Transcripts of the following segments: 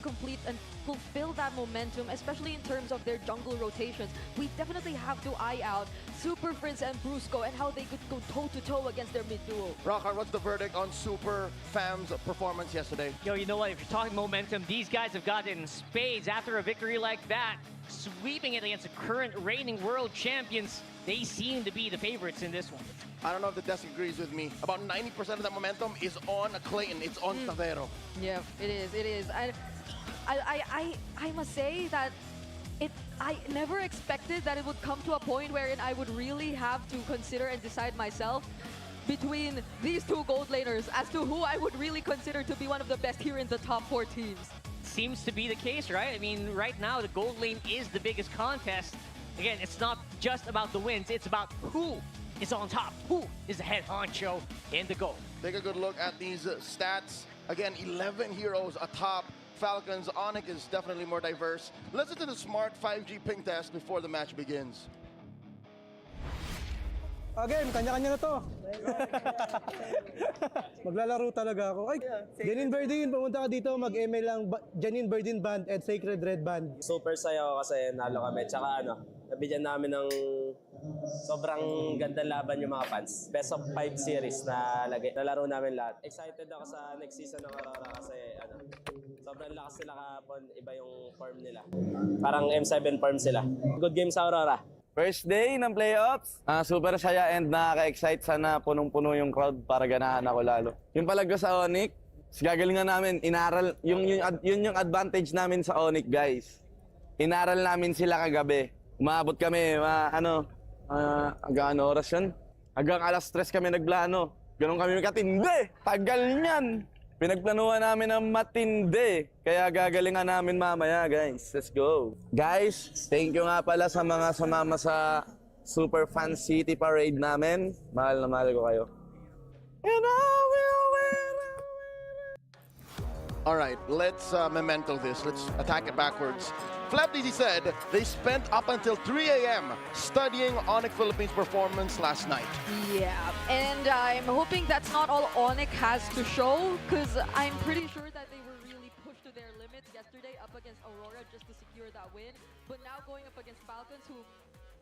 complete and fulfill that momentum, especially in terms of their jungle rotations, we definitely have to eye out Super Prince and Brusco and how they could go toe-to-toe against their mid duo. Rockard, what's the verdict on Super Fam's performance yesterday? Yo, you know what? If you're talking momentum, these guys have got it in spades after a victory like that. Sweeping it against the current reigning world champions, they seem to be the favorites in this one. I don't know if the desk agrees with me. About 90% of that momentum is on Clayton. It's on Savero. Yeah, it is. It is. I must say that I never expected that it would come to a point wherein I would really have to consider and decide myself between these two gold laners as to who I would really consider to be one of the best here in the top 4 teams. Seems to be the case, right? I mean, right now, the gold lane is the biggest contest. Again, it's not just about the wins, it's about who is on top, who is the head honcho in the gold. Take a good look at these stats. Again, 11 heroes atop Falcons. Onic is definitely more diverse. Let's listen to the smart 5G ping test before the match begins. Again, kanya-kanya na to. Maglalaro talaga ako. Ay, Janine Verdin, pumunta ka dito, mag-ML lang Janine Verdin Band at Sacred Red Band. Super saya ako kasi nalo kami. Tsaka nabigyan namin ng sobrang ganda laban yung mga fans. Best of 5 series na nalaro namin lahat. Excited ako sa next season ng Aurora kasi sobrang lakas nila kahapon. Iba yung form nila. Parang M7 form sila. Good game sa Aurora. First day ng playoffs, super saya and nakaka-excite. Sana punong-puno yung crowd para ganahan ako lalo. Yung palag ko sa Onic, gagalingan namin, inaral, yun yung advantage namin sa Onic, guys. Inaral namin sila kagabi. Umabot kami, hanggang oras yun? Hanggang alas 3 kami nagplano. Ganun kami katindi. Tagal niyan. Pinagplanuhan namin ng matindi. Kaya gagalingan namin mamaya, guys. Let's go. Guys, thank you nga pala sa mga sumama sa Super Fan City Parade namin. Mahal na mahal ko kayo. And I will win. All right, let's memento this. Let's attack it backwards. Flcn said they spent up until 3 a.m. studying Onic Philippines' performance last night. Yeah, and I'm hoping that's not all Onic has to show, because I'm pretty sure that they were really pushed to their limits yesterday up against Aurora just to secure that win. But now going up against Falcons, who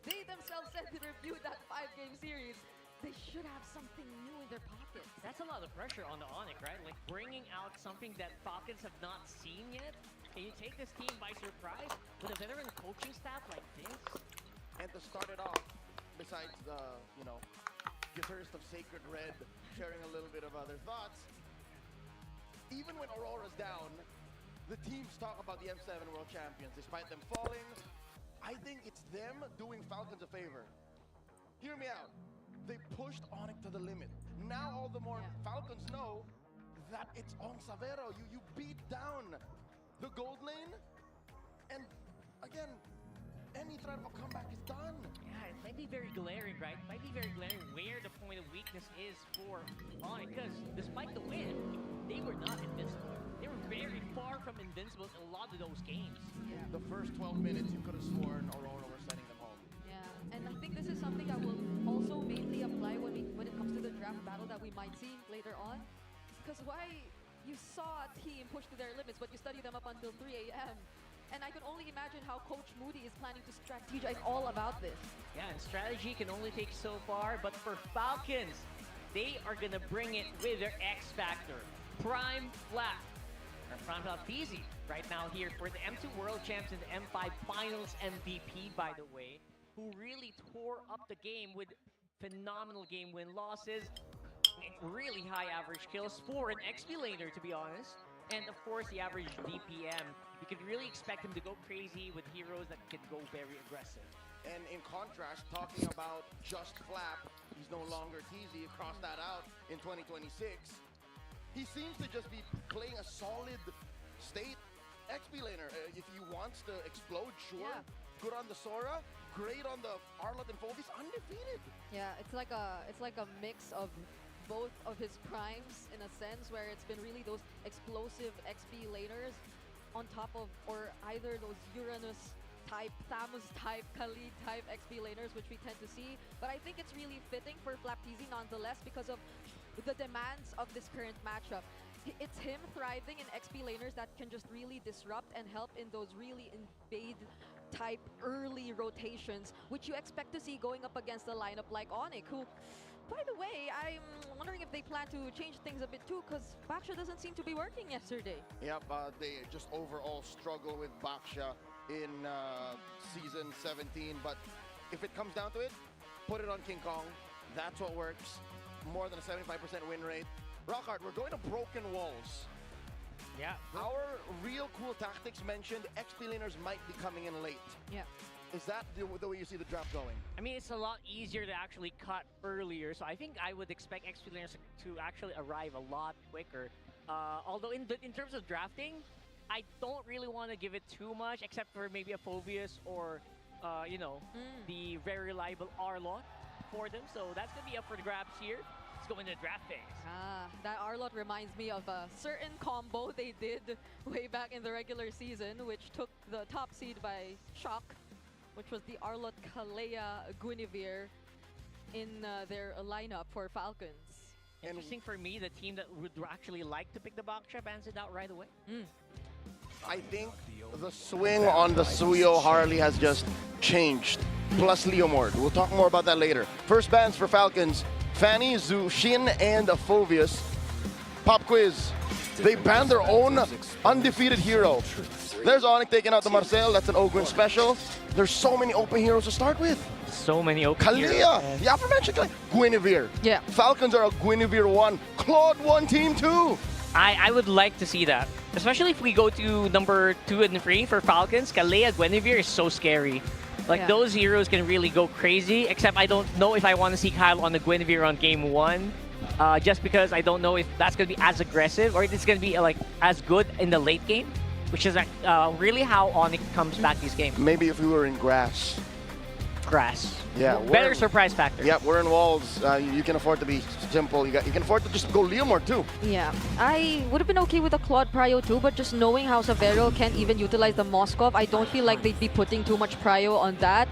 they themselves said they reviewed that 5-game series, they should have something new in their pocket. That's a lot of pressure on the Onic, right? Like bringing out something that Falcons have not seen yet. Can you take this team by surprise with a veteran coaching staff like this? And to start it off, besides the, guitarist of Sacred Red sharing a little bit of other thoughts, even when Aurora's down, the teams talk about the M7 World Champions. Despite them falling, I think it's them doing Falcons a favor. Hear me out. They pushed Onic to the limit. Now all the more Falcons know that it's on Savero. You beat down the gold lane, and again, any threat of a comeback is done. Yeah, it might be very glaring, right? It might be very glaring where the point of weakness is for Onic, because despite the win, they were not invincible. They were very far from invincible in a lot of those games. Yeah. The first 12 minutes, you could have sworn Aurora were sending them home. Yeah, and I think this is something that will also mainly apply when it comes to the draft battle that we might see later on. Because why you saw a team push to their limits, but you study them up until 3 a.m. And I can only imagine how Coach Moody is planning to strategize all about this. Yeah, and strategy can only take so far, but for Falcons, they are gonna bring it with their X Factor. Prime Flat. Or Prime Flat Peasy right now here for the M2 World Champs and the M5 Finals MVP, by the way, who really tore up the game with phenomenal game win losses, really high average kills for an XP laner, to be honest. And of course, the average DPM. You could really expect him to go crazy with heroes that could go very aggressive. And in contrast, talking about just Flap, he's no longer TZ, cross that out in 2026. He seems to just be playing a solid state XP laner. If he wants to explode, sure. Yeah. Good on the Sora, great on the Arlott and Phoebus, undefeated. Yeah, it's like a mix of both of his primes in a sense, where it's been really those explosive XP laners on top of, or either those Uranus type, Thamus type, Khalid type XP laners, which we tend to see. But I think it's really fitting for Flapteasy nonetheless because of the demands of this current matchup. it's him thriving in XP laners that can just really disrupt and help in those really invade type early rotations, which you expect to see going up against a lineup like Onic, who, by the way, I'm wondering if they plan to change things a bit too, because Baksha doesn't seem to be working yesterday. Yep, they just overall struggle with Baksha in season 17, but if it comes down to it, put it on King Kong. That's what works. More than a 75% win rate. Rockhart, we're going to broken walls. Yeah. Our real cool tactics mentioned XP laners might be coming in late. Yeah. Is that the way you see the draft going? I mean, it's a lot easier to actually cut earlier, so I think I would expect XP laners to actually arrive a lot quicker. Although in terms of drafting, I don't really want to give it too much, except for maybe a Phobius or, you know, the very reliable Arlot for them. So that's going to be up for the grabs here. Let's go into the draft phase. That Arlot reminds me of a certain combo they did way back in the regular season, which took the top seed by shock, which was the Arlot Kalea Guinevere in their lineup for Falcons. Interesting for me, the team that would actually like to pick the Baksha bans it out right away. I think the swing on the Suyo Harley has just changed. Plus Leomord. We'll talk more about that later. First bans for Falcons. Fanny, Zhu, Shin, and Phobius. Pop quiz. They banned their own undefeated hero. There's Onic taking out the Marcel. That's an Ogwin special. There's so many open heroes to start with. So many open heroes. Kalea. The aforementioned Kalea. Guinevere. Yeah. Falcons are a Guinevere 1. Claude 1 team 2. I would like to see that. Especially if we go to number 2 and 3 for Falcons. Kalea Guinevere is so scary. Like, those heroes can really go crazy, except I don't know if I want to see Kyle on the Guinevere on game 1. Just because I don't know if that's going to be as aggressive or if it's going to be like as good in the late game, which is really how Onic comes back these games. Maybe if we were in grass. Grass. Yeah. Better surprise factor. Yep, we're in walls. You can afford to be simple. You can afford to just go Leomord too. Yeah, I would have been okay with a Claude Prio too, but just knowing how Severo can't even utilize the Moskov, I don't feel like they'd be putting too much Prio on that.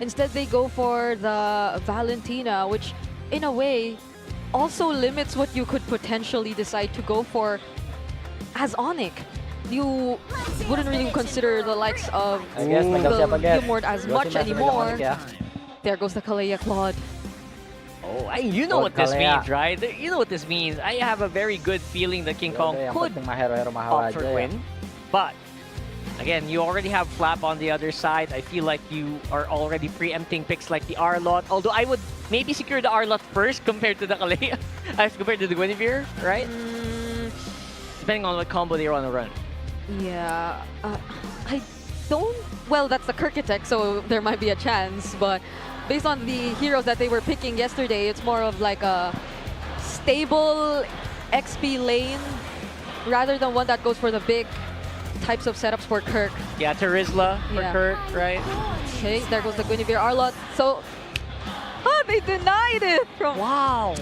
Instead, they go for the Valentina, which in a way also limits what you could potentially decide to go for as Onic. You wouldn't really consider the likes of the Leomord as much anymore. There goes the Kalea Claude. Oh, you know what this means, right? You know what this means. I have a very good feeling that King Kong could opt for win. But, again, you already have Flap on the other side. I feel like you are already preempting picks like the Arlot. Although I would maybe secure the Arlot first compared to the Kalea, as compared to the Guinevere, right? Depending on what combo they want to run. Yeah, I don't... Well, that's the Kirkitek, so there might be a chance, but based on the heroes that they were picking yesterday, it's more of like a stable XP lane rather than one that goes for the big types of setups for Kirk. Yeah, Terizla for Kirk, right? Okay, there goes the Guinevere Arlot. So, they denied it from... Wow!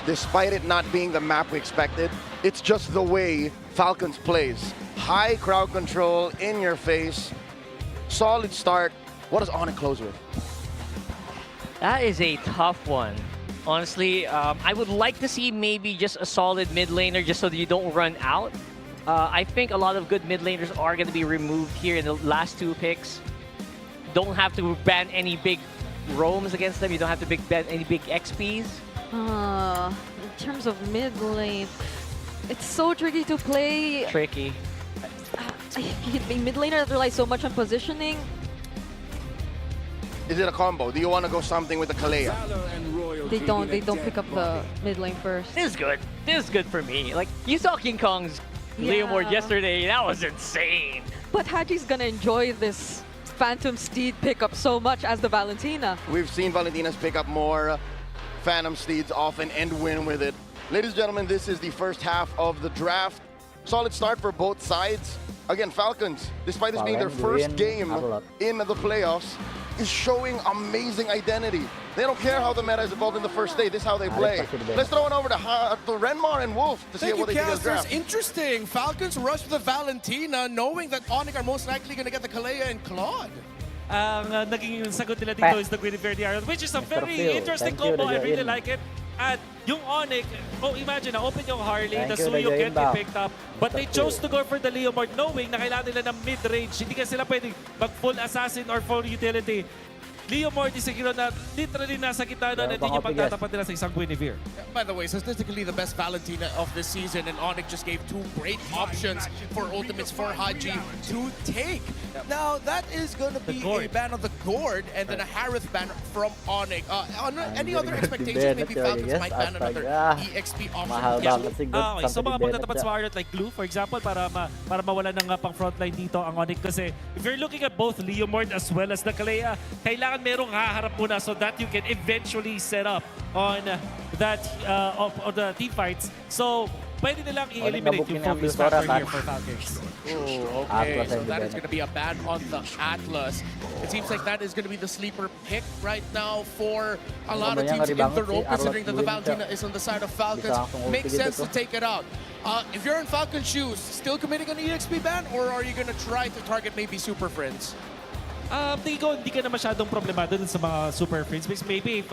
Despite it not being the map we expected, it's just the way Falcons plays. High crowd control, in your face, solid start. What does Onic close with? That is a tough one. Honestly, I would like to see maybe just a solid mid laner just so that you don't run out. I think a lot of good mid laners are going to be removed here in the last 2 picks. Don't have to ban any big roams against them. You don't have to ban any big XPs. In terms of mid lane, it's so tricky to play. Tricky. Mid laner that relies so much on positioning. Is it a combo? Do you want to go something with the Kalea? They don't pick up the mid lane first. This is good. This is good for me. Like, you saw King Kong's Leomord yesterday. That was insane. But Haji's gonna enjoy this Phantom Steed pickup so much as the Valentina. We've seen Valentinas pick up more Phantom Steeds often and win with it. Ladies and gentlemen, this is the first half of the draft. Solid start for both sides. Again, Falcons, despite this being their first game in the playoffs, is showing amazing identity. They don't care how the meta is evolved in the first day. This is how they play. Let's throw it over to Renmar and Wolf to see what they think of this draft. Interesting. Falcons rush the Valentina knowing that Onic are most likely going to get the Kalea and Claude. Ang naging sagot nila dito is the Guinevere, which is a very interesting combo. I really like it. At yung Onic, imagine na open yung Harley, the Thank you, Suyo nagayon can't be ba? picked up. But they chose to go for the Leomord knowing na kailangan nila ng mid-range. Hindi kasi sila pwedeng mag-full assassin or full utility. Leomord is a hero na literally nasa gitna na hindi yung pagtatapat nila sa isang Guinevere. By the way, statistically the best Valentina of this season, and Onic just gave 2 great options for ultimates for Haji to take. Now, that is going to be a ban on the Gourd and then a Harith ban from Onic. Any other expectations? Maybe Falcons might ban another EXP option. Okay, so mga pagtatapat sa Warrior like Glue, for example, para mawala ng pang frontline dito ang Onic. Kasi if you're looking at both Leomord as well as the Kalea, kailangan merong haharap muna so that you can eventually set up on that of the team fights. So, pwede nilang i-eliminate yung focus factor here for Falcons. Oh, okay. So that is going to be a ban on the Atlas. It seems like that is going to be the sleeper pick right now for a lot of teams in the row, considering that the Valentina is on the side of Falcons. Makes sense to take it out. If you're in Falcon shoes, still committing an EXP ban, or are you going to try to target maybe Super Friends? Tingin ko hindi ka na masyadong problemado dun sa mga Super Friends. Because maybe if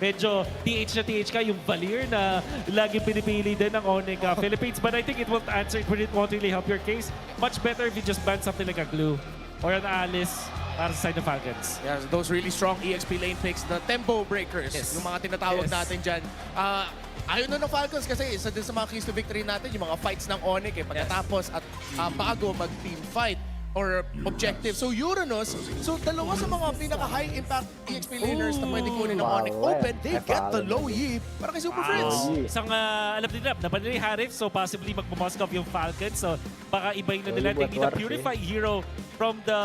medyo TH na TH ka, yung Valir na lagi pinipili din ng Onic Philippines. But I think it won't answer, it won't really help your case. Much better if you just ban something like a Glue or an Alice para sa side ng Falcons. Yeah, so those really strong EXP lane picks, the tempo breakers, yung mga tinatawag natin dyan. Ayun na ng Falcons kasi isa din sa mga keys to victory natin, yung mga fights ng Onic pagkatapos at bago mag-team fight or objective. So Uranus, so dalawa sa mga pinaka-high impact EXP laners na pwede kunin ng Onic open, they get the low yi para kay Super Friends. Isang alam din nila, naban nila yung Harif, so possibly magmamoskov yung Falcons. So baka ibahin na nila, taking the Purify hero from the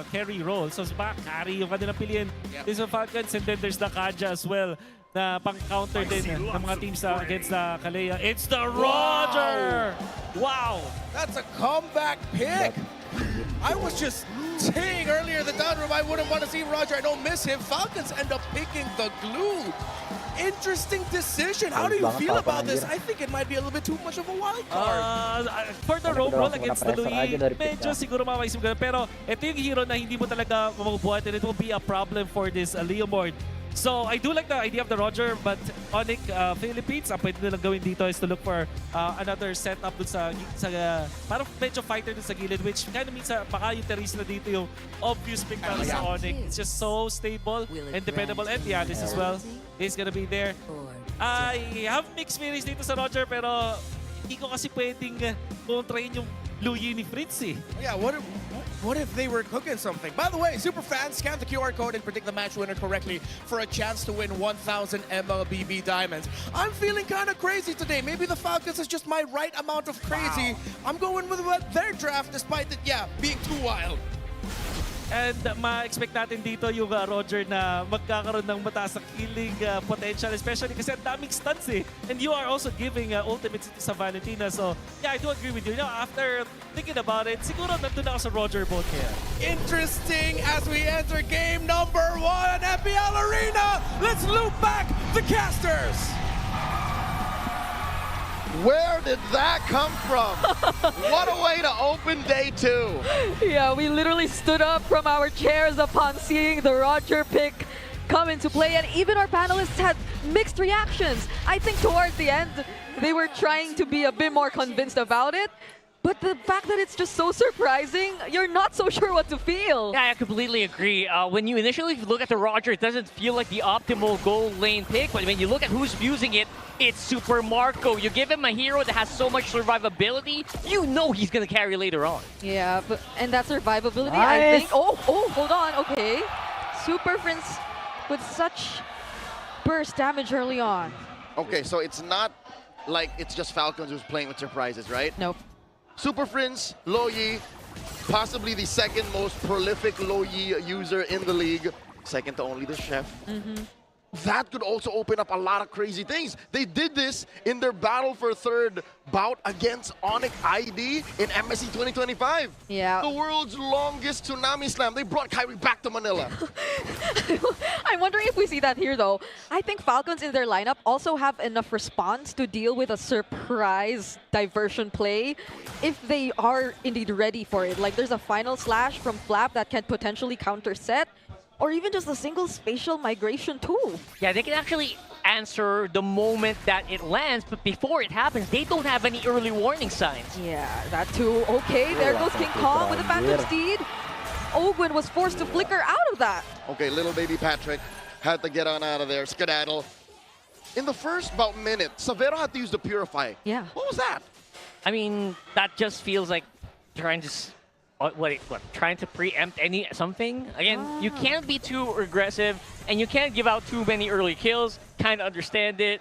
carry role. So baka carry yung kanilang piliin. There's the Falcons and then there's the Kaja as well na pang-counter din ng mga teams against the Kalea. It's the Roger! Wow! That's a comeback pick! I was just saying earlier in the down room I wouldn't want to see Roger. I don't miss him. Falcons end up picking the Glue. Interesting decision. How do you feel about this? I think it might be a little bit too much of a wild card. For the roam roll against the Louis, medyo siguro mamaisip ka. Pero ito yung hero na hindi mo talaga mabubuhat and it will be a problem for this Leomord. So I do like the idea of the Roger, but Onic Philippines, ang pwede nilang gawin dito is to look for another setup dun sa parang medyo fighter dun sa gilid, which kind of means baka yung Teris na dito yung obvious pick para sa Onic. It's just so stable and dependable, and Alice as well is gonna be there. I have mixed feelings dito sa Roger, pero hindi ko kasi pwedeng kontrahin yung Louis ni Fritz eh. Yeah, what if they were cooking something? By the way, super fans, scan the QR code and predict the match winner correctly for a chance to win 1,000 MLBB diamonds. I'm feeling kind of crazy today. Maybe the Falcons is just my right amount of crazy. I'm going with their draft despite it, being too wild. And ma-expect natin dito yung Roger na magkakaroon ng mataas na killing potential, especially kasi ang daming stunts eh. And you are also giving ultimates sa Valentina. So yeah, I do agree with you. After thinking about it, siguro nandun ako sa Roger boat kaya. Interesting as we enter game number 1 at FPL Arena. Let's loop back the casters. Where did that come from? What a way to open day 2. Yeah, we literally stood up from our chairs upon seeing the Roger pick come into play, and even our panelists had mixed reactions. I think towards the end, they were trying to be a bit more convinced about it. But the fact that it's just so surprising, you're not so sure what to feel. Yeah, I completely agree. When you initially look at the Roger, it doesn't feel like the optimal goal lane pick. But when you look at who's using it, it's Super Marco. You give him a hero that has so much survivability, you know he's going to carry later on. Yeah, and that survivability, I think... Oh, hold on. Okay. Super Prince with such burst damage early on. Okay, so it's not like it's just Falcons who's playing with surprises, right? Nope. Super Friends, low yi, possibly the second most prolific low yi user in the league, second to only the Chef. That could also open up a lot of crazy things. They did this in their battle for third bout against Onic ID in MSC 2025. Yeah. The world's longest tsunami slam. They brought Kyrie back to Manila. I'm wondering if we see that here, though. I think Falcons in their lineup also have enough response to deal with a surprise diversion play if they are indeed ready for it. Like, there's a final slash from Flap that can potentially counter set. or even just a single spatial migration tool. Yeah, they can actually answer the moment that it lands, but before it happens, they don't have any early warning signs. Yeah, that too. Okay, there goes King Kong with the Phantom Steed. Ogwin was forced to flicker out of that. Okay, little baby Patrick had to get on out of there, skedaddle. In the first about minute, Savero had to use the Purify. Yeah. What was that? I mean, that just feels like trying to trying to preempt something. Again, you can't be too aggressive, and you can't give out too many early kills. Kind of understand it.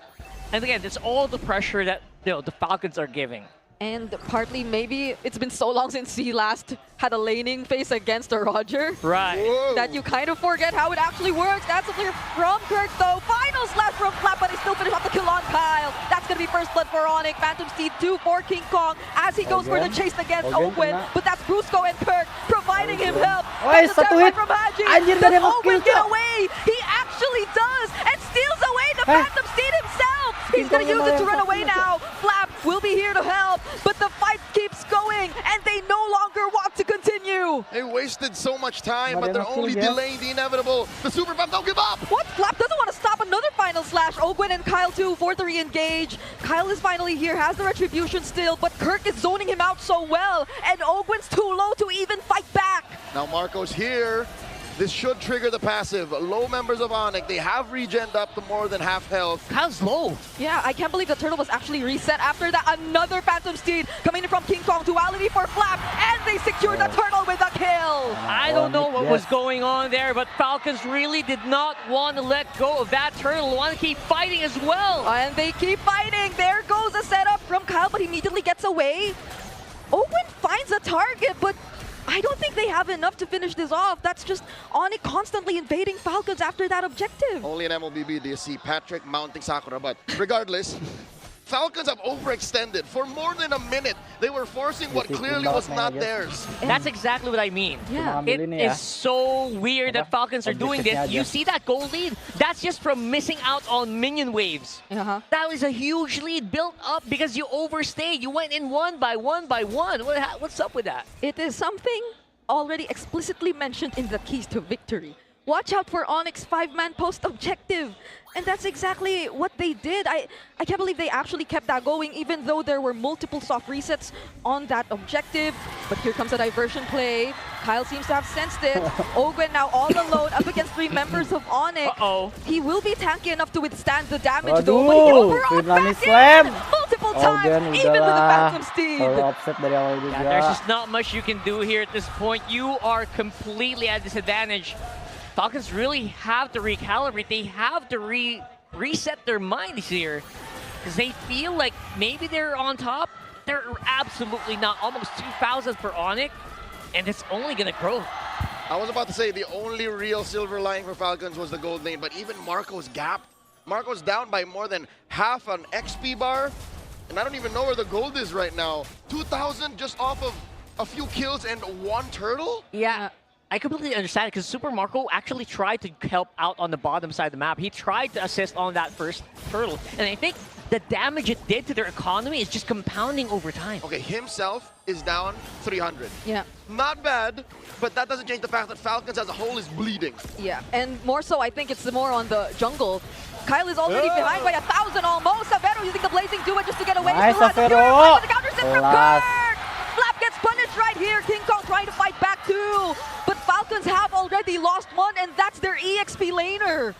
And again, it's all the pressure that the Falcons are giving. And partly maybe it's been so long since he last had a laning phase against a Roger. Right. Whoa. That you kind of forget how it actually works. That's a clear from Kirk though. Final slash from Flap, but he still finished off the kill on Kyle. That's going to be first blood for Onic. Phantom Steed 2 for King Kong as he goes for the chase against Ogwin. But that's Brusco and Kirk providing him help. Oy, That's the sa terrified tuwid. from Haji. Andiyan na Does rin ang Ogwin kill get ko. away? He actually does and steals away the Eh. Phantom Steed himself. He's King going to Kong use it to naman run yung away now. Flap will be here to help, but the fight keeps going and they no longer want to continue. They wasted so much time, but Mariano they're only kill, yes. delaying the inevitable. The Super Buff don't give up! What? Flap doesn't want to stop another final slash. Ogwin and Kyle too for the re-engage. Kyle is finally here, has the retribution still, but Kirk is zoning him out so well, and Ogwin's too low to even fight back. Now Marco's here. This should trigger the passive. Low members of Onic, they have regened up to more than half health. Kyle's low. Yeah, I can't believe the turtle was actually reset after that. Another Phantom Steed coming in from King Kong. Duality for Flap, and they secured the turtle with a kill. I don't know what was going on there, but Falcons really did not want to let go of that turtle. Want to keep fighting as well. And they keep fighting. There goes a setup from Kyle, but he immediately gets away. Ogwin finds a target, but I don't think they have enough to finish this off. That's just Onic constantly invading Falcons after that objective. Only in MLBB do you see Patrick mounting Sakura, but regardless, Falcons have overextended. For more than a minute, they were forcing what clearly was not theirs. That's exactly what I mean. Yeah. It is so weird that Falcons are doing this. You see that goal lead? That's just from missing out on minion waves. Uh-huh. That was a huge lead built up because you overstayed. You went in one by one by one. What's up with that? It is something already explicitly mentioned in the keys to victory. Watch out for Onyx 5-man post objective. And that's exactly what they did. I can't believe they actually kept that going even though there were multiple soft resets on that objective. But here comes a diversion play. Kyle seems to have sensed it. Ogwin now all alone up against 3 members of Onic. Uh-oh. He will be tanky enough to withstand the damage Aduh, though. But he overall Tsunami back Slam. in multiple Oh, times, gan, even with the udah lah. Phantom Steed. Power offset dari awal juga. Yeah, there's just not much you can do here at this point. You are completely at disadvantage. Falcons really have to recalibrate. They have to reset their minds here because they feel like maybe they're on top. They're absolutely not. Almost 2,000 for Onic, and it's only going to grow. I was about to say the only real silver lining for Falcons was the gold lane, but even Marco's gapped. Marco's down by more than half an XP bar, and I don't even know where the gold is right now. 2,000 just off of a few kills and 1 turtle? Yeah. I completely understand it because Super Marco actually tried to help out on the bottom side of the map. He tried to assist on that first turtle. And I think the damage it did to their economy is just compounding over time. Okay, himself is down 300. Yeah. Not bad, but that doesn't change the fact that Falcons as a whole is bleeding. Yeah, and more so, I think it's more on the jungle. Kyle is already behind by 1,000 almost. Savero using the Blazing Duet just to get away. Nice, Still has the Savero. Fury Fly, but the counter set from Last. Kirk. Flap gets punished right here. King Kong trying to fight back too. But Falcons have already lost one, and that's their EXP laner.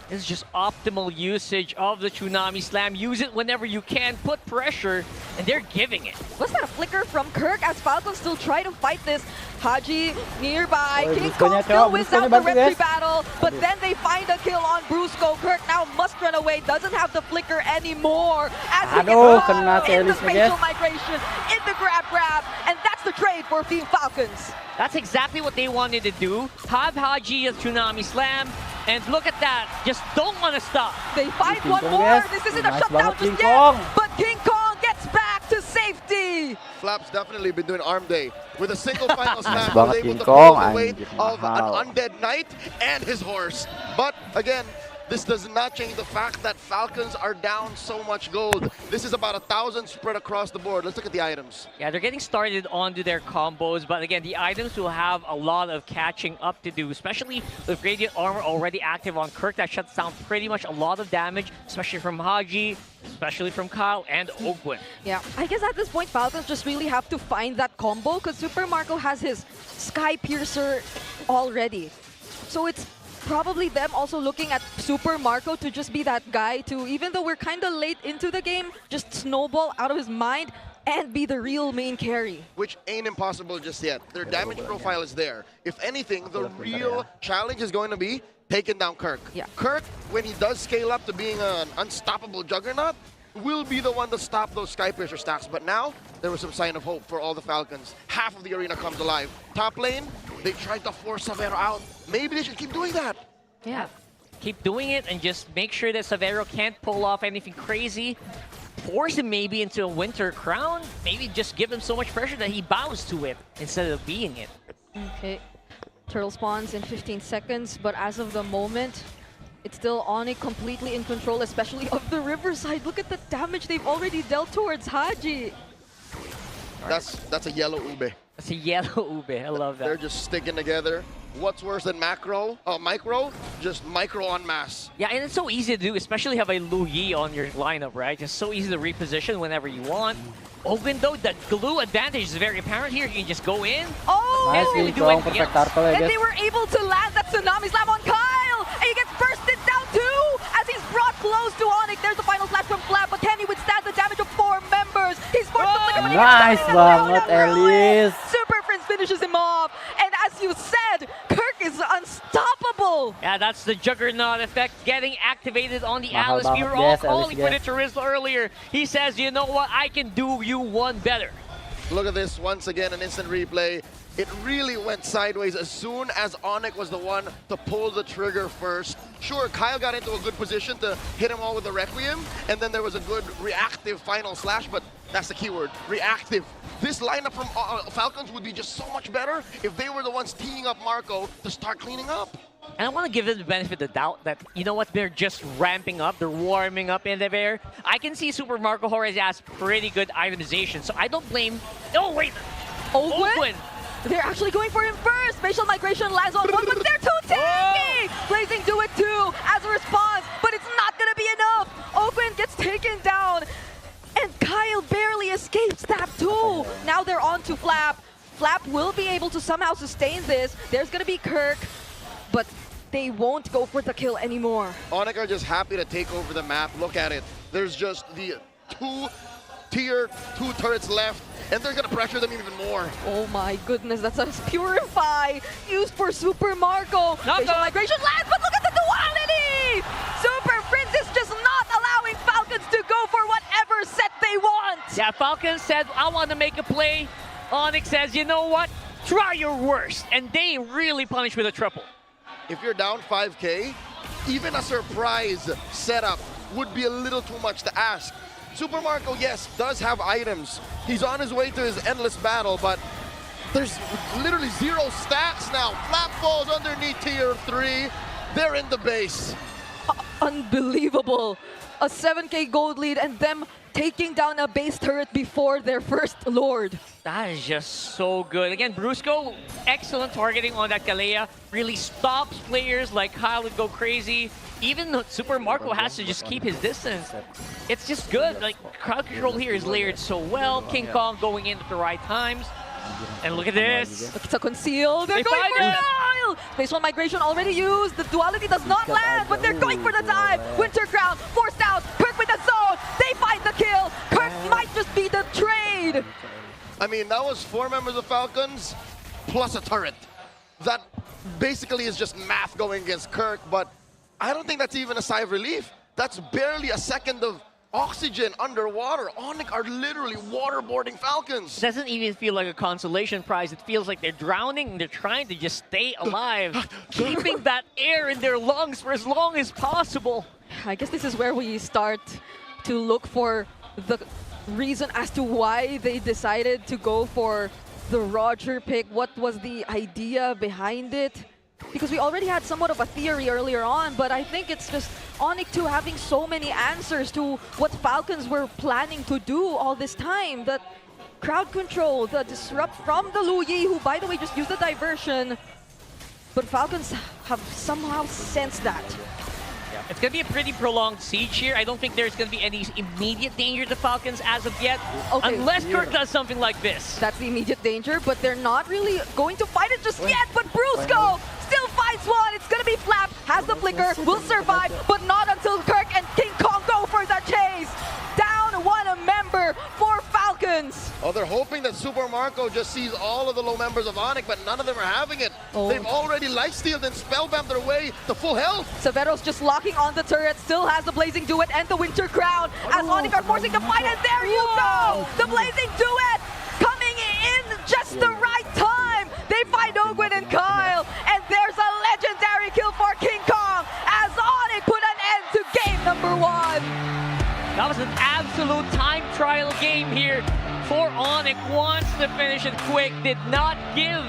This is just optimal usage of the Tsunami Slam. Use it whenever you can, put pressure, and they're giving it. Was that a flicker from Kirk as Falcons still try to fight this? Haji nearby. Oh, King Brusco Kong niya, still Chao. wins Brusco out niya, the Bantu, Repri guys. battle, but then they find a kill on Brusco. Kirk now must run away, doesn't have the flicker anymore. As he Aduh, gets kena caught in the Celis niya, spatial guys. migration, in the grab, and that's the trade for Team Falcons. That's exactly what they wanted to do. Have Haji a Tsunami Slam, and look at that. Just don't want to stop. They find King one Kong, more. yes. This isn't a Nice shutdown banget, King just yet, Kong. but King Kong gets back to safety. Flap's definitely been doing arm day. With a single final snap, he was banget able King to Kong, pull the weight anjir, of mahal. an undead knight and his horse. But again, this does not change the fact that Falcons are down so much gold. This is about 1,000 spread across the board. Let's look at the items. Yeah, they're getting started onto their combos, but again, the items will have a lot of catching up to do, especially with Radiant Armor already active on Kirk. That shuts down pretty much a lot of damage, especially from Haji, especially from Kyle and Oakwood. Yeah, I guess at this point, Falcons just really have to find that combo because Super Marco has his Sky Piercer already. So it's probably them also looking at Super Marco to just be that guy to, even though we're kind of late into the game, just snowball out of his mind and be the real main carry. Which ain't impossible just yet. Their damage profile is there. If anything, the real challenge is going to be taking down Kirk. Yeah. Kirk, when he does scale up to being an unstoppable juggernaut, will be the one to stop those Sky Piercer stacks. But now, there was some sign of hope for all the Falcons. Half of the arena comes alive. Top lane, they tried to force Savero out. Maybe they should keep doing that. Yeah. Keep doing it and just make sure that Savero can't pull off anything crazy. Force him maybe into a Winter Crown. Maybe just give him so much pressure that he bows to it instead of being it. Okay. Turtle spawns in 15 seconds, but as of the moment, it's still Onic completely in control, especially of the Riverside. Look at the damage they've already dealt towards Haji. That's a yellow ube. That's a yellow ube. I love that. They're just sticking together. What's worse than micro? Just micro en masse. Yeah, and it's so easy to do, especially have a Lu Yi on your lineup, right? It's so easy to reposition whenever you want. Open though, the glue advantage is very apparent here. You can just go in. Oh! Can't really do anything else. And they were able to land that Tsunami Slam on Kyle! And he gets bursted down too! As he's brought close to Onic. There's the final slash from Flap, but can he withstand the damage of 4 members? He's forced to flicker, but he Nice gets stuck in the banget, zone. Elise. Super Prince finishes him off. And as you said, Kirk is unstoppable! Yeah, that's the Juggernaut effect getting activated on the Mahal Alice. We banget, were all guys. calling for the Alice, Charizla earlier. He says, you know what, I can do you one better. Look at this, once again, an instant replay. It really went sideways as soon as Onic was the one to pull the trigger first. Sure, Kyle got into a good position to hit him all with the Requiem, and then there was a good reactive final slash, but that's the keyword, reactive. This lineup from Falcons would be just so much better if they were the ones teeing up Marco to start cleaning up. And I want to give them the benefit of the doubt that, you know what, they're just ramping up, they're warming up in the air. I can see Super Marco Jorge has pretty good itemization, so I don't blame... Oh, wait! Oakwood? They're actually going for him first! Spatial Migration lands on one, but they're too tanky! Blazing do it too as a response, but it's not gonna be enough! Oakwood gets taken down, and Kyle barely escapes that too! Now they're on to Flap. Flap will be able to somehow sustain this. There's gonna be Kirk, but they won't go for the kill anymore. Onic are just happy to take over the map. Look at it. There's just the tier 2 turrets left, and they're gonna pressure them even more. Oh my goodness, that's a Purify used for Super Marco. Facial Migration lands, but look at the duality! Super Prince is just not allowing Falcons to go for whatever set they want. Yeah, Falcon said, I want to make a play. Onic says, you know what? Try your worst. And they really punish with a triple. If you're down 5K, even a surprise setup would be a little too much to ask. Super Marco, yes, does have items. He's on his way to his endless battle, but there's literally 0 stacks now. Flap falls underneath tier 3. They're in the base. Unbelievable. A 7K gold lead and them taking down a base turret before their first Lord. That is just so good. Again, Brusco, excellent targeting on that Kalea. Really stops players like Kyle would go crazy. Even Super Marco has to just keep his distance. It's just good. Like, crowd control here is layered so well. King Kong going in at the right times. And look at this. Look, it's a conceal. They're They going find for it. Kyle! Spatial Migration already used. The duality does not land, but they're going for the dive. Winter Crown forced out. Kirk with the zone. They find the kill. Kirk might just be the trade. I mean, that was 4 members of Falcons plus a turret. That basically is just math going against Kirk, but I don't think that's even a sigh of relief. That's barely a second of oxygen underwater. Onic are literally waterboarding Falcons. It doesn't even feel like a consolation prize. It feels like they're drowning and they're trying to just stay alive, keeping that air in their lungs for as long as possible. I guess this is where we start to look for the reason as to why they decided to go for the Roger pick. What was the idea behind it? because we already had somewhat of a theory earlier on, but I think it's just Onic 2 having so many answers to what Falcons were planning to do all this time. The crowd control, the disrupt from the Lu Yi, who by the way just used the diversion, but Falcons have somehow sensed that. It's going to be a pretty prolonged siege here. I don't think there's going to be any immediate danger to Falcons as of yet, unless Kirk does something like this. That's the immediate danger, but they're not really going to fight it just yet. But Brusco still fights one. It's going to be Flap, has the flicker, will survive, but not until Kirk and King Kong go for the chase. Down one member for Falcons. Oh, they're hoping that Super Marco just sees all of the low members of Onic, but none of them are having it. They've already lifestealed and spellbound their way to full health. Severo's just locking on the turret, still has the Blazing Duet and the Winter Crown as Onic are forcing the fight, and there you go! The Blazing Duet coming in just the right time. They find Ogwin and Kyle, and there's a legendary kill for King Kong as Onic put an end to game number 1. That was an absolute time trial game here for Onic. Wants to finish it quick, did not give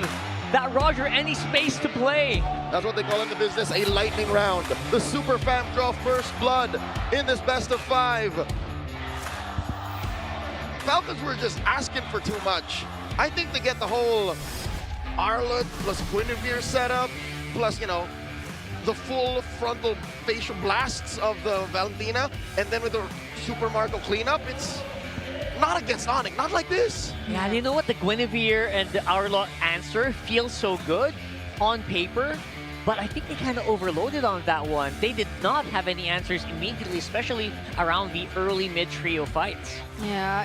that Roger any space to play. That's what they call in the business a lightning round. The Super Fam draw first blood in this best of 5. Falcons were just asking for too much. I think they get the whole Arlet plus Guinevere setup, plus, you know, the full frontal facial blasts of the Valentina, and then with the Super Marco cleanup, it's not against Onic, not like this. Yeah, you know what? The Guinevere and the Arlot answer feels so good on paper, but I think they kind of overloaded on that one. They did not have any answers immediately, especially around the early mid-trio fights. Yeah,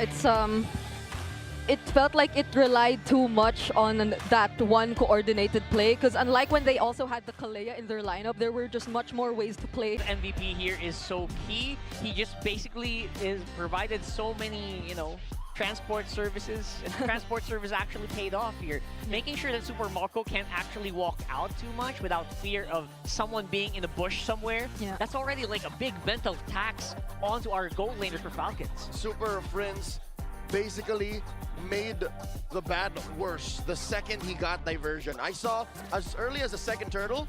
it felt like it relied too much on that one coordinated play, because unlike when they also had the Kalea in their lineup, there were just much more ways to play. MVP here is so key. He just basically is provided so many, you know, transport services, and transport service actually paid off here. Making sure that Super Marco can't actually walk out too much without fear of someone being in a bush somewhere. Yeah. That's already like a big mental tax onto our goal laners for Falcons. Super Prince basically made the bad worse the second he got diversion. I saw as early as the second turtle,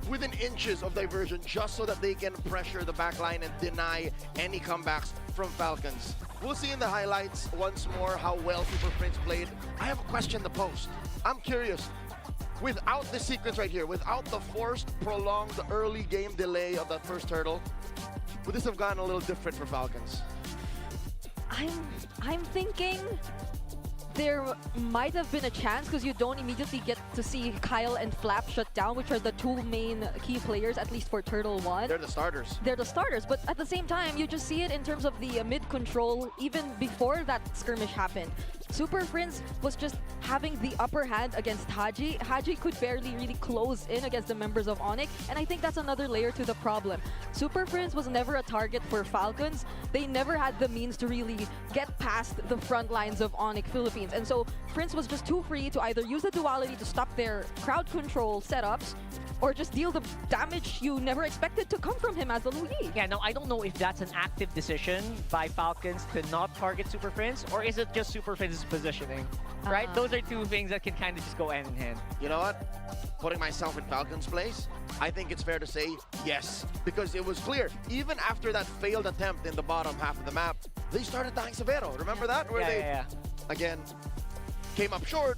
within inches of diversion, just so that they can pressure the backline and deny any comebacks from Falcons. We'll see in the highlights once more how well Super Prince played. I have a question to post. I'm curious, without this sequence right here, without the forced, prolonged early game delay of that first turtle, would this have gone a little different for Falcons? I'm thinking there might have been a chance, because you don't immediately get to see Kyle and Flap shut down, which are the two main key players, at least for Turtle 1. They're the starters. They're the starters, but at the same time, you just see it in terms of the mid control even before that skirmish happened. Super Prince was just having the upper hand against Haji. Haji could barely really close in against the members of Onic, and I think that's another layer to the problem. Super Prince was never a target for Falcons. They never had the means to really get past the front lines of Onic Philippines, and so Prince was just too free to either use the duality to stop their crowd control setups, or just deal the damage you never expected to come from him as the Lu Yi. Yeah, no, I don't know if that's an active decision by Falcons to not target Super Prince, or is it just Super Prince's positioning, right? Those are two things that can kind of just go hand in hand. You know what? Putting myself in Falcons' place, I think it's fair to say yes, because it was clear, even after that failed attempt in the bottom half of the map, they started dying Severo. Remember that? Where they, again, came up short.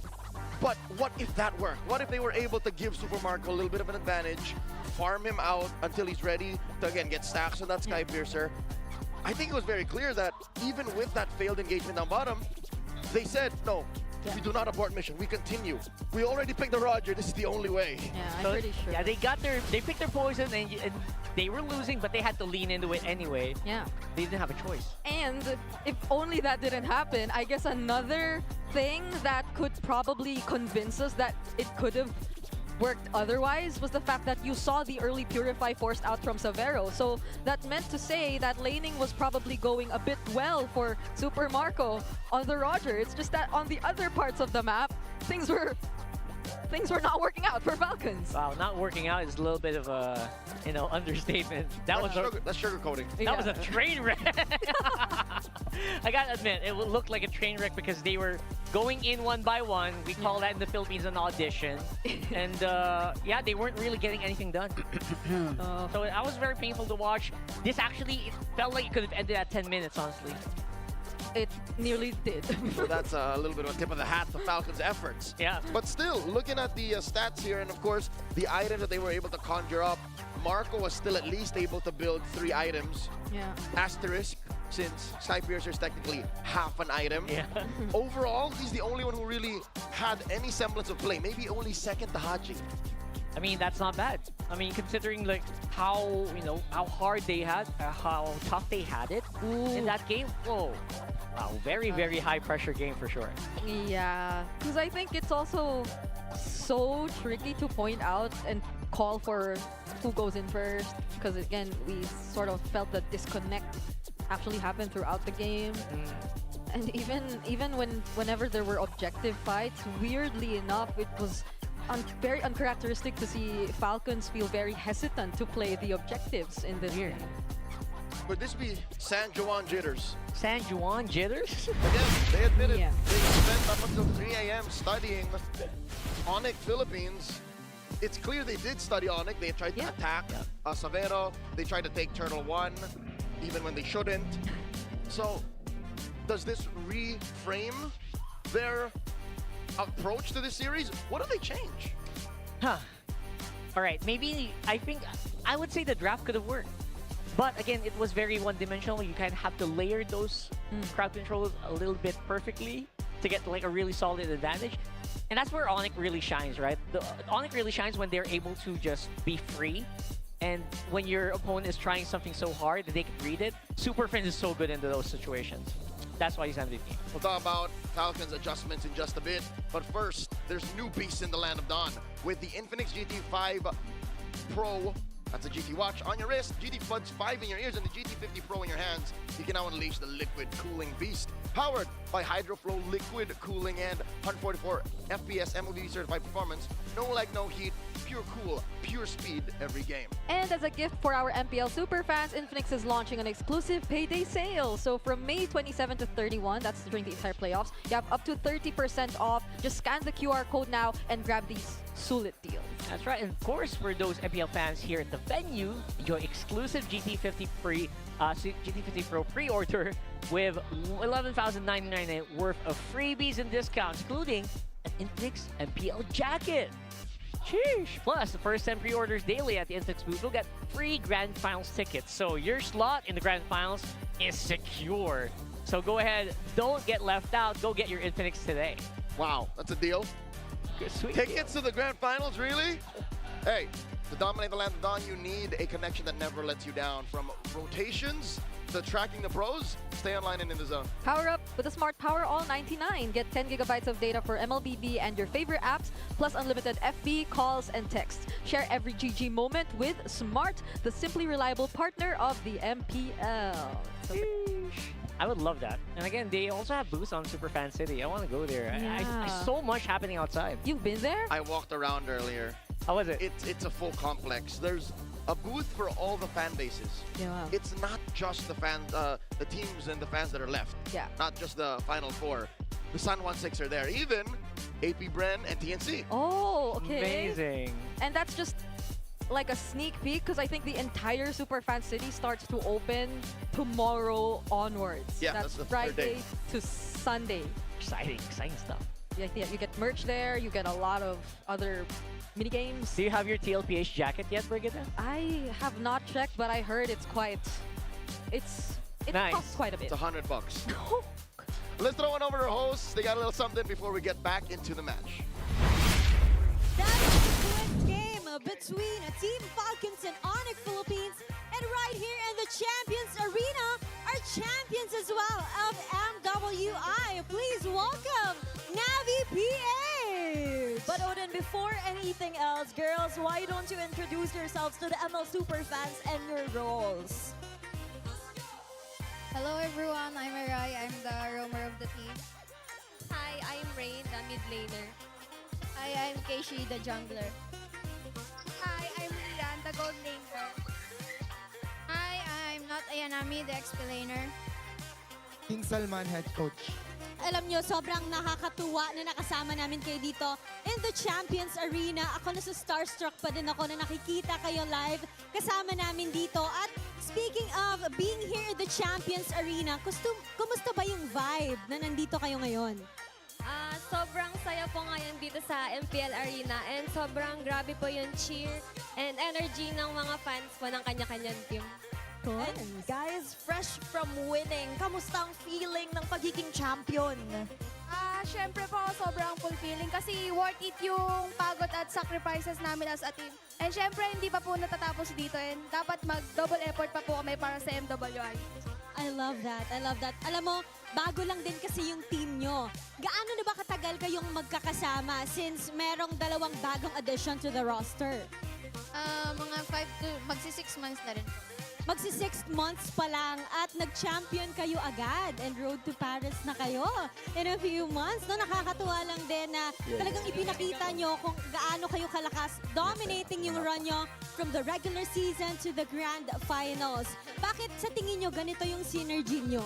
But what if that worked? What if they were able to give Super Marco a little bit of an advantage, farm him out until he's ready to, again, get stacks on that Sky Piercer? I think it was very clear that even with that failed engagement down bottom, they said, no, we do not abort mission, we continue. We already picked the Roger, this is the only way. Yeah, I'm pretty sure. Yeah, they picked their poison, and they were losing, but they had to lean into it anyway. Yeah. They didn't have a choice. And if only that didn't happen, I guess another thing that could probably convince us that it could have worked otherwise was the fact that you saw the early Purify forced out from Severo. So that meant to say that laning was probably going a bit well for Super Marco on the Roger. It's just that on the other parts of the map, things were things were not working out for Falcons. Wow, not working out is a little bit of a, understatement. That was That's sugarcoating. that was a train wreck. I gotta admit, it looked like a train wreck because they were going in one by one. We call that in the Philippines an audition. And yeah, they weren't really getting anything done. So that was very painful to watch. This actually, it felt like it could have ended at 10 minutes, honestly. It nearly did. So that's a little bit of a tip of the hat to Falcons' efforts. Yeah. But still, looking at the stats here, and of course, the items that they were able to conjure up, Marco was still at least able to build 3 items. Yeah. Asterisk, since Snipiercer is technically half an item. Yeah. Overall, he's the only one who really had any semblance of play. Maybe only second to Haji. I mean, that's not bad. I mean, considering like how, how hard they had, how tough they had it in that game. Whoa. Wow, very, very high pressure game for sure. Yeah, because I think it's also so tricky to point out and call for who goes in first. Because again, we sort of felt the disconnect actually happened throughout the game. And even whenever there were objective fights, weirdly enough, it was very uncharacteristic to see Falcons feel very hesitant to play the objectives in this game. Could this be San Juan jitters? San Juan jitters? Again, they admitted Yeah. they spent up until 3 a.m. studying Onic Philippines. It's clear they did study Onic. They tried to attack Savero. They tried to take Turtle 1, even when they shouldn't. So, does this reframe their approach to this series? What do they change? Huh. All right, maybe I would say the draft could have worked. But again, it was very one-dimensional. You kind of have to layer those crowd controls a little bit perfectly to get like a really solid advantage. And that's where Onic really shines, right? Onic really shines when they're able to just be free. And when your opponent is trying something so hard that they can read it, Super Friends is so good into those situations. That's why he's MVP. We'll talk about Falcons' adjustments in just a bit. But first, there's new beasts in the Land of Dawn with the Infinix GT5 Pro. That's a GT watch on your wrist, GT Buds 5 in your ears, and the GT50 Pro in your hands. You can now unleash the liquid cooling beast. Powered by HydroFlow liquid cooling and 144 FPS MOV certified performance. No lag, no heat, pure cool, pure speed every game. And as a gift for our MPL superfans, Infinix is launching an exclusive payday sale. So from May 27 to 31, that's during the entire playoffs, you have up to 30% off. Just scan the QR code now and grab these sulit deals. That's right, and of course, for those MPL fans here at the venue, enjoy exclusive GT50 Pro pre-order with 11,099 worth of freebies and discounts, including an Infinix MPL jacket. Sheesh! Plus, the first 10 pre-orders daily at the Infinix booth will get free Grand Finals tickets. So your slot in the Grand Finals is secure. So go ahead, don't get left out. Go get your Infinix today. Wow, that's a deal. Sweet Tickets to the Grand Finals, really? Hey, to dominate the Land of Dawn, you need a connection that never lets you down. From rotations to tracking the pros, stay online and in the zone. Power up with the Smart Power All 99. Get 10 gigabytes of data for MLBB and your favorite apps, plus unlimited FB, calls, and texts. Share every GG moment with Smart, the simply reliable partner of the MPL. So I would love that. And again, they also have booths on Superfan City. I want to go there. Yeah. I so much happening outside. You've been there? I walked around earlier. How was it? It's a full complex. There's a booth for all the fan bases. Yeah. It's not just the the teams and the fans that are left. Yeah. Not just the Final Four. The San Juan Six are there. Even AP Bren and TNC. Oh, okay. Amazing. And that's just like a sneak peek because I think the entire Superfan City starts to open tomorrow onwards. Yeah, that's the third Friday day. to Sunday. Exciting stuff. Yeah, you get merch there. You get a lot of other mini games. Do you have your TLPH jacket yet, Brigitte? I have not checked, but I heard it's quite. It Nice. costs quite a bit. It's $100. Let's throw one over to our hosts. They got a little something before we get back into the match. That was a quick game between Team Falcons and Onic Philippines. And right here in the Champions Arena are champions as well of MWI. Please welcome Navi PH. But Odin, before anything else, girls, why don't you introduce yourselves to the ML Superfans and your roles? Hello everyone, I'm Arai. I'm the roamer of the team. Hi, I'm Rain, the mid laner. Hi, I'm Keishi, the jungler. Hi, I'm Rian, the gold laner. Hi, I'm not Ayanami, the explainer. King Salman, head coach. Alam nyo, sobrang nakakatuwa na nakasama namin kayo dito in the Champions Arena. Ako na starstruck pa din ako na nakikita kayo live kasama namin dito. At speaking of being here in the Champions Arena, kumusta ba yung vibe na nandito kayo ngayon? Sobrang saya po ngayon dito sa MPL Arena and sobrang grabe po yung cheer and energy ng mga fans po ng kanya-kanyang team. And guys, fresh from winning, kamusta ang feeling ng pagiging champion? Syempre po, sobrang fulfilling kasi worth it yung pagod at sacrifices namin as a team. And syempre, hindi pa po natatapos dito and dapat mag-double effort pa po kami para sa MWI. I love that. I love that. Alam mo, bago lang din kasi yung team nyo. Gaano na ba katagal kayong magkakasama since merong dalawang bagong addition to the roster? Mga 5 to magsi 6 months na rin po. Magsi 6 months pa lang at nag-champion kayo agad and road to Paris na kayo in a few months. No, nakakatuwa lang din na talagang ipinakita nyo kung gaano kayo kalakas dominating yung run nyo from the regular season to the grand finals. Bakit sa tingin nyo ganito yung synergy nyo?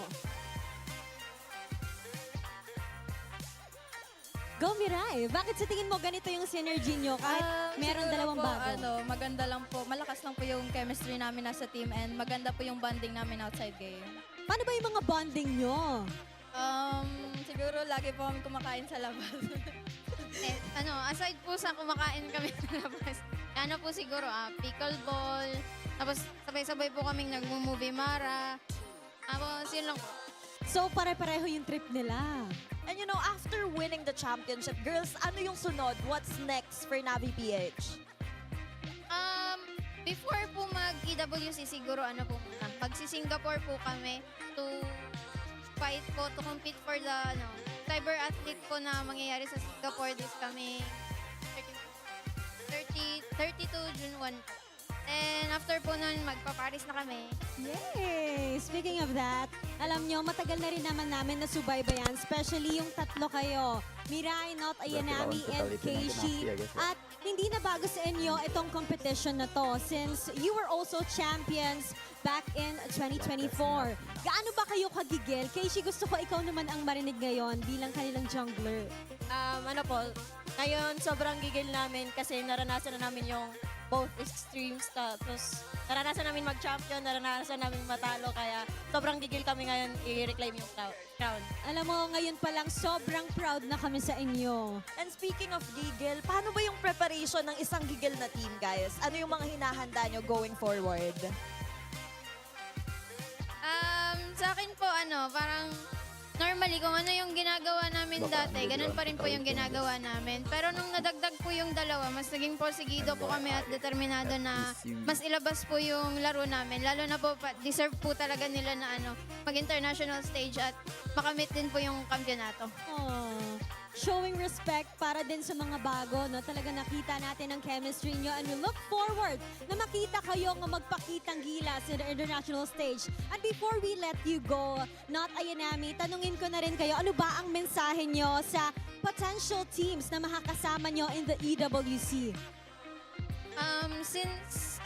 Go Mirai! Bakit sa tingin mo ganito yung synergy nyo kahit meron dalawang bago? Maganda lang po, malakas lang po yung chemistry namin nasa team and maganda po yung bonding namin outside game. Paano ba yung mga bonding nyo? Siguro lagi po kami kumakain sa labas. Aside po sa kumakain kami sa labas, po siguro, pickleball, tapos sabay-sabay po kaming nag-movie mara. Tapos yun lang po. So pare-pareho yung trip nila. And you know, after winning the championship, girls, ano yung sunod? What's next for Navi PH? Before po mag-EWC, siguro magsi-Singapore po kami to fight po, to compete for the cyber athlete po na mangyayari sa Singapore this coming 32 June 1 po. And after po nun, magpa-Paris na kami. Yay! Speaking of that, alam nyo, matagal na rin naman namin na subaybayan, especially yung tatlo kayo. Mirai, Not Ayanami, and Keishi. At hindi na bago sa inyo itong competition na to since you were also champions back in 2024. Gaano ba kayo kagigil? Keishi, gusto ko ikaw naman ang marinig ngayon bilang kanilang jungler. Ngayon, sobrang gigil namin kasi naranasan na namin yung both extremes. Tapos, naranasan namin mag-champion, naranasan namin matalo. Kaya, sobrang gigil kami ngayon i-reclaim yung crown. Alam mo, ngayon pa lang sobrang proud na kami sa inyo. And speaking of gigil, paano ba yung preparation ng isang gigil na team, guys? Ano yung mga hinahanda nyo going forward? Sa akin po, parang normally, kung ano yung ginagawa namin dati, ganun pa rin po yung ginagawa namin. Pero nung nadagdag po yung dalawa, mas naging porsigido po kami at determinado na mas ilabas po yung laro namin. Lalo na po, deserve po talaga nila na mag-international stage at makamit din po yung kampyonato. Showing respect para din sa mga bago, no? Talaga nakita natin ang chemistry nyo and we look forward na makita kayo nga magpakitang gilas in the international stage. And before we let you go, Not Ayanami, tanungin ko na rin kayo, ano ba ang mensahe nyo sa potential teams na makakasama nyo in the EWC? Since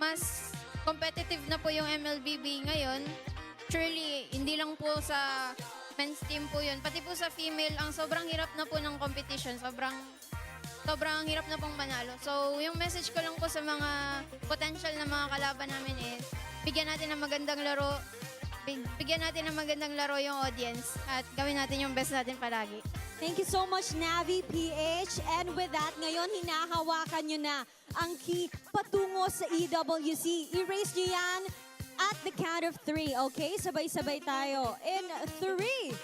mas competitive na po yung MLBB ngayon, surely hindi lang po sa men's team po yun. Pati po sa female, ang sobrang hirap na po ng competition. Sobrang hirap na pong manalo. So, yung message ko lang po sa mga potential na mga kalaban namin is, bigyan natin ng magandang laro. Bigyan natin ng magandang laro yung audience. At gawin natin yung best natin palagi. Thank you so much, Navi PH. And with that, ngayon, hinahawakan nyo na ang key patungo sa EWC. I-raise nyo yan at the count of 3, okay? Sabay-sabay tayo. In 3,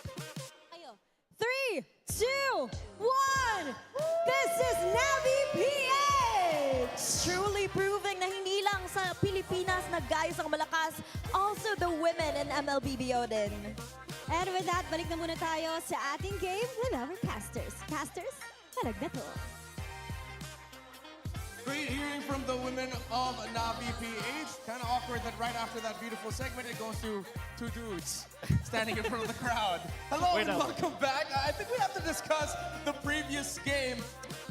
3, 2, 1! This is Navi PH! Truly proving na hindi lang sa Pilipinas na guys ang malakas, also the women in MLBBO din. And with that, balik na muna tayo sa ating game with our casters. Casters, palag na to. Great hearing from the women of Navi PH. Kind of awkward that right after that beautiful segment, it goes to two dudes standing in front of the crowd. Hello and welcome back. I think we have to discuss the previous game.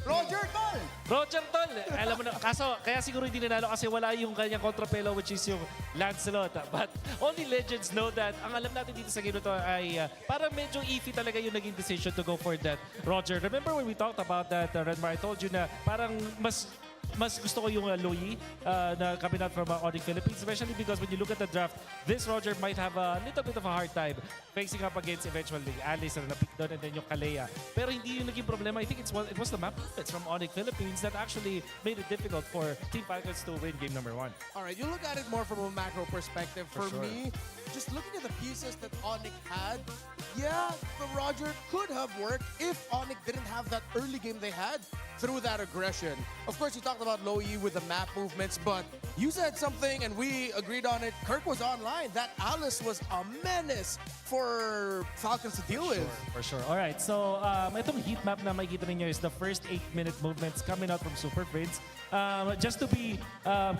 Roger Tol! Roger Tol! Alam mo na, kaso kaya siguro hindi nanalo kasi wala yung kanyang kontrapelo which is yung Lancelot. But only legends know that ang alam natin dito sa game na to ay parang medyo iffy talaga yung naging decision to go for that, Roger. Remember when we talked about that, Redmar, I told you na parang mas gusto ko yung Loyi na coming out from Onic Philippines, especially because when you look at the draft, this Roger might have a little bit of a hard time facing up against eventually Alice na napick doon and then yung Kalea. Pero hindi yung naging problema. I think it was the map it's from Onic Philippines that actually made it difficult for Team Falcons to win game number 1. All right, you look at it more from a macro perspective. For sure. me, just looking at the pieces that Onic had, yeah, the Roger could have worked if Onic didn't have that early game they had through that aggression. Of course, you talked about Loyi with the map movements, but you said something and we agreed on it. Kirk was online. That Alice was a menace for Falcons to deal with. For sure. All right, so itong heat map na makikita ninyo is the first 8-minute movements coming out from Super Prince. Just to be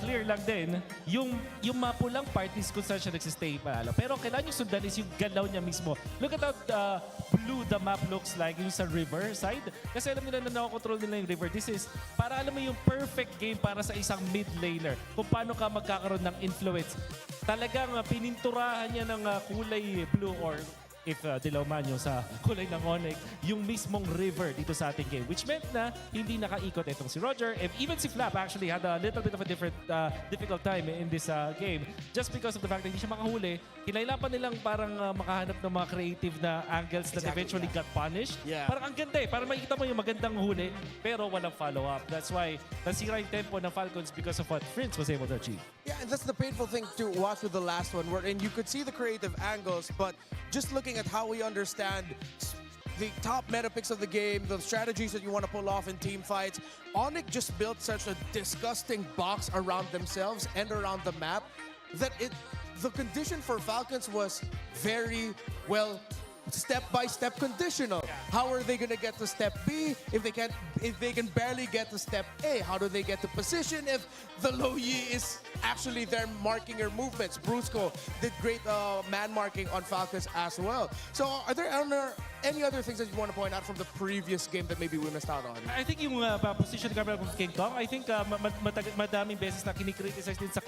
clear lang din, yung mapulang part is kung saan siya nagsistay pala. Pero kailangan yung sundan is yung galaw niya mismo. Look at how blue the map looks like yung sa river side. Kasi alam nila na nakokontrol nila yung river. This is para alam mo yung perfect game para sa isang mid laner. Kung paano ka magkakaroon ng influence. Talagang pininturahan niya ng kulay blue or if dilaw man yung sa kulay ng Onic, yung mismong river dito sa ating game. Which meant na hindi nakaikot itong si Roger. If even si Flap actually had a little bit of a difficult time in this game just because of the fact that hindi siya makahuli. Kinailangan nilang parang makahanap ng mga creative na angles that eventually got punished. Yeah. Parang ang ganda eh. Parang makikita mo yung magandang huli pero walang follow-up. That's why nasira yung tempo ng Falcons because of what Prince was able to achieve. Yeah, and that's the painful thing to watch with the last one, wherein you could see the creative angles, but just looking at how we understand the top meta picks of the game, the strategies that you want to pull off in team fights, Onic just built such a disgusting box around themselves and around the map that the condition for Falcons was very well step-by-step conditional. Yeah. How are they gonna get to step B if they can barely get to step A? How do they get to position if the Loyi is actually there marking your movements? Brusco did great man marking on Falcons as well. So are there any other things that you want to point out from the previous game that maybe we missed out on? I think yung position camera of King Kong, I think madaming beses na kinikriticize din si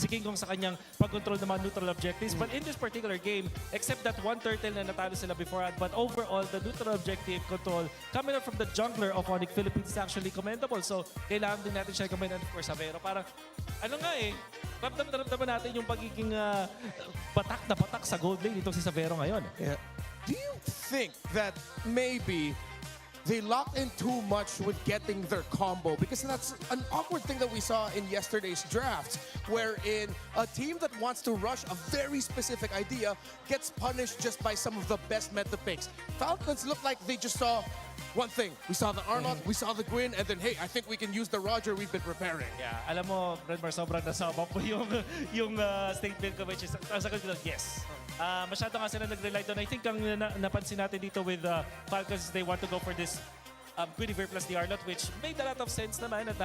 King Kong sa kanyang pag-control ng mga neutral objectives. But in this particular game, except that one turtle na natalo sila beforehand, but overall, the neutral objective control coming out from the jungler of Onic Philippines is actually commendable. So, kailangan din natin siya commend. And of course, Savero, parang, ano nga eh, ramdam natin yung pagiging batak na batak sa gold lane itong si Savero ngayon. Yeah. Do you think that maybe they locked in too much with getting their combo? Because that's an awkward thing that we saw in yesterday's drafts, wherein a team that wants to rush a very specific idea gets punished just by some of the best meta picks. Falcons look like they just saw one thing. We saw the Arnold, we saw the Gwyn, and then, hey, I think we can use the Roger we've been preparing. Yeah, alam mo, Redmar, sobrang nasabak po yung statement ko, which is, ang sagot ko lang, yes. Masyado nga sila nag-rely doon. I think ang napansin natin dito with Falcons, they want to go for this Guinevere plus the Arnott, which made a lot of sense naman at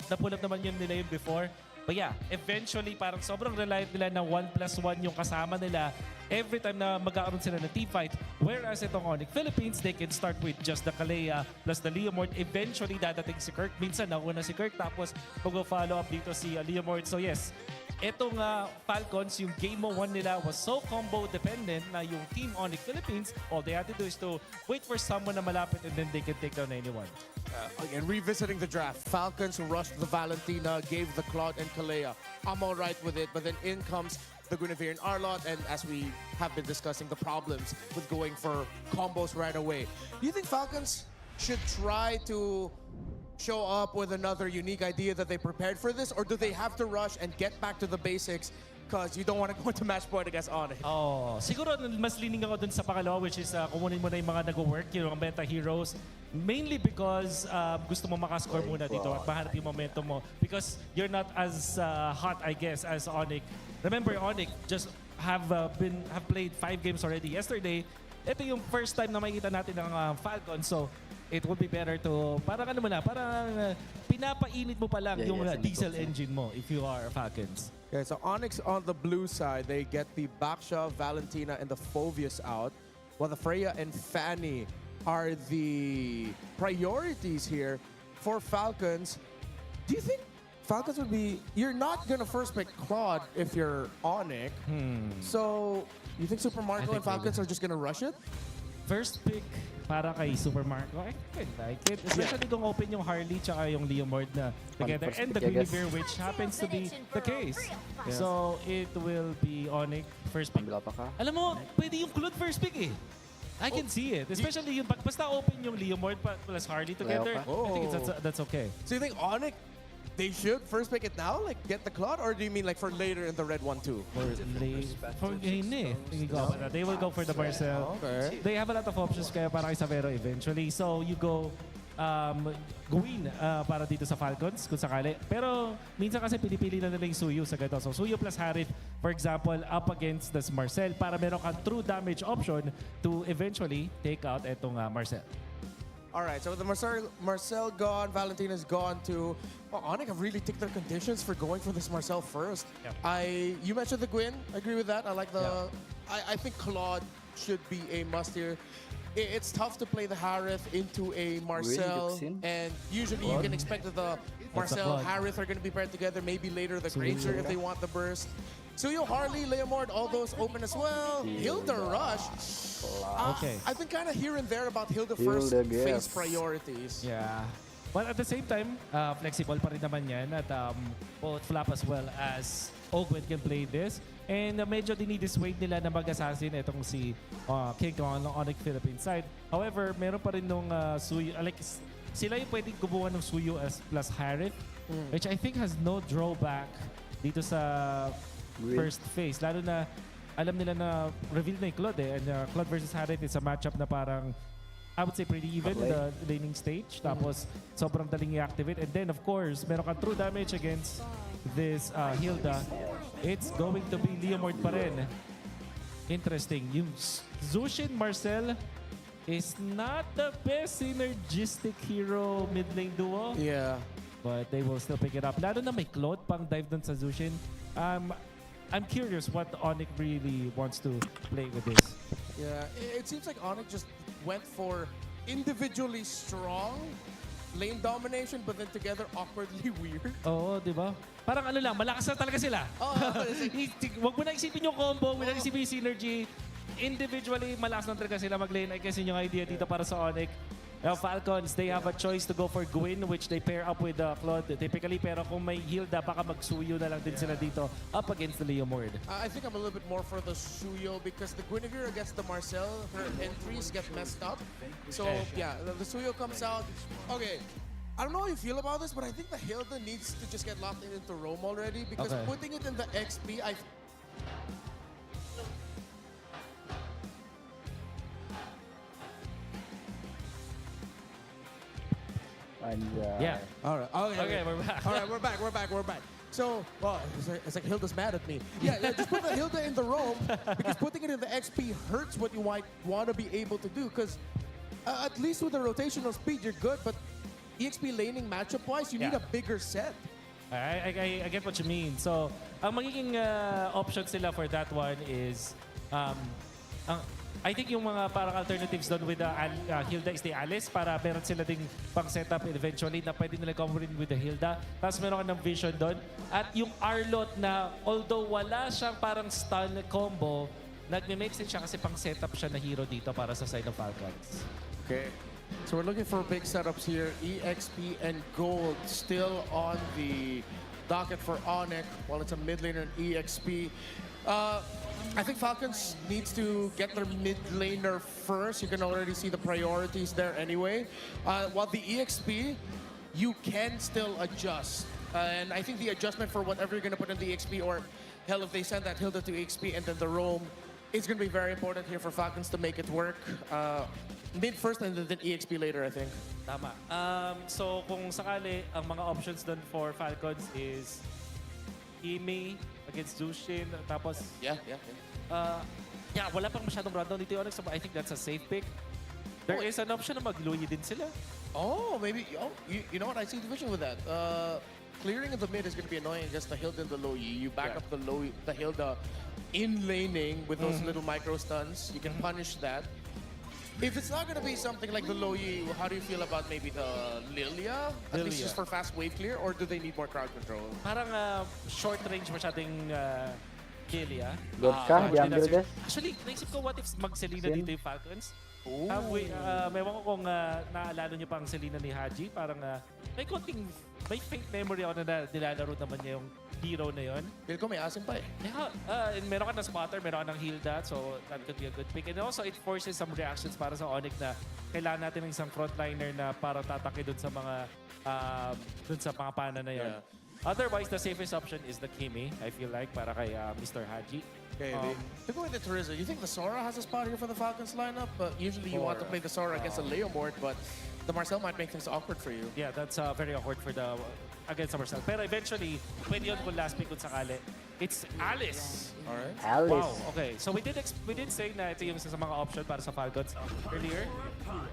napull up naman yun nila yun before. But yeah, eventually parang sobrang reliant nila na 1+1 yung kasama nila every time na magkakaroon sila ng team fight. Whereas itong Onic Philippines, they can start with just the Kalea plus the Leomord. Eventually dadating si Kirk. Minsan nauna si Kirk tapos mag-follow up dito si Leomord. So yes, etong Falcons, yung game 1 nila was so combo dependent na yung team Onic Philippines, all they had to do is to wait for someone na malapit and then they can take down anyone. Again, revisiting the draft, Falcons rushed the Valentina, gave the Claude and Kalea. I'm all right with it, but then in comes the Guinevere and Arlott, and as we have been discussing, the problems with going for combos right away. Do you think Falcons should try to show up with another unique idea that they prepared for this, or do they have to rush and get back to the basics because you don't want to go into match point against Onic? Oh, siguro mas leaning ako dun sa pangalawa, which is kumunin mo na yung mga nag-work, yung meta heroes. Mainly because gusto mo makascore muna dito at mahanap yung momentum mo. Because you're not as hot, I guess, as Onic. Remember, Onic just have played 5 games already yesterday. Ito yung first time na makikita natin ng Falcon. So, it would be better to, parang ano mo na, parang pinapainit mo pa lang yung diesel engine mo if you are Falcons. Okay, so Onyx on the blue side, they get the Baksha, Valentina, and the Phoveus out, while the Freya and Fanny are the priorities here for Falcons. Do you think Falcons would be... You're not going to first pick Claude if you're Onic. So, you think Super Marco and Falcons are just going to rush it? First pick para kay Super Marco, I can like it. Especially kung open yung Harley tsaka yung Leomord na together. And the Guinevere, which happens to be the case. So, it will be Onic first pick. Alam mo, pwede yung Claude first pick eh. I can see it. Especially yung basta open yung Leomord plus Harley together. I think that's okay. So you think Onic, they should first pick it now? Like, get the Claude? Or do you mean like for later in the red one too? They will go for the Marcel. Okay. They have a lot of options kaya para kay Savero eventually. So you go Gwyn para dito sa Falcons kung sakali. Pero minsan kasi pinipili na nila yung Suyu sa ganito. So Suyu plus Harith, for example, up against this Marcel para meron kang true damage option to eventually take out etong Marcel. All right, so with the Marcel gone, Valentina's gone too. Well, Onic have really ticked their conditions for going for this Marcel first. Yep. You mentioned the Gwyn. I agree with that. I like the... I think Claude should be a must here. It's tough to play the Harith into a Marcel, and usually you can expect that the Marcel, Harith are going to be paired together. Maybe later the Granger if they want the burst. Suyo, Harley, Leomord, all those open as well. Hilda Rush. I've been kind of here and there about Hilda first phase priorities. Yeah. But at the same time, flexible pa rin naman yan at both Flap as well as Ogwen can play this. And medyo dinidissuade nila na mag-assassin itong si King Kong ng Onic Philippines side. However, meron pa rin nung Suyo, like sila yung pwedeng gumawa ng Suyo as plus Harith, which I think has no drawback dito sa first phase. Lalo na alam nila na reveal na yung Claude and Claude versus Harith is a matchup na parang I would say pretty even in the laning stage. Tapos sobrang daling i-activate. And then of course, meron ka true damage against this Hilda. It's going to be Leomord pa rin. Interesting. Yung Zushin Marcel is not the best synergistic hero mid lane duo. Yeah. But they will still pick it up. Lalo na may Claude pang dive dun sa Zushin. I'm curious what Onic really wants to play with this. Yeah, it seems like Onic just went for individually strong lane domination, but then together awkwardly weird. Oo, di ba? Parang ano lang, malakas na talaga sila. Huwag mo na isipin yung combo, huwag mo na isipin yung synergy. Individually, malakas na talaga sila mag-lane. I guess yun yung idea dito para sa Onic. Falcons, they have a choice to go for Gwyn, which they pair up with Claude typically. Pero kung may Hilda, baka mag-Suyo na lang din sila dito up against the Leomord. I think I'm a little bit more for the Suyo because the Guinevere against the Marcel, her entries get messed up. So yeah, the Suyo comes out. Okay, I don't know how you feel about this, but I think the Hilda needs to just get locked into Rome already because putting it in the XP, Yeah. All right. Okay, we're back. All right, we're back. So, well, it's like Hilda's mad at me. Yeah, just put the Hilda in the Rome because putting it in the XP hurts what you might want to be able to do because at least with the rotational speed, you're good, but EXP laning matchup-wise, you need a bigger set. I get what you mean. So, ang magiging options nila for that one is I think yung mga parang alternatives doon with the Hilda is the Alice para meron sila ding pang setup eventually na pwede nila combine with the Hilda. Tapos meron ka ng vision doon. At yung Arlot na although wala siyang parang stun combo, nagme-make sense siya kasi pang setup siya na hero dito para sa side of Falcons. Okay. So we're looking for big setups here. EXP and Gold still on the docket for Onic while it's a mid laner and EXP. I think Falcons needs to get their mid laner first. You can already see the priorities there anyway. While the EXP, you can still adjust. And I think the adjustment for whatever you're going to put in the EXP, or hell, if they send that Hilda to EXP and then the Roam, is going to be very important here for Falcons to make it work. Mid first and then EXP later, I think. Tama. So kung sakali, ang mga options dun for Falcons is Ime against Zushin, tapos Yeah, wala pang masyadong rundown dito Onyx, so I think that's a safe pick. There is an option na mag-Luyi din sila. Oh, maybe. Oh, you know what? I see the vision with that. Clearing in the mid is going to be annoying against the Hilda and the low. You back up the low, the Hilda in laning with those little micro stuns. You can punish that. If it's not going to be something like the low, how do you feel about maybe the Lilia? At least just for fast wave clear, or do they need more crowd control? Parang short range masyading Lilia. Good ka, jungle guys. Actually, naisip ko what if mag-Selena dito yung Falcons? Mewan ko kung naalala nyo pa ang Selena ni Haji. Parang may konting, may faint memory ako na nilalaro naman niya yung hero na yon. Feel ko may asim pa eh. Yeah, and meron ka ng spotter, meron ka ng Hilda, so that could be a good pick. And also, it forces some reactions para sa Onic na kailangan natin ng isang frontliner na para tatake dun sa mga pana na yon. Yeah. Otherwise, the safest option is the Kimi, I feel like, para kay Mr. Haji. Okay, to go into Teresa, you think the Sora has a spot here for the Falcons lineup? But usually you want to play the Sora against the Leomord, but the Marcel might make things awkward for you. Yeah, that's very awkward for the against the Marcel. Pero eventually, pwede yun kung last pick kung sakali. It's Alice. Alright. Alice. Wow, okay. So we did say na ito yung isa sa mga option para sa Falcons earlier.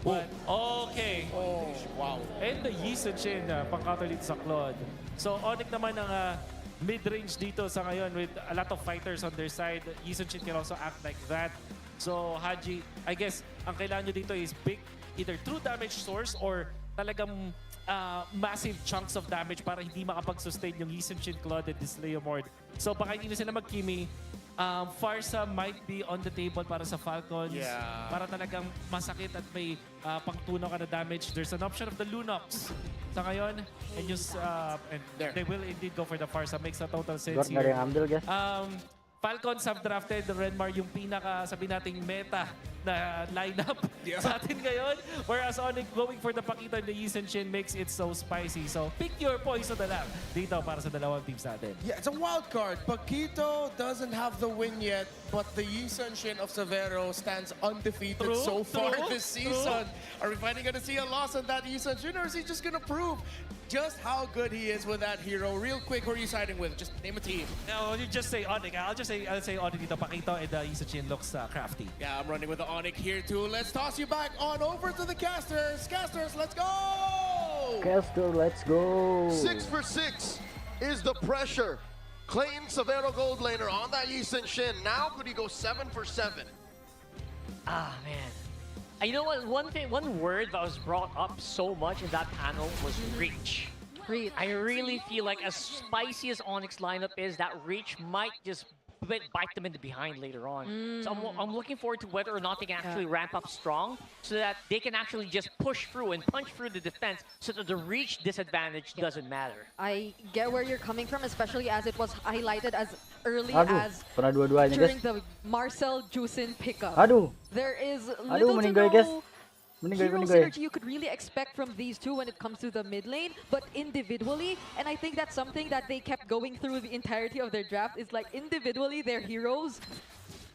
But, okay. Oh, wow. And the Yisun Shin, pang-counter dito sa Claude. So Onic naman ang mid-range dito sa ngayon with a lot of fighters on their side. Yisun Shin can also act like that. So Haji, I guess, ang kailangan nyo dito is big, either true damage source or talagang massive chunks of damage para hindi makapag-sustain yung Yisun Shin, Claude, and this Leomord. So baka hindi na sila mag-Kimi. Farsa might be on the table para sa Falcons. Yeah. Para talagang masakit at may pangtunaw ka na damage. There's an option of the Lunox sa ngayon. And they will indeed go for the Farsa. Makes a total sense here. Falcons have drafted the Renmar, yung pinaka, sabi nating meta na lineup sa atin ngayon. Whereas Onic going for the pakita the Yisun Shin makes it so spicy. So pick your poison na lang dito para sa dalawang teams natin. Yeah, it's a wild card. Paquito doesn't have the win yet, but the Yisun Shin of Severo stands undefeated so far this season. Are we finally going to see a loss on that Yisun Shin, or is he just going to prove just how good he is with that hero? Real quick, who are you siding with? Just name a team. No, you just say Onic. I'll say Onic dito. Paquito and Yisun Shin looks crafty. Yeah, I'm running with the Onic here too. Let's toss you back on over to the casters. Casters, let's go! Caster, let's go! 6 for 6 is the pressure. Claim Severo Gold Laner on that Yisun Shin. Now could he go 7 for 7? Ah, man. You know what? One word that was brought up so much in that panel was reach. I really feel like as spicy as Onyx lineup is, that reach might just bite them in the behind later on. So I'm looking forward to whether or not they can actually ramp up strong so that they can actually just push through and punch through the defense so that the reach disadvantage doesn't matter. I get where you're coming from, especially as it was highlighted as early as dua-duanya, during the Marcel Juicin pickup. There is little to no hero synergy you could really expect from these two when it comes to the mid lane, but individually, and I think that's something that they kept going through the entirety of their draft, is like individually their heroes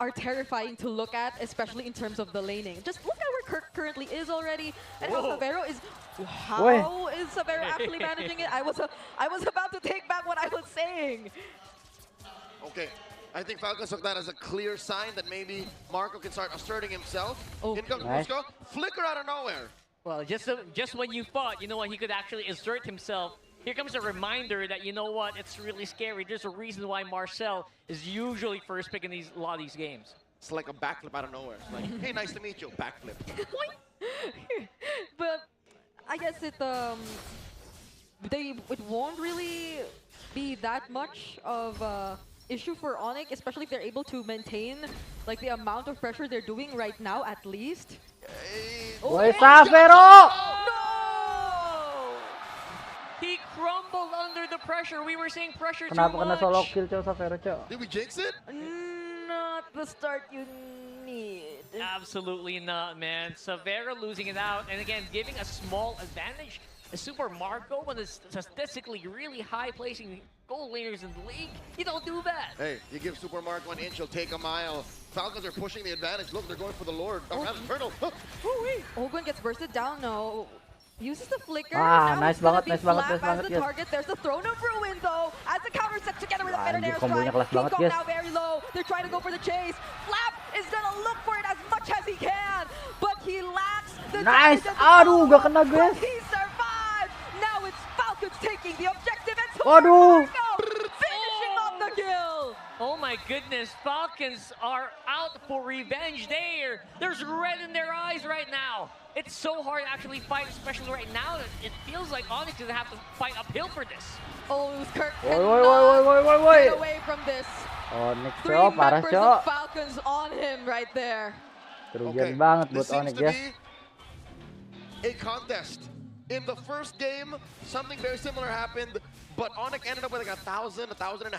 are terrifying to look at, especially in terms of the laning. Just look at where Kirk currently is already, and how Severo is. How is Severo actually managing it? I was about to take back what I was saying. Okay. I think Falcons took that as a clear sign that maybe Marco can start asserting himself. In comes Musco, flicker out of nowhere. Well, just when you thought, you know what, he could actually assert himself, here comes a reminder that, you know what, it's really scary. There's a reason why Marcel is usually first pick in a lot of these games. It's like a backflip out of nowhere. It's like, hey, nice to meet you, backflip. But I guess it won't really be that much of issue for Onic, especially if they're able to maintain like the amount of pressure they're doing right now, at least. Severo! No! He crumbled under the pressure. We were saying pressure too Kenapa kena solo much. kill Severo? Did we jinx it? Not the start you need. Absolutely not, man. Severo losing it out, and again, giving a small advantage. A Super Marco, one of the statistically really high placing gold laners in the league. You don't do that. Hey, you give Super Marco an inch, he'll take a mile. Falcons are pushing the advantage. Look, they're going for the Lord. Turtle. Ogun gets bursted down, no. Uses the flicker. Nice banget, nice banget, as the target. There's the throne of ruin though, as the counter set together with a better air strike. King now very low. They're trying to go for the chase. Flap is gonna look for it as much as he can, but he lacks the Nice! damage at the Aduh, solo, gak kena, but guys. he survived! Now it's Falcons taking the objective and Aduh. finishing off the kill! Oh my goodness, Falcons are out for revenge there. There's red in their eyes right now. It's so hard to actually fight, especially right now. It feels like Onic doesn't have to fight uphill for this. Oh, Kirk Woi, cannot woi. get away from this. Onic, Three Cok. Parah, members Cok. of Falcons on him right there. Kerugian banget buat This seems Onic, to guys. be a contest. In the first game, something very similar happened, but Onic ended up with like 1,000, 1,500.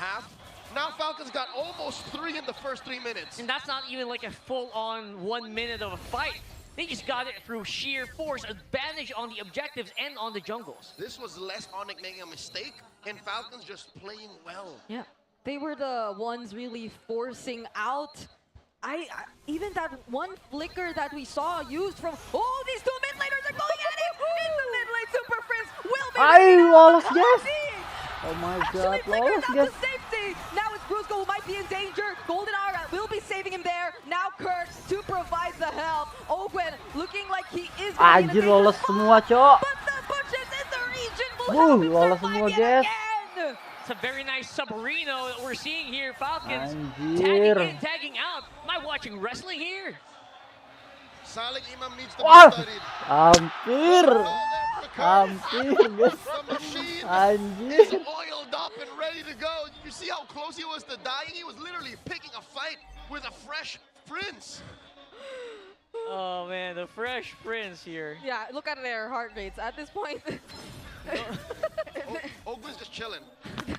Now Falcons got almost 3 in the first 3 minutes. And that's not even like a full-on 1 minute of a fight. They just got it through sheer force, advantage on the objectives and on the jungles. This was less Onic making a mistake and Falcons just playing well. Yeah, they were the ones really forcing out. Even that one flicker that we saw used from these two mid laners are going at it in the mid lane. Super Prince will be Lawless, yes! Oh my actually god, flickers Lawless, out guys. to safety. Now it's Brusco who might be in danger. Golden Hour will be saving him there. Now Kirk to provide the help. Ogwen looking like he is gonna be in a Anjir, danger lolos spot. semua, Cok. But the bushes in the region will help him Lolos survive semua, yet guys. again. It's a very nice submarino that we're seeing here. Falcons Anjir. tagging in, tagging out. Am I watching wrestling here? Salig Imam needs to Wah! be studied. Hampir. Hampir, guys. The machine Anjir. is oiled up and ready to go. You see how close he was to dying? He was literally picking a fight with a fresh prince. Oh man, the fresh prince here. Yeah, look at their heart rates at this point. Ogwen's just chilling.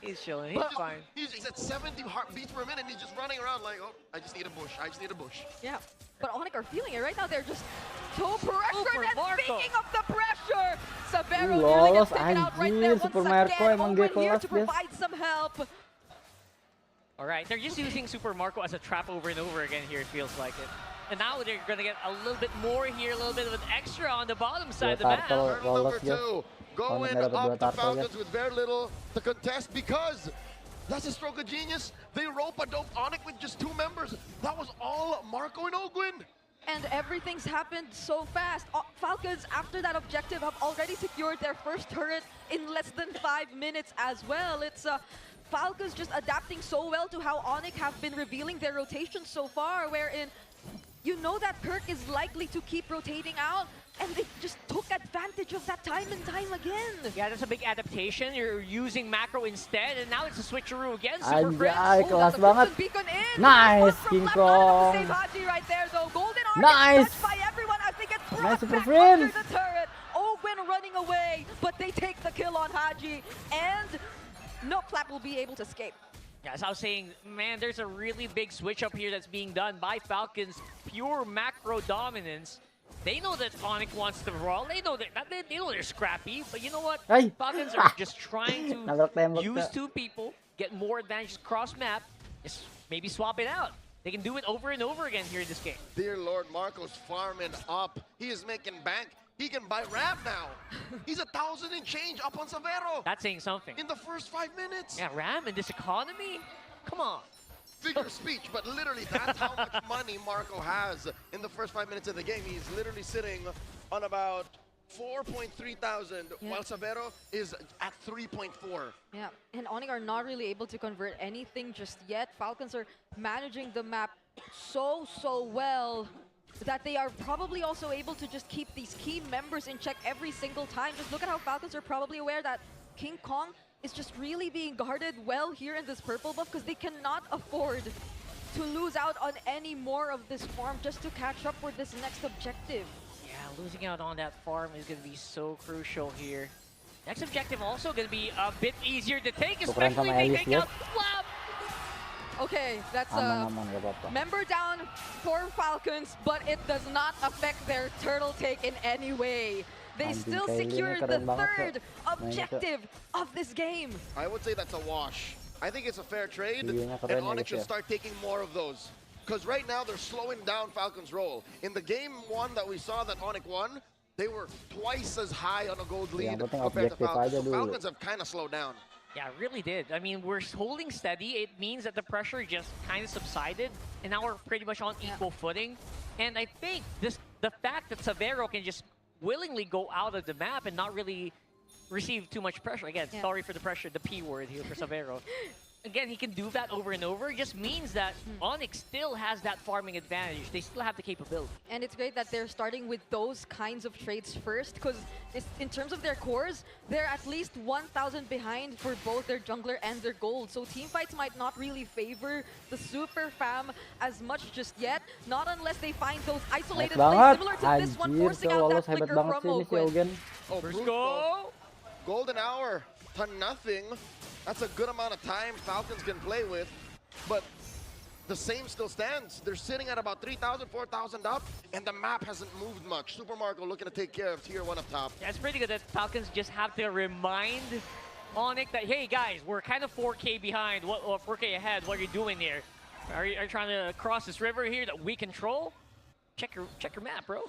He's chilling, he's fine. He's at 70 heartbeats per minute and he's just running around like, oh, I just need a bush. I just need a bush. Yeah, but Onic are feeling it right now. They're just so pressured. Super And Marco. speaking of the pressure, Severo Lawless, nearly gets taken out right there anjir. once Super again. Marco emang Owen dia here kelas, to guys. provide some help. All right, they're just using Super Marco as a trap over and over again here, it feels like it. And now they're going to get a little bit more here, a little bit of an extra on the bottom side of the map. Turtle Lawless, number guys. 2 going Onic dapat up 2 to turtle, Falcons guys. with very little to contest because that's a stroke of genius. They rope a dope Onic with just 2 members. That was all Marco and Ogwen. And everything's happened so fast. Falcons, after that objective, have already secured their first turret in less than 5 minutes as well. It's Falcons just adapting so well to how Onic have been revealing their rotation so far, wherein you know that Kirk is likely to keep rotating out, and they just took advantage of that time and time again. Yeah, that's a big adaptation. You're using macro instead, and now it's a switcheroo again. Super Anjay, Prince. kelas the banget. Crimson Beacon in. Nice, From King left, not enough Kong. to save Haji right there, though. Golden Arm Nice. gets touched by everyone as they get brought Nice, Super back Prince. under the turret. Ogwen running away, but they take the kill on Haji, and no Flap will be able to escape. Yeah, as I was saying, man, there's a really big switch up here that's being done by Falcons. Pure macro dominance. They know that Onic wants to brawl. They know that they know they're scrappy, but you know what? Ay. Falcons are just trying to Nabrak-tembak use ka. 2 people, get more advantages cross map, just maybe swap it out. They can do it over and over again here in this game. Dear Lord, Marco's farming up. He is making bank. He can buy Ram now. He's 1,000 and change up on Severo. That's saying something. In the first 5 minutes. Yeah, Ram in this economy? Come on. Figure of speech, but literally that's how much money Marco has in the first 5 minutes of the game. He's literally sitting on about 4.3 thousand, while Severo is at 3.4. Yeah, and Onic are not really able to convert anything just yet. Falcons are managing the map so well that they are probably also able to just keep these key members in check every single time. Just look at how Falcons are probably aware that King Kong is just really being guarded well here in this purple buff because they cannot afford to lose out on any more of this farm just to catch up for this next objective. Yeah, losing out on that farm is going to be so crucial here. Next objective also going to be a bit easier to take, Tukeran especially sama if they Alice, take guys. out Flap. Okay, that's Aman, gak apa-apa. member down for Falcons, but it does not affect their turtle take in any way. They Anjing, still Kylie ini secured the keren banget, Cok. third Mainnya, Cok. objective of this game. I would say that's a wash. I think it's a fair trade, Videonya and keren ya, Onic guys, should ya. start taking more of those. Because right now they're slowing down Falcon's roll. In the game 1 that we saw that Onic won, they were twice as high on a gold lead yang penting compared to objektif Falcons. aja So dulu. Falcons have kind of slowed down. Yeah, it really did. I mean, we're holding steady. It means that the pressure just kind of subsided, and now we're pretty much on equal footing. And I think this the fact that Savero can just willingly go out of the map and not really receive too much pressure. Again, sorry for the pressure, the P word here for Savero. Again, he can do that over and over. It just means that Onic still has that farming advantage. They still have the capability. And it's great that they're starting with those kinds of trades first, because in terms of their cores, they're at least 1,000 behind for both their jungler and their gold. So team fights might not really favor the super fam as much just yet, not unless they find those isolated plays similar to this one, forcing out that flicker from Ogun. Oh, First goal! Golden hour to nothing. That's a good amount of time Falcons can play with, but the same still stands. They're sitting at about 3,000, 4,000 up, and the map hasn't moved much. Super Marco looking to take care of tier 1 up top. Yeah, it's pretty good that Falcons just have to remind Onic that, hey guys, we're kind of 4K behind, or 4K ahead. What are you doing here? Are you trying to cross this river here that we control? Check your map, bro.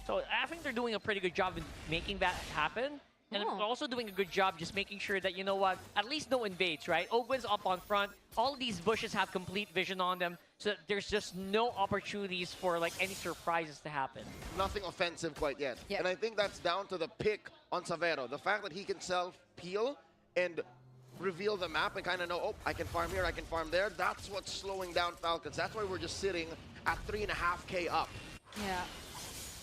So I think they're doing a pretty good job in making that happen. And they're also doing a good job just making sure that, you know what, at least no invades, right? Ogun's up on front. All of these bushes have complete vision on them, so that there's just no opportunities for like any surprises to happen. Nothing offensive quite yet. And I think that's down to the pick on Savero. The fact that he can self-peel and reveal the map and kind of know, oh, I can farm here, I can farm there. That's what's slowing down Falcons. That's why we're just sitting at 3.5K up. Yeah.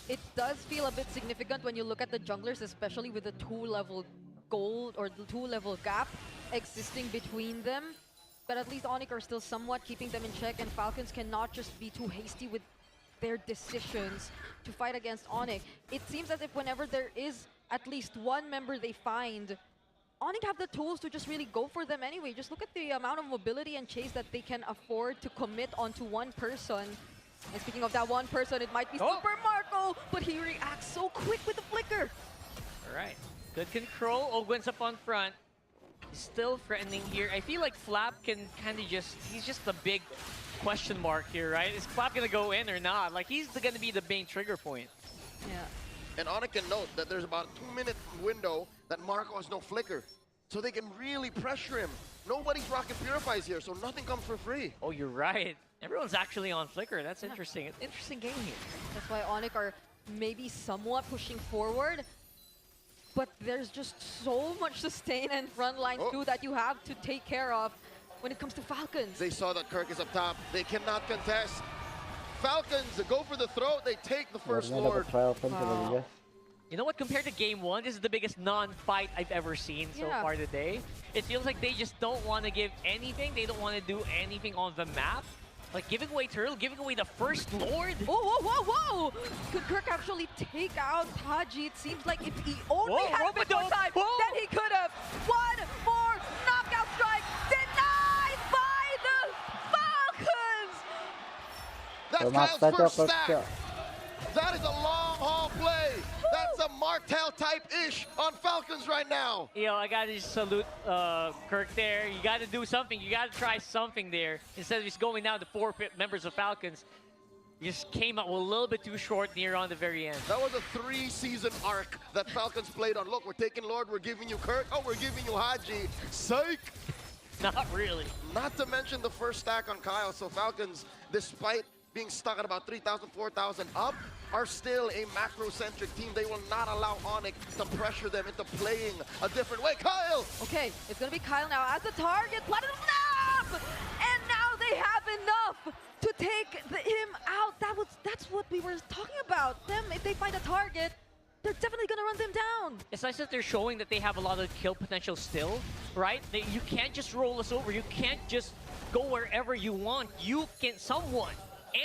It does feel a bit significant when you look at the junglers, especially with the 2-level gold or the 2-level gap existing between them. But at least Onic are still somewhat keeping them in check, and Falcons cannot just be too hasty with their decisions to fight against Onic. It seems as if whenever there is at least one member they find, Onic have the tools to just really go for them anyway. Just look at the amount of mobility and chase that they can afford to commit onto one person. And speaking of that one person, it might be Super Marco, but he reacts so quick with the flicker. All right, good control. Ogun's up on front. Still threatening here. I feel like Flap can kind of he's just the big question mark here, right? Is Flap gonna go in or not? Like, he's gonna be the main trigger point. Yeah. And Onic can note that there's about a 2-minute window that Marco has no flicker. So they can really pressure him. Nobody's Rocket Purifies here, so nothing comes for free. Oh, you're right. Everyone's actually on flicker. That's interesting. It's an interesting game here. That's why Onic are maybe somewhat pushing forward. But there's just so much sustain and front lines too that you have to take care of when it comes to Falcons. They saw that Kirk is up top. They cannot contest. Falcons go for the throat. They take the first Lord. Wow. You know what? Compared to Game 1, this is the biggest non-fight I've ever seen so far today. It feels like they just don't want to give anything. They don't want to do anything on the map. Like giving away Turtle, giving away the first Lord. Whoa, whoa, whoa, whoa! Could Kirk actually take out Taji? It seems like if he only had a bit more time, then he could have. One more knockout strike denied by the Falcons! That's Kyle's first stack. That is a long haul play. That's a Martel type-ish on Falcons right now. Yo, I gotta just salute Kirk there. You gotta do something. You gotta try something there. Instead of just going down to 4 members of Falcons, you just came out a little bit too short near on the very end. That was a 3-season arc that Falcons played on. Look, we're taking Lord, we're giving you Kirk. Oh, we're giving you Haji. Psych! Not really. Not to mention the first stack on Kyle. So Falcons, despite being stuck at about 3,000, 4,000 up, are still a macro-centric team. They will not allow Onic to pressure them into playing a different way. Kyle! Okay, it's gonna be Kyle now as the target. Platinum snap! And now they have enough to take him out. That's what we were talking about. Them, if they find a target, they're definitely gonna run them down. It's nice that they're showing that they have a lot of kill potential still, right? You can't just roll us over. You can't just go wherever you want. You can,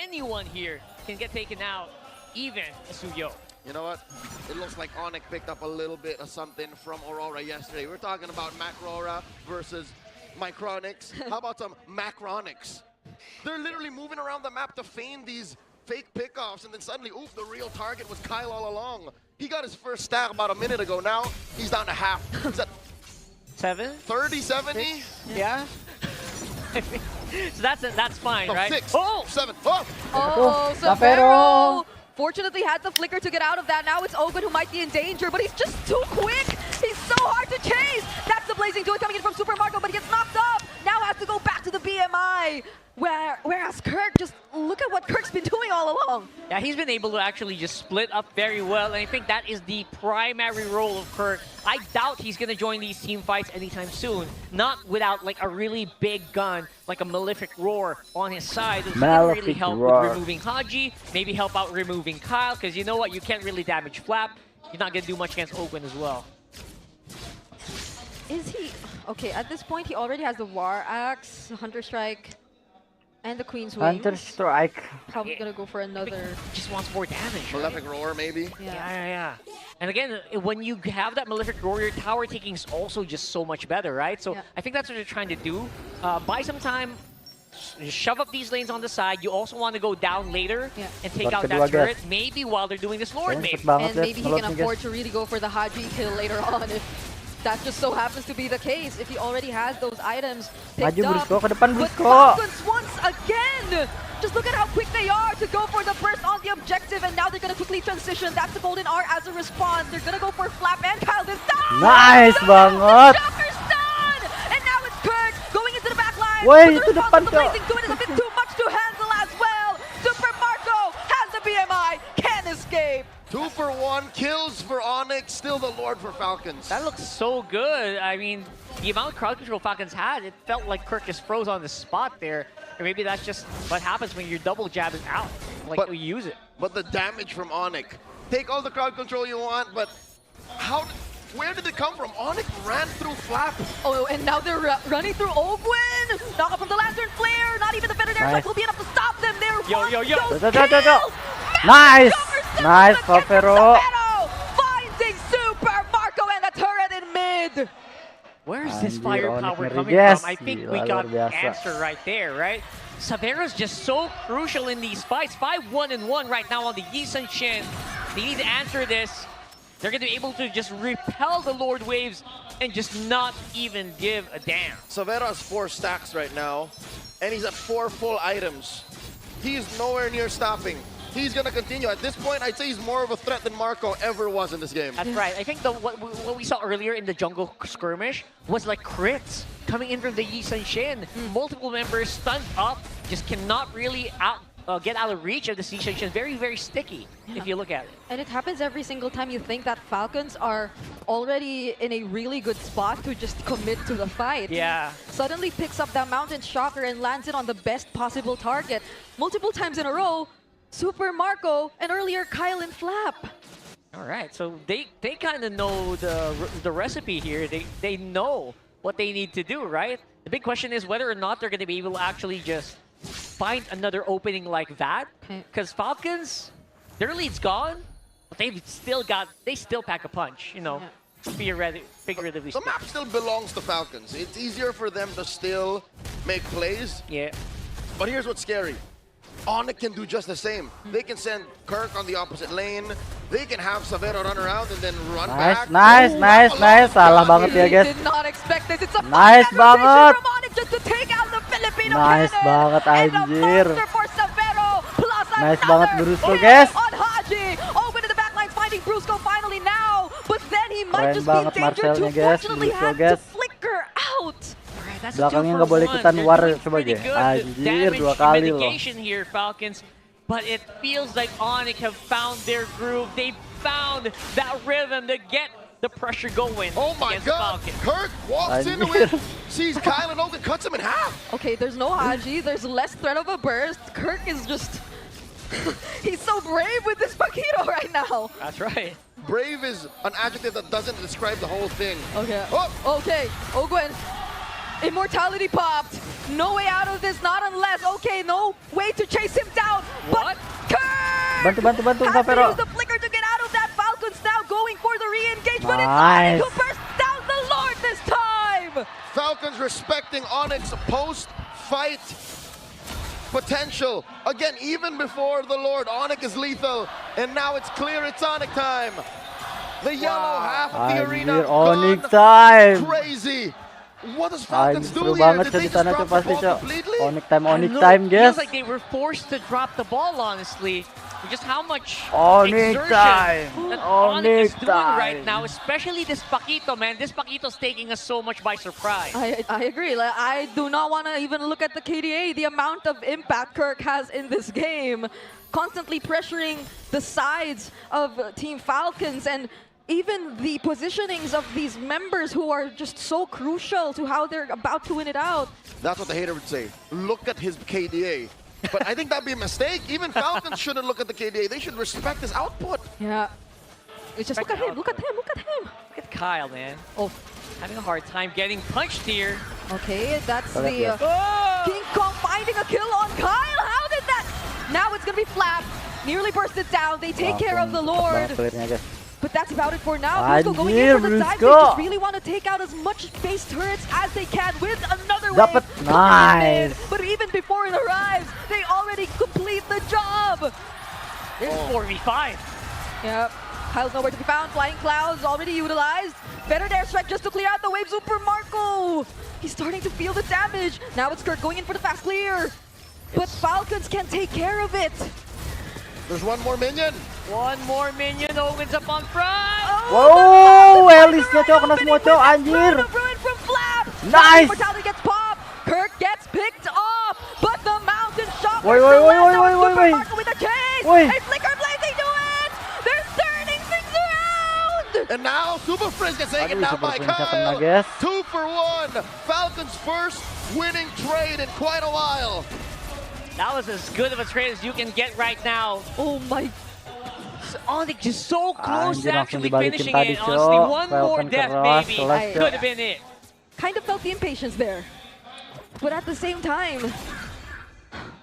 anyone here can get taken out, even Suyo. You know what? It looks like Onic picked up a little bit of something from Aurora yesterday. We're talking about Macrora versus Micronics. How about some Macronics? They're literally moving around the map to feign these fake pickoffs, and then suddenly, oof, the real target was Kyle all along. He got his first stack about a minute ago. Now he's down to half. He's at 30, 70? Yeah. So that's fine, right? 6, 7. Oh, Savero fortunately had the flicker to get out of that. Now it's Ogun who might be in danger, but he's just too quick. He's so hard to chase. That's the Blazing Duel coming in from Super Marco, but he gets knocked up. Now has to go back to the BMI. Whereas Kirk, just look at what Kirk's been doing all along. long. Yeah, he's been able to actually just split up very well, and I think that is the primary role of Kirk. I doubt he's going to join these team fights anytime soon, not without like a really big gun, like a Malefic Roar on his side. It's going to really help with removing Haji, maybe help out removing Kyle, because you know what, you can't really damage Flap. You're not going to do much against Open as well. Is he... Okay, at this point, he already has the War Axe, Hunter Strike, and the Queen's Wings. Hunter Strike. Probably gonna go for another... Just wants more damage, Malefic Roar, maybe? Yeah. And again, when you have that Malefic Roar, your tower taking is also just so much better, right? So I think that's what they're trying to do. Buy some time, shove up these lanes on the side. You also want to go down later and take out that turret, maybe while they're doing this Lord Maid. And maybe he can afford to really go for the Haji kill later on if that just so happens to be the case. If he already has those items picked up. Ke depan, But Brusko. Falcons once again! Just look at how quick they are to go for the burst on the objective, and now they're gonna quickly transition. That's the Golden R as a response. They're gonna go for Flap and Kyle this time! Nice banget! Shocker's done! And now it's Kirk going into the back line. Wait, But the itu response depan of the kok. Blazing Good is a bit too much to handle as well. Super Marco has the BMI, can't escape. 2 for 1 kills for Onic, still the Lord for Falcons. That looks so good. I mean, the amount of crowd control Falcons had, it felt like Kirk just froze on the spot there. Or maybe that's just what happens when your double jab is out. Like, you use it. But the damage from Onic. Take all the crowd control you want, but where did it come from? Onic ran through Flap. Oh, and now they're running through Ogwin. Knock up from the Lantern Flare. Not even the Veterinary Strike will be enough to stop them. They're Nice! Nice, Favero. Finding Super Marco and the turret in mid. Where's this firepower coming from? I think we got the answer right there, right? Savero's just so crucial in these fights. 5-1-1 right now on the Yisun Shin. They need to answer this. They're going to be able to just repel the Lord Waves and just not even give a damn. Savero has 4 stacks right now, and he's at 4 full items. He's nowhere near stopping. He's going to continue. At this point, I'd say he's more of a threat than Marco ever was in this game. That's right. I think what we saw earlier in the jungle skirmish was like crits coming in from the Yisun Shin. Multiple members stunned up, just cannot really get out of reach of the Yisun Shin. Very, very sticky if you look at it. And it happens every single time you think that Falcons are already in a really good spot to just commit to the fight. Yeah. Suddenly picks up that Mountain Shocker and lands it on the best possible target. Multiple times in a row, Super Marco, and earlier Kyle and Flap. All right, so they kind of know the recipe here. They know what they need to do, right? The big question is whether or not they're going to be able to actually just find another opening like that. Because Falcons, their lead's gone, but they still pack a punch, you know, figuratively. The map still belongs to Falcons. It's easier for them to still make plays. Yeah. But here's what's scary. Onic can do just the same. They can send Kirk on the opposite lane. They can have Savero run around and then run back. Nice. Salah banget ya, guys. Did not expect this. It's a nice banget. From Onic just to take out the Filipino nice banget, anjir. For Savero, plus nice banget Brusco, guys. On Haji. Open to the back line, finding Brusco finally now. But then he might just be in danger to fortunately have to flicker out. Belakangnya nggak boleh ikutan war coba deh. Anjir, 2 kali loh. Here, Falcons, but it feels like Onic have found their groove. They found that rhythm to get the pressure going. Oh my God! Falcons. Kirk walks into it, sees Kyle and Ogun, cuts him in half. Okay, there's no Haji. There's less threat of a burst. Kirk is just... He's so brave with this Paquito right now. That's right. Brave is an adjective that doesn't describe the whole thing. Okay. Okay, Ogwen. Immortality popped. No way out of this, not unless. Okay, no way to chase him down. What? But Kirk Bantu, has to Favero. use the flicker to get out of that. Falcons now going for the re-engagement. Nice. It's Onic who bursts down the Lord this time. Falcons respecting Onic's post-fight potential. Again, even before the Lord, Onic is lethal. And now it's clear it's Onic time. The yellow half of the arena Onic gone time. crazy. What does Falcons Seru do here? banget Did they di just sana drop tuh the pasti, ball Cok. completely? Onic time, It guys. feels like they were forced to drop the ball, honestly. Just how much Onic exertion time. that Onic is Onic doing time. right now, especially this Paquito, man. This Paquito's taking us so much by surprise. I agree. Like, I do not want to even look at the KDA, the amount of impact Kirk has in this game. constantly pressuring the sides of Team Falcons, and even the positionings of these members who are just so crucial to how they're about to win it out. That's what the hater would say. Look at his KDA. But I think that'd be a mistake. Even Falcons shouldn't look at the KDA. They should respect his output. Yeah. It's just look at him, look at him, look at him. Look at Kyle, man. Oh, having a hard time getting punched here. Okay, that's the King Kong finding a kill on Kyle. How did that? Now it's gonna be Flap. Nearly bursted down. They take care of the Lord. But that's about it for now. Brusco going in for the dive. They just really want to take out as much base turrets as they can with another wave. Nice. But even before it arrives, they already complete the job. This is 4v5. Yep. Kyle's nowhere to be found. Flying Clouds already utilized. Better airstrike just to clear out the wave. Super Marco. He's starting to feel the damage. Now it's Kirk going in for the fast clear. But Falcons can take care of it. There's one more minion. One more minion opens up on front. Wow! Elis niya, Chok, na semua, Chok, anjir! Ruin from Flap. Nice! Mortality gets popped. Kirk gets picked off. But the Mountain Shocker Wait. Marco with a chase. Wait. A Flicker Blade, they do it. They're turning things around. And now Super Frizz gets taken down by Kyle. 2 for 1. Falcons' first winning trade in quite a while. That was as good of a trade as you can get right now. Oh my. Onic just so close to Anjir, actually langsung dibalikin finishing tadi, it. Honestly, Cok. one more Falcon death keras, maybe kelas, could have been it. Kind of felt the impatience there. But at the same time,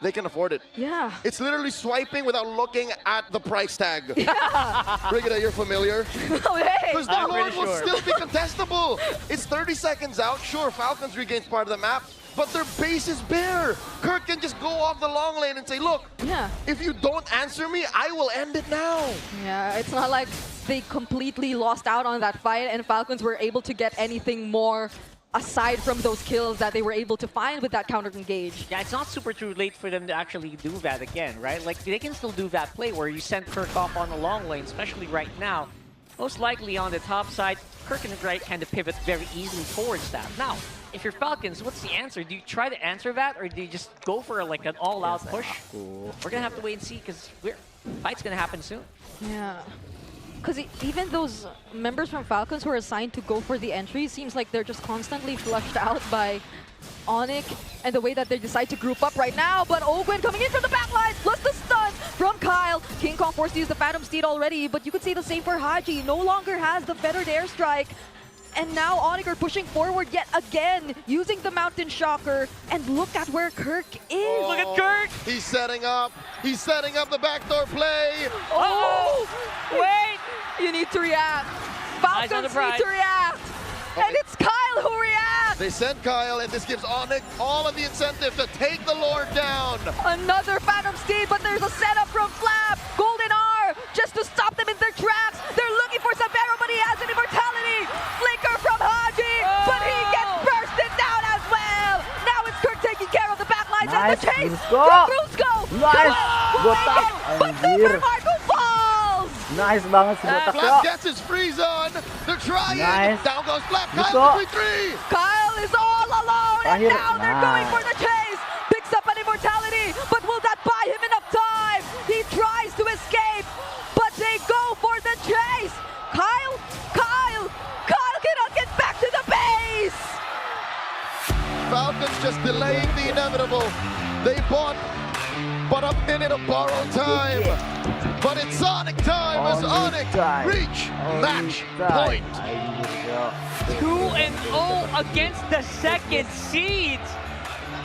They can afford it. yeah. It's literally swiping without looking at the price tag. Yeah. Brigida, you're familiar? Oh, hey. Because the I'm Lord pretty will sure. still be contestable. It's 30 seconds out. Sure, Falcons regains part of the map, but their base is bare. Kirk can just go off the long lane and say, look, Yeah. if you don't answer me, I will end it now. Yeah, it's not like they completely lost out on that fight and Falcons were able to get anything more aside from those kills that they were able to find with that counter engage. Yeah, it's not super too late for them to actually do that again, right? Like, they can still do that play where you send Kirk off on the long lane, especially right now. Most likely on the top side, Kirk and Wright kind of pivot very easily towards that. Now, if you're Falcons, what's the answer? Do you try to answer that, or do you just go for like an all-out push? We're gonna have to wait and see because fight's gonna happen soon. Yeah. Because even those members from Falcons who are assigned to go for the entry seems like they're just constantly flushed out by Onic and the way that they decide to group up right now. But Ogwen coming in from the backline, plus the stun from Kyle. King Kong forced to use the Phantom Steed already, but you could say the same for Haji. No longer has the fettered airstrike. And now Onic are pushing forward yet again, using the Mountain Shocker. And look at where Kirk is. Look at Kirk! He's setting up. He's setting up the backdoor play. Oh! Wait! You need to react. Eyes on the Falcons prize. need to react. And it's Kyle who reacts. They send Kyle, and this gives Onic all of the incentive to take the Lord down. Another Phantom Steed, but there's a setup from Flap. Golden R, just to stop them in their tracks. They're looking for Sabero, but he has an immortality. Flicker from Haji, but he gets bursted down as well. Now it's Kirk taking care of the backlines and the chase from Brusco. Nice. Botak. But Super Marco falls. Nice banget si Botak, Flap Chok. gets his freeze on. They're trying. Nice. Down goes Flap. Gusto. Kyle 3-3. Kyle is all alone, and Tahir. now they're going for the chase. Picks up an immortality, but will that buy him enough time? He tries to escape, but they go for the chase. Kyle cannot get back to the base. Falcons just delaying the inevitable. They bought but a minute of borrowed time. But it's Sonic time as Onic reach match point. 2-0 against the second seeds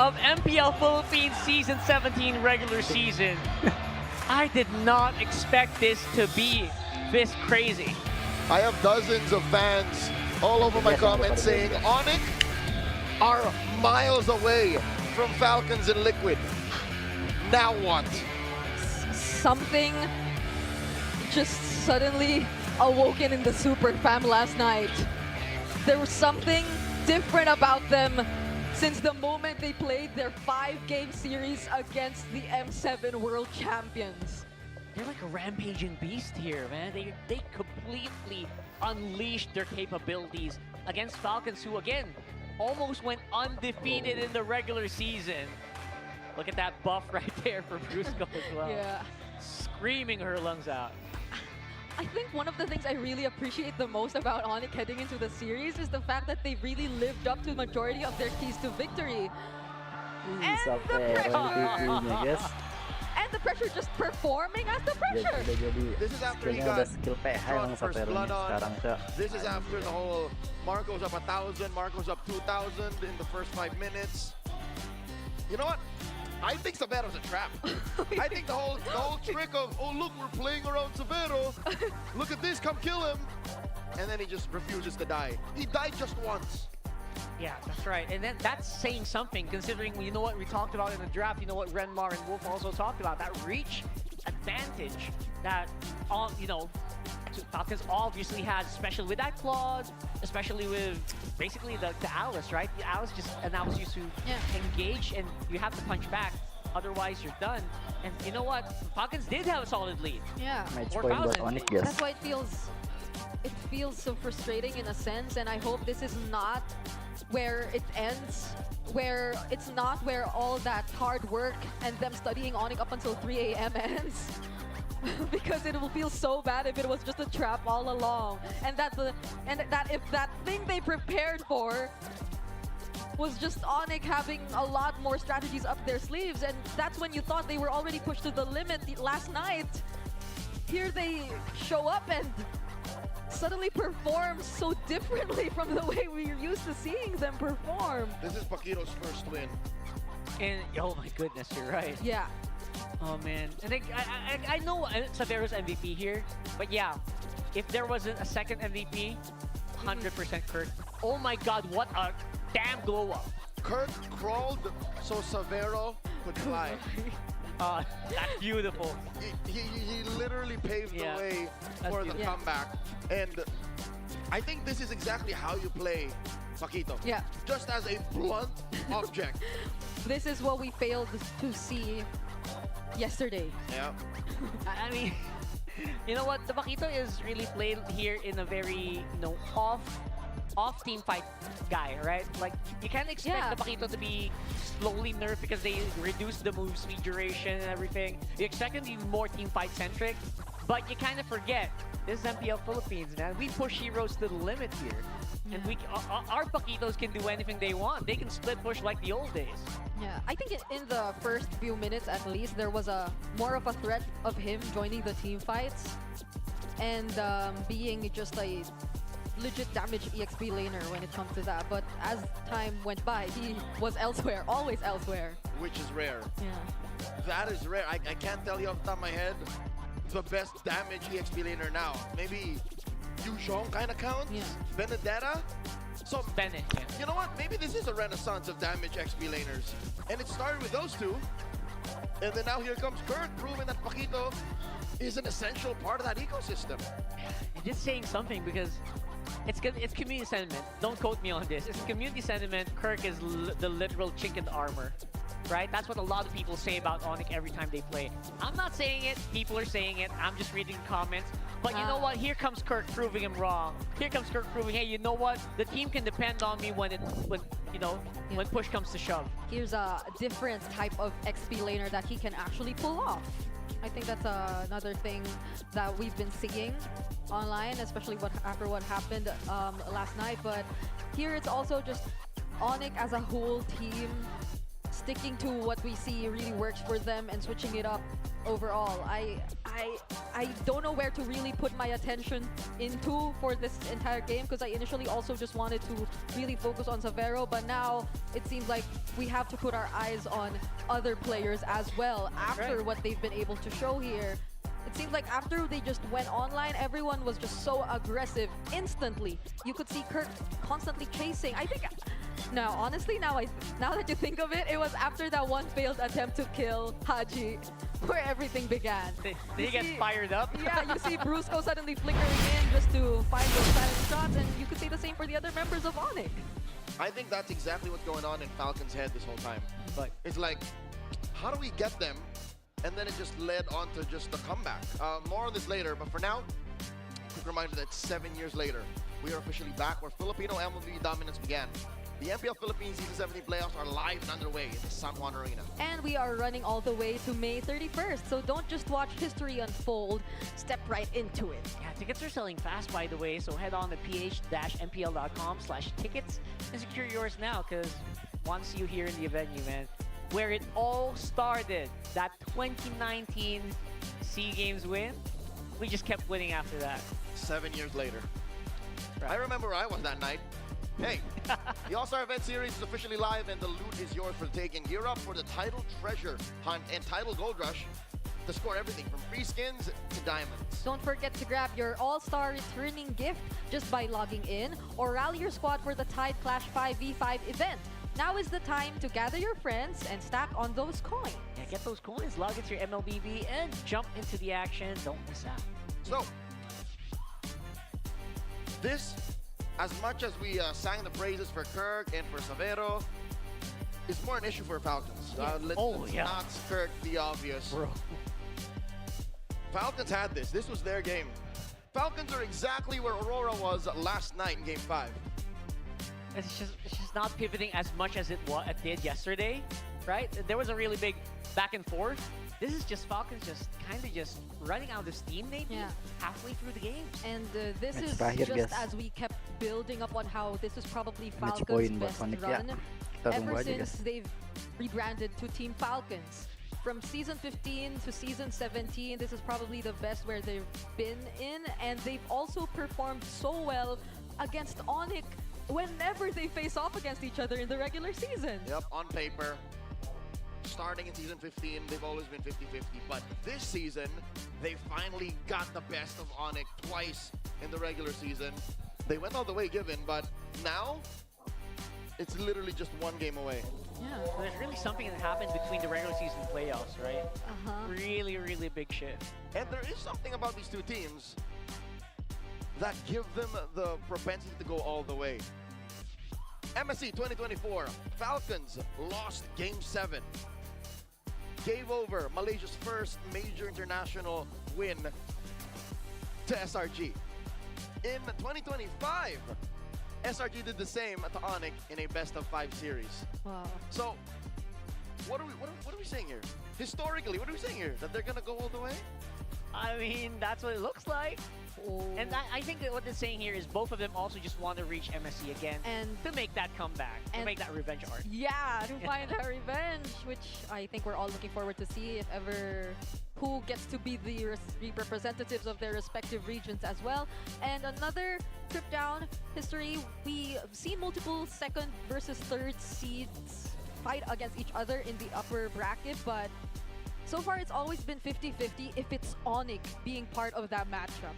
of MPL Philippines Season 17 regular season. I did not expect this to be this crazy. I have dozens of fans all over my comments saying Onic are miles away from Falcons and Liquid. Now what? Something just suddenly awoken in the Super Fam last night. There was something different about them since the moment they played their 5-game series against the M7 World Champions. They're like a rampaging beast here, man. They completely unleashed their capabilities against Falcons, who again almost went undefeated in the regular season. Look at that buff right there for Brusco as well. Yeah. screaming her lungs out. I think one of the things I really appreciate the most about Onic heading into the series is the fact that they really lived up to the majority of their keys to victory. And Sa the pero pressure! MVP niya, guys. And the pressure just performing as the pressure! This is after he Skillnya got udah skill PH drunk yang sa first pero blood niya on. sekarang siya. This is after the whole Marco's up 1,000, Marco's up 2,000 in the first 5 minutes. You know what? I think Severo's a trap. I think the whole trick of, oh look, we're playing around Severo. Look at this, come kill him. And then he just refuses to die. He died just once. Yeah, that's right. And then that's saying something, considering, you know what we talked about in the draft, you know what Renmar and Wolf also talked about, that reach advantage that, all you know, Falcons obviously has, especially with that Claude, especially with basically the Alice, right? The Alice just allows you to engage and you have to punch back, otherwise you're done. And you know what? Falcons did have a solid lead. Yeah. Match point buat Onic, guys. That's why it feels so frustrating in a sense, and I hope this is not where it ends, where it's not where all that hard work and them studying Onic up until 3 a.m. ends. Because it will feel so bad if it was just a trap all along, and that if that thing they prepared for was just Onic having a lot more strategies up their sleeves, and that's when you thought they were already pushed to the limit last night. Here they show up and suddenly perform so differently from the way we're used to seeing them perform. This is Paquito's first win. And oh my goodness, you're right. Yeah. Oh man, and I know Severo's MVP here, but yeah, if there wasn't a second MVP, 100% Kirk. Oh my god, what a damn glow up. Kirk crawled so Severo could fly. That's beautiful. He literally paved the way for the comeback. And I think this is exactly how you play Paquito. Yeah. Just as a blunt object. This is what we failed to see yesterday. Yeah. I mean, you know what? The Paquito is really played here in a very, you know, off team fight guy, right? Like, you can't expect the Paquito to be slowly nerfed because they reduced the move speed duration and everything. You expect him to be more team fight centric, but you kind of forget, this is MPL Philippines, man. We push heroes to the limit here. And our Paquitos can do anything they want. They can split push like the old days. Yeah, I think in the first few minutes at least, there was more of a threat of him joining the team fights and being just a legit damage EXP laner when it comes to that. But as time went by, he was elsewhere, always elsewhere. Which is rare. Yeah. That is rare. I can't tell you off the top of my head the best damage EXP laner now. Maybe Yuzhong kind of counts? Yeah. Benedetta? So, Bennett, you know what? Maybe this is a renaissance of damage XP laners. And it started with those two. And then now here comes Kurt, proving that Paquito is an essential part of that ecosystem. And just saying something because it's community sentiment. Don't quote me on this. It's community sentiment. Kirk is the literal chink in the armor. Right? That's what a lot of people say about Onic every time they play. I'm not saying it. People are saying it. I'm just reading comments. But you know what? Here comes Kirk proving him wrong. Here comes Kirk proving, hey, you know what? The team can depend on me when push comes to shove. Here's a different type of XP laner that he can actually pull off. I think that's another thing that we've been seeing online, especially after what happened last night. But here it's also just Onic as a whole team sticking to what we see really works for them and switching it up overall. I don't know where to really put my attention into for this entire game because I initially also just wanted to really focus on Severo, but now it seems like we have to put our eyes on other players as well after what they've been able to show here. It seems like after they just went online, everyone was just so aggressive instantly. You could see Kirk constantly chasing. I think no, honestly, now that you think of it, it was after that one failed attempt to kill Haji where everything began. Did he get fired up? Yeah, you see Brusco suddenly flickering in just to find those silent shots, and you could say the same for the other members of Onic. I think that's exactly what's going on in Falcon's head this whole time. But it's like, how do we get them? And then it just led on to just the comeback. More on this later, but for now, quick reminder that 7 years later, we are officially back where Filipino MLB dominance began. The MPL Philippines Season 17 playoffs are live and underway in the San Juan Arena. And we are running all the way to May 31st, so don't just watch history unfold, step right into it. Yeah, tickets are selling fast, by the way, so head on to ph-mpl.com/tickets and secure yours now, because once you here in the venue, man, where it all started, that 2019 SEA Games win, we just kept winning after that. 7 years later. Right. I remember where I was that night. Hey, the All-Star Event Series is officially live and the loot is yours for the taking. Gear up for the title treasure hunt and title gold rush to score everything from free skins to diamonds. Don't forget to grab your All-Star returning gift just by logging in or rally your squad for the Tide Clash 5v5 event. Now is the time to gather your friends and stack on those coins. Yeah, get those coins, log into your MLBB, and jump into the action. Don't miss out. So, this, as much as we sang the praises for Kirk and for Savero, is more an issue for Falcons. Let's not skirt the obvious. Bro. Falcons had this. This was their game. Falcons are exactly where Aurora was last night in Game 5. It's just not pivoting as much as it did yesterday, right? There was a really big back and forth. This is just Falcons just kind of just running out of steam maybe halfway through the game. And this is terakhir, just guys. as we kept building up on how this is probably Match Falcons' point buat best Onic, run ya. Kita ever tunggu aja, since guys. they've rebranded to Team Falcons. From Season 15 to Season 17, this is probably the best where they've been in, and they've also performed so well against Onic whenever they face off against each other in the regular season. Yep, on paper, starting in Season 15, they've always been 50-50. But this season, they finally got the best of Onic twice in the regular season. They went all the way given, but now, it's literally just one game away. Yeah, so there's really something that happened between the regular season playoffs, right? Really, really big shift. And there is something about these two teams that give them the propensity to go all the way. MSC 2024, Falcons lost Game 7. Gave over Malaysia's first major international win to SRG. In 2025, SRG did the same to Onic in a best-of-5 series. Wow. So, what are we saying here? Historically, what are we saying here? That they're gonna go all the way? I mean, that's what it looks like. And I think that what they're saying here is both of them also just want to reach MSC again and to make that comeback, to make that revenge arc. Yeah, to find that revenge, which I think we're all looking forward to see if ever who gets to be the representatives of their respective regions as well. And another trip down history, we see multiple second versus third seeds fight against each other in the upper bracket, but so far it's always been 50-50 if it's Onic being part of that matchup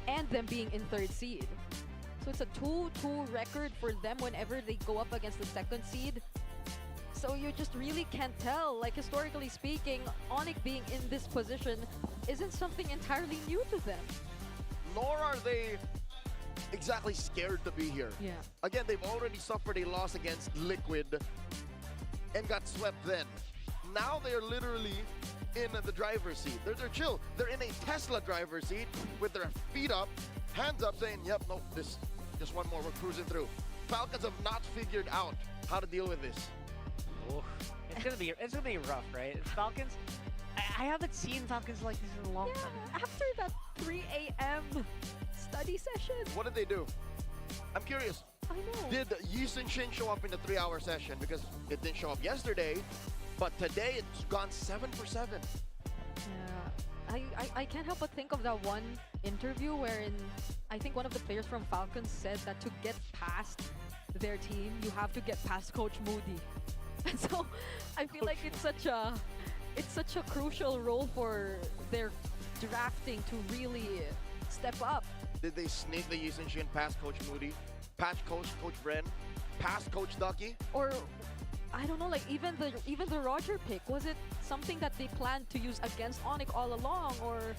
and them being in third seed. So it's a 2-2 record for them whenever they go up against the second seed. So you just really can't tell. Like, historically speaking, Onic being in this position isn't something entirely new to them. Nor are they exactly scared to be here. Yeah. Again, they've already suffered a loss against Liquid and got swept then. Now they're literally in the driver's seat. They're chill. They're in a Tesla driver's seat with their feet up, hands up, saying, yep, no, this just one more, we're cruising through. Falcons have not figured out how to deal with this. Oh, it's gonna be rough, right? Falcons, I haven't seen Falcons like this in a long time. After that 3 a.m. study session. What did they do? I'm curious. I know. Did Yisun Shin show up in the 3-hour session? Because it didn't show up yesterday, but today it's gone 7 for 7. Yeah, I can't help but think of that one interview wherein I think one of the players from Falcons said that to get past their team, you have to get past Coach Moody. And so I feel like it's such a crucial role for their drafting to really step up. Did they sneak the Yisun Shin past Coach Moody, past Coach Bren, past Coach Ducky? Or I don't know, like even the Roger pick, was it something that they planned to use against Onic all along, or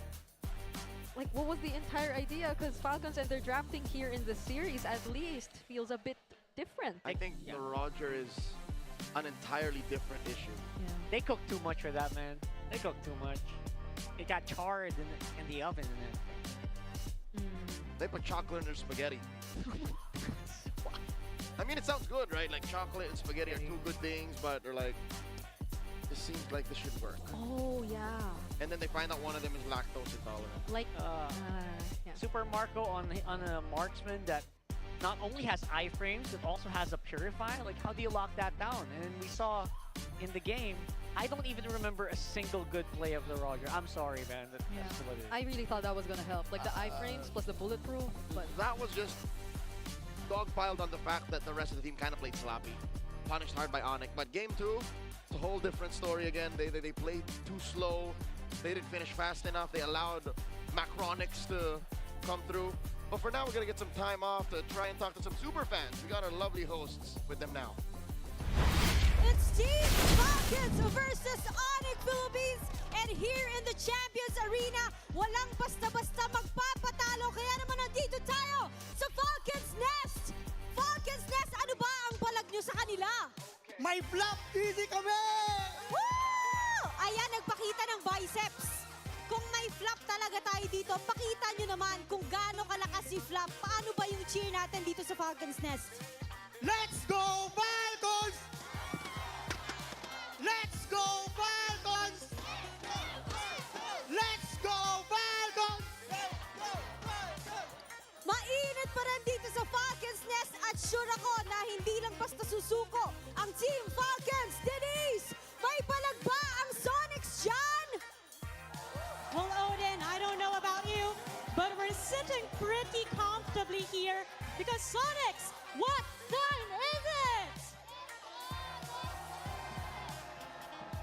like what was the entire idea? Because Falcons and their drafting here in the series at least feels a bit different. I think the Roger is an entirely different issue. Yeah. They cooked too much for that, man. They cooked too much. It got charred in the oven and everything. They put chocolate in their spaghetti. I mean, it sounds good, right? Like chocolate and spaghetti are two good things, but they're like, this seems like this should work. Oh, yeah. And then they find out one of them is lactose intolerant. Like Yeah. Super Marco on a marksman that not only has iframes, it also has a purifier. Like, how do you lock that down? And we saw in the game, I don't even remember a single good play of the Roger. I'm sorry, man. That's what it is. I really thought that was gonna help. Like the iframes plus the bulletproof, but That was just dogpiled on the fact that the rest of the team kind of played sloppy. Punished hard by Onic. But game 2, it's a whole different story again. They played too slow. They didn't finish fast enough. They allowed Macronics to come through. But for now, we're going to get some time off to try and talk to some super fans. We got our lovely hosts with them now. It's Team Falcons versus Onic Philippines. And here in the Champions Arena, walang basta-basta magpapatalo. Kaya naman nandito tayo sa Falcons Nest. Falcons Nest, ano ba ang palag nyo sa kanila? May flop easy kami! Woo! Ayan, nagpakita ng biceps. Kung may flop talaga tayo dito, pakita nyo naman kung gaano kalakas si flop. Paano ba yung cheer natin dito sa Falcons Nest? Let's go Falcons! Let's go Falcons! Let's go Falcons! Mainit pa rin dito sa Falcons Nest at sure ako na hindi lang basta susuko ang Team Falcons. Denise, may palag ba ang Sonics dyan? Well, Odin, I don't know about you, but we're sitting pretty comfortably here because Sonics, what time is it?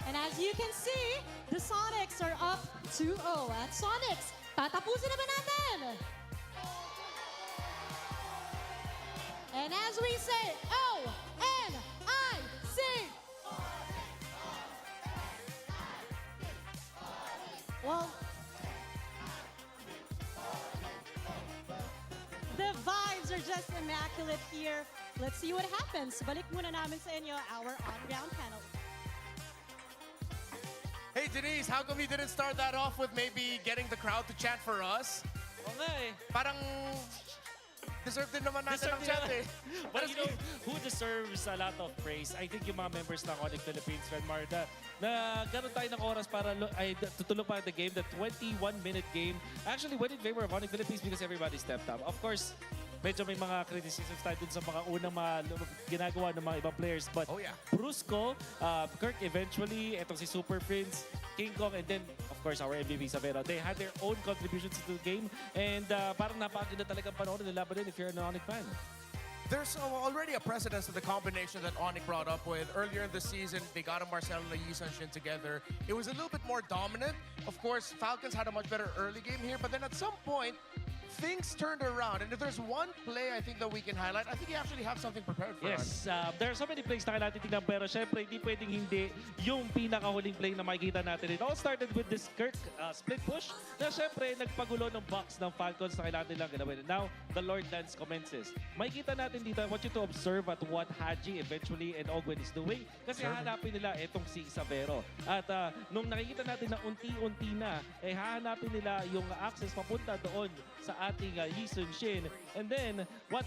And as you can see, the Sonics are up 2-0 at Sonics. Tatapusin na ba natin? And as we say, O-N-I-C. Well, the vibes are just immaculate here. Let's see what happens. Balik muna namin sa inyo our on-ground panel. Hey Denise, how come you didn't start that off with maybe getting the crowd to chant for us? Oo nga eh. Parang deserve din naman natin ang chant eh. But you know, who deserves a lot of praise? I think yung mga members ng Onic Philippines, Red Marda, na gano'n tayo ng oras para tutulog pa the game, the 21-minute game. Actually went in favor of Onic Philippines because everybody stepped up. Of course, medyo may mga criticisms tayo dun sa mga unang mga ginagawa ng mga ibang players. But Brusco, Kirk eventually, etong si Super Prince, King Kong, and then, of course, our MVP Savero. They had their own contributions to the game. And parang napakaganda talagang panoorin nila ba din if you're an Onic fan. There's already a precedence to the combination that Onic brought up with. Earlier in the season, they got a Marcelo and Yi Sun-shin together. It was a little bit more dominant. Of course, Falcons had a much better early game here, but then at some point, things turned around. And if there's one play I think that we can highlight, I think you actually have something prepared for us. Yes, there are so many plays na kailangan titignan, pero syempre hindi pwedeng hindi yung pinakahuling play na makikita natin. It all started with this Kirk split push na syempre nagpagulo ng box ng Falcons na kailangan nilang gawin. And now, the Lord Dance commences. Makikita natin dito, I want you to observe at what Haji eventually and Ogwen is doing kasi hahanapin nila itong si Isabero. At nung nakikita natin na unti-unti na, hahanapin nila yung access papunta doon sa ating Yi Sun-shin. And then, what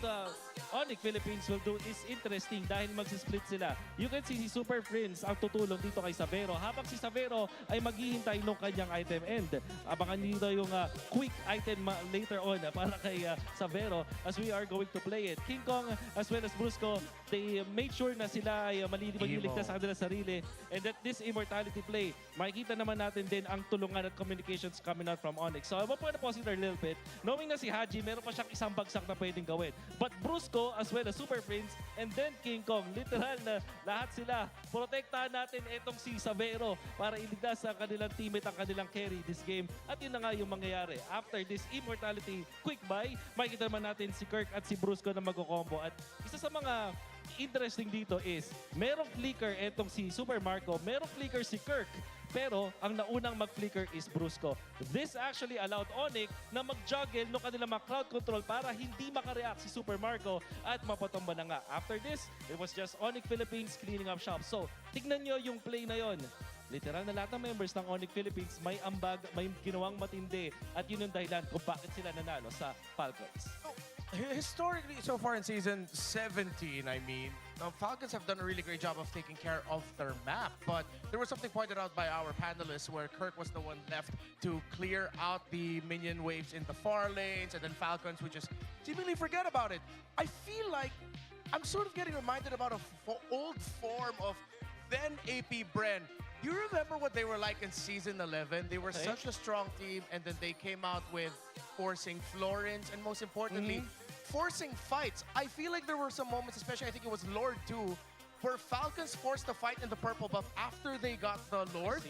Onic Philippines will do is interesting dahil magsisplit sila. You can see si Super Prince ang tutulong dito kay Savero habang si Savero ay maghihintay ng kanyang item end. Abangan dito yung quick item later on para kay Savero as we are going to play it. King Kong as well as Brusco, they made sure na sila ay maliligtas sa kanilang sarili and that this immortality play, makikita naman natin din ang tulungan at communications coming out from Onic. So I want to pause it a little bit. Knowing na si Haji, meron pa siyang isang bagsak na pwedeng gawin. But Brusco as well as Super Prince and then King Kong, literal na lahat sila. Protektahan natin itong si Savero para iligtas ang kanilang teammate, ang kanilang carry this game. At yun na nga yung mangyayari. After this immortality quick buy, makikita naman natin si Kirk at si Brusco na magko-combo. At isa sa mga interesting dito is merong flicker etong si Super Marco, merong flicker si Kirk, pero ang naunang mag-flicker is Brusco. This actually allowed Onic na mag-juggle no kanilang mga crowd control para hindi makareact si Super Marco at mapatomba na nga. After this, it was just Onic Philippines cleaning up shop. So, tignan nyo yung play na yon. Literal na lahat ng members ng Onic Philippines may ambag, may ginawang matindi at yun yung dahilan kung bakit sila nanalo sa Falcons. Historically, so far in season 17, I mean, Falcons have done a really great job of taking care of their map, but there was something pointed out by our panelists where Kirk was the one left to clear out the minion waves in the far lanes, and then Falcons would just seemingly forget about it. I feel like I'm sort of getting reminded about an old form of then AP Bren. You remember what they were like in season 11? They were such a strong team, and then they came out with forcing Florins, and most importantly, forcing fights. I feel like there were some moments, especially I think it was Lord 2, where Falcons forced the fight in the purple buff after they got the Lord,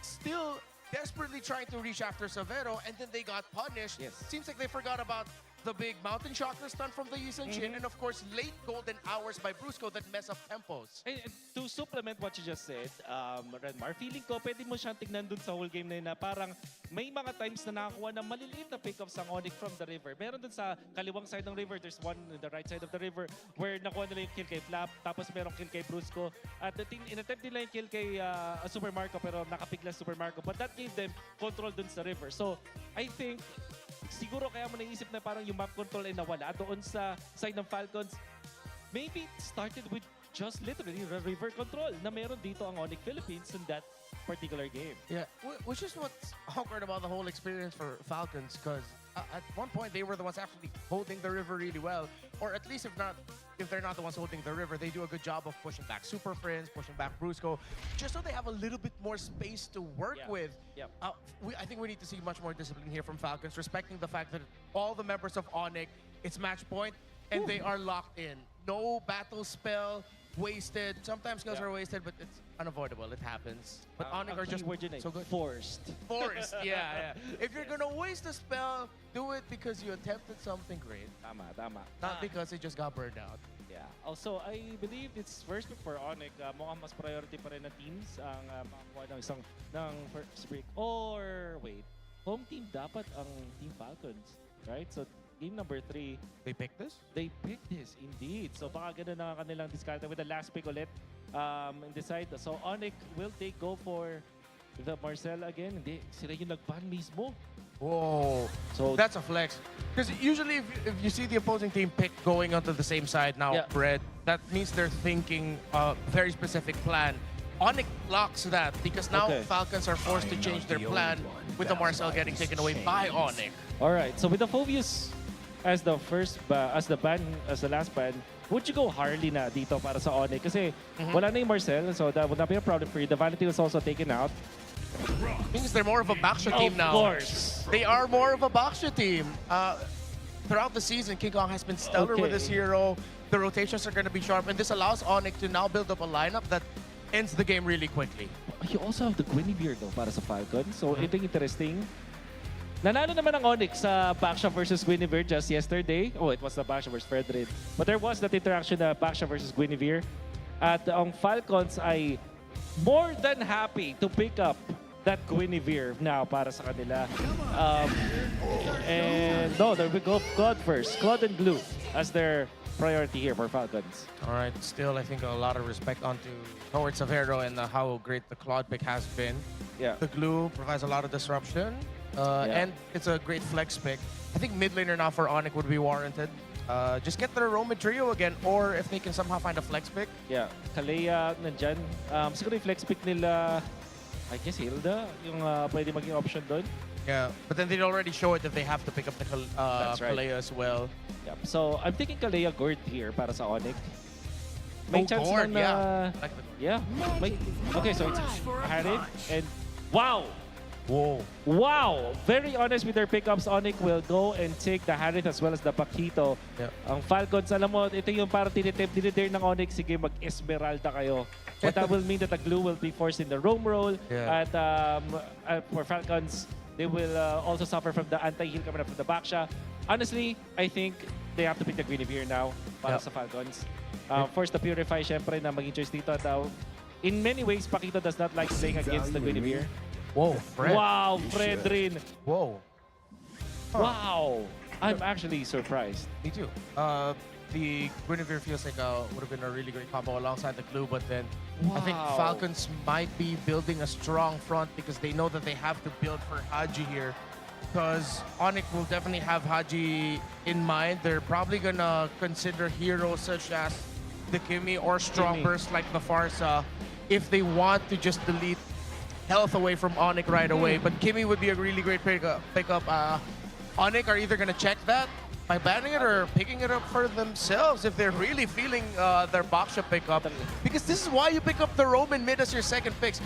still desperately trying to reach after Severo, and then they got punished. Seems like they forgot about the big Mountain Chakra stun from the Yisun Shin, and of course, late golden hours by Brusco that mess up tempos. And to supplement what you just said, Renmar, feeling ko pwede mo siyang tignan dun sa whole game na yun na parang may mga times na nakakuha ng maliliit na pickups ang Onic from the river. Meron dun sa kaliwang side ng river, there's one on the right side of the river where nakuha nila yung kill kay Flap, tapos merong kill kay Brusco. At in-attempt nila yung kill kay Super Marco pero nakapigla Super Marco. But that gave them control dun sa river. So, I think siguro kaya mo naisip na parang yung map control ay nawala doon sa side ng Falcons. Maybe it started with just literally river control na meron dito ang Onic Philippines in that particular game. Yeah, which is what's awkward about the whole experience for Falcons, because at one point they were the ones actually holding the river really well, or at least if they're not the ones holding the river, they do a good job of pushing back Super Friends, pushing back Brusco, just so they have a little bit more space to work with. I think we need to see much more discipline here from Falcons, respecting the fact that all the members of Onic, it's match point, and they are locked in. No battle spell wasted. Sometimes skills are wasted, but it's unavoidable. It happens. But Onic are just so good. Forced. Forced, yeah. If you're gonna waste a spell, do it because you attempted something great. Tama. Not because it just got burned out. Yeah. Also, I believe it's first pick for Onic. Mukhang mas priority pa rin na teams ang makakuha ng isang ng first pick. Or, wait, home team dapat ang Team Falcons, right? So, game number 3. They picked this? They picked this, indeed. So, baka ganun na kanilang discard with the last pick ulit in the side. So, Onic will go for the Marcel again. Hindi, sila yung nag-ban mismo. Whoa, so that's a flex. Because usually if you see the opposing team pick going onto the same side now, Brett, that means they're thinking a very specific plan. Onic blocks that because now Falcons are forced to change their plan with the Marcel getting taken away by Onic. All right, so with the Phobius as the last ban, would you go Harley na dito para sa Onic? Kasi wala na yung Marcel, so that would not be a problem for you. The Vanity was also taken out. Means they're more of a Baksha team now. Of course. They are more of a Baksha team. Throughout the season, King Kong has been stellar with this hero. The rotations are going to be sharp, and this allows Onic to now build up a lineup that ends the game really quickly. You also have the Guinevere though para sa Falcon. So ito yung interesting. Nanalo naman ang Onic sa Baksha versus Guinevere just yesterday. Oh, it was the Baksha versus Fredrin. But there was that interaction na Baksha versus Guinevere. At ang Falcons ay more than happy to pick up that Guinevere now para sa kanila. And no, there we go. Claude first. Claude and Blue as their priority here for Falcons. All right, still I think a lot of respect towards Severo and how great the Claude pick has been. Yeah. The glue provides a lot of disruption, and it's a great flex pick. I think mid laner now for Onic would be warranted. Just get their Roman trio again, or if they can somehow find a flex pick. Yeah, Kalea nandyan. Siguro yung flex pick nila, I guess Hilda, yung pwede maging option doon. Yeah, but then they'd already show it that they have to pick up the Kalea as well. Yep. So I'm thinking Kalea Gord here para sa Onic. May chance Gord, na like the yeah. Okay, so it's Harith and wow! Whoa. Wow! Very honest with their pickups. Onic will go and take the Harith as well as the Paquito. Yep. Ang Falcons, alam mo, ito yung parang dinidare ng Onic, sige mag-Esmeralda kayo. But that will mean that the glue will be forced in the roam roll. Yeah. At for Falcons, they will also suffer from the anti-heal coming up from the Baksha. Honestly, I think they have to pick the Guinevere now para sa Falcons. First, the Purify, syempre, na maging choice dito. In many ways, Paquito does not like playing against the Guinevere. Whoa, Fred. Wow, Fredrin. Whoa. Wow. I'm actually surprised. Me too. The Guinevere feels like would have been a really great combo alongside the glue, but then I think Falcons might be building a strong front because they know that they have to build for Haji here. because Onic will definitely have Haji in mind. They're probably gonna consider heroes such as the Kimmy or strong burst like the Farsa if they want to just delete health away from Onic right away. But Kimmy would be a really great pickup. Onic are either gonna check that by banning it or picking it up for themselves if they're really feeling their Baksha pickup. Because this is why you pick up the Roman mid as your second picks.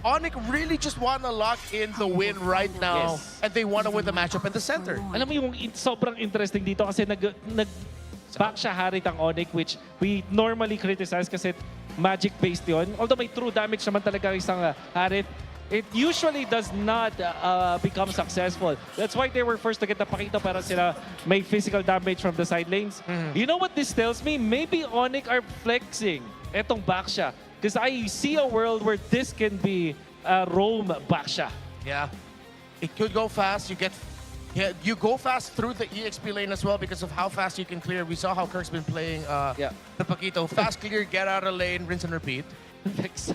Onic really just want to lock in the win right now and they want to win the matchup in the center. Alam mo yung sobrang interesting dito kasi Baksha Harit ang Onic, which we normally criticize kasi magic-based yun. Although may true damage naman talaga isang Harit, it usually does not become successful. That's why they were first to get the Pakito para sila may physical damage from the side lanes. You know what this tells me? Maybe Onic are flexing etong Baksha. Because I see a world where this can be roam Baksha. Yeah. It could go fast. You go fast through the EXP lane as well because of how fast you can clear. We saw how Kirk's been playing the Pakito. Fast clear, get out of lane, rinse and repeat. It's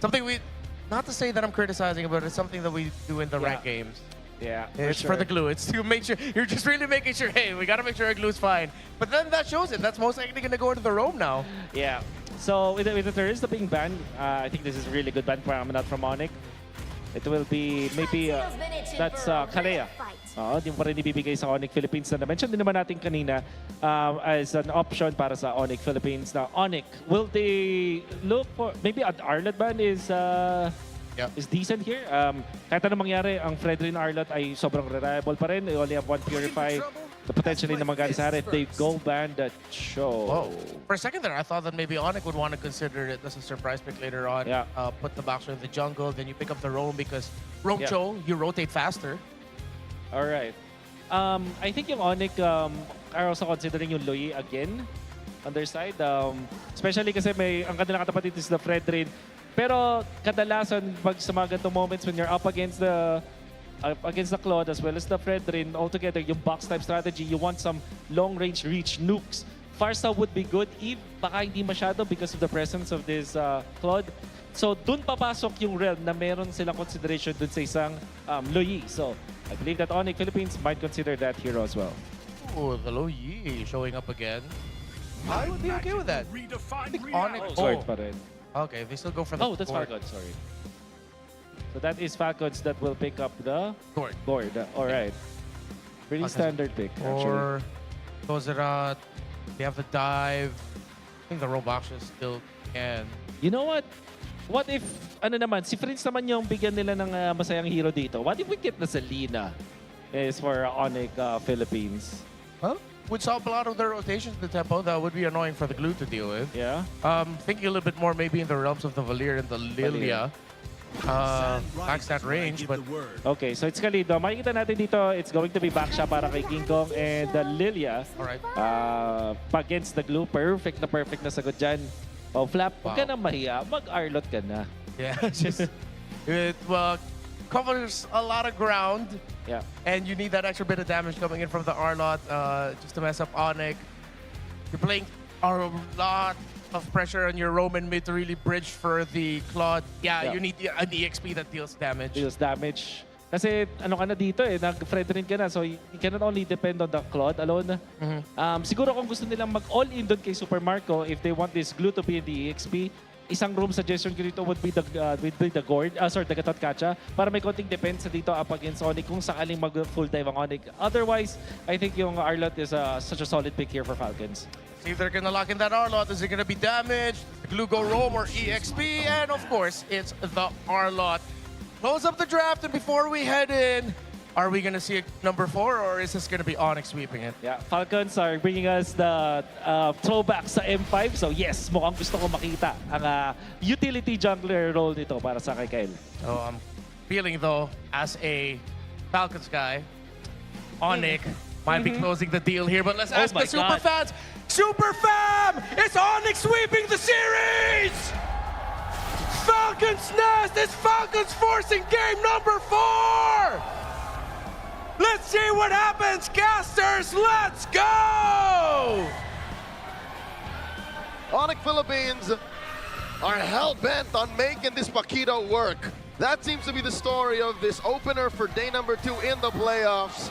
something not to say that I'm criticizing, but it's something that we do in the ranked games. Yeah, it's for the glue. It's to make sure, you're just really making sure, hey, we gotta make sure our glue's fine. But then that shows it. That's most likely gonna go into the roam now. Yeah. So with the Thursday being banned, I think this is a really good ban promenade from Onic. It will be maybe that's Kalea. Di pa rin ibibigay sa Onic Philippines na na-mention din naman natin kanina as an option para sa Onic Philippines. Now, Onic, will they look for maybe an Arlot ban is decent here? Kahit anong mangyari, ang Fredrin Arlot ay sobrang reliable pa rin. They only have one Purify. The potentially na magaling sa Harit, they go ban that show. Whoa. For a second there, I thought that maybe Onic would want to consider it as a surprise pick later on. Yeah. Put the Baksha in the jungle, then you pick up the roam because roam Cho, you rotate faster. All right. I think yung Onic are also considering yung Lui again on their side. Especially kasi ang kanilang katapat is the Fredrin. Pero kadalasan pag sa mga ganitong moments when you're up against the Claude as well as the Fredrin, altogether yung box type strategy, you want some long range reach nukes. Farsa would be good if baka hindi masyado because of the presence of this Claude. So dun papasok yung realm na meron silang consideration dun sa isang Lui. So I believe that Onic Philippines might consider that hero as well. Oh, the Lui showing up again. I would be okay with that. I think Onic... Sword pa rin. Okay, they still go for the that's Falcons, sorry. So that is Falcons that will pick up the board. All right. Pretty standard pick, actually. Or Kozerat, they have the dive. I think the Roblox still can. You know what? What if, si Prince naman yung bigyan nila ng masayang hero dito? What if we get na Selena is for Onic Philippines? Well, would solve a lot of their rotations in the tempo. That would be annoying for the glue to deal with. Yeah. Thinking a little bit more maybe in the realms of the Valir and the Lilia. Max that range, but... Okay, so it's Kalido. Makikita natin dito, it's going to be Baksha para kay King Kong and Lilia. Alright. Against the glue. Perfect na sagot dyan. Oh, Flap, huwag ka na mahiya. Mag-Arlot ka na. Yeah, just... it covers a lot of ground. Yeah. And you need that extra bit of damage coming in from the Arlot just to mess up Onic. You're playing a lot of pressure on your Roman mid to really bridge for the Claude. Yeah, you need an EXP that deals damage. Kasi ano ka na dito nag-Fredrin ka na. So you cannot only depend on the Claude alone. Siguro kung gusto nilang mag-all-in doon kay Super Marco, if they want this glue to be in the EXP, isang room suggestion ko dito would be the Gord, the Gatot Kacha, para may konting defense dito up against Onic kung sakaling mag-full dive ang Onic. Otherwise, I think yung Arlot is such a solid pick here for Falcons. See if they're gonna lock in that Arlot. Is it gonna be damaged? The glue go roam or EXP? And of course, it's the Arlot. Close up the draft, and before we head in, are we gonna see a number 4 or is this gonna be Onic sweeping it? Yeah, Falcons are bringing us the throwback sa M5. So yes, mukhang gusto ko makita ang utility jungler role nito para sa kay Kyle. So I'm feeling though, as a Falcons guy, Onic might be closing the deal here, but let's ask the super fans. Super fam! It's Onic sweeping the series! Falcons Nest is Falcons forcing game number 4! Let's see what happens, casters! Let's go! Onic Philippines are hell-bent on making this Pakito work. That seems to be the story of this opener for day number 2 in the playoffs.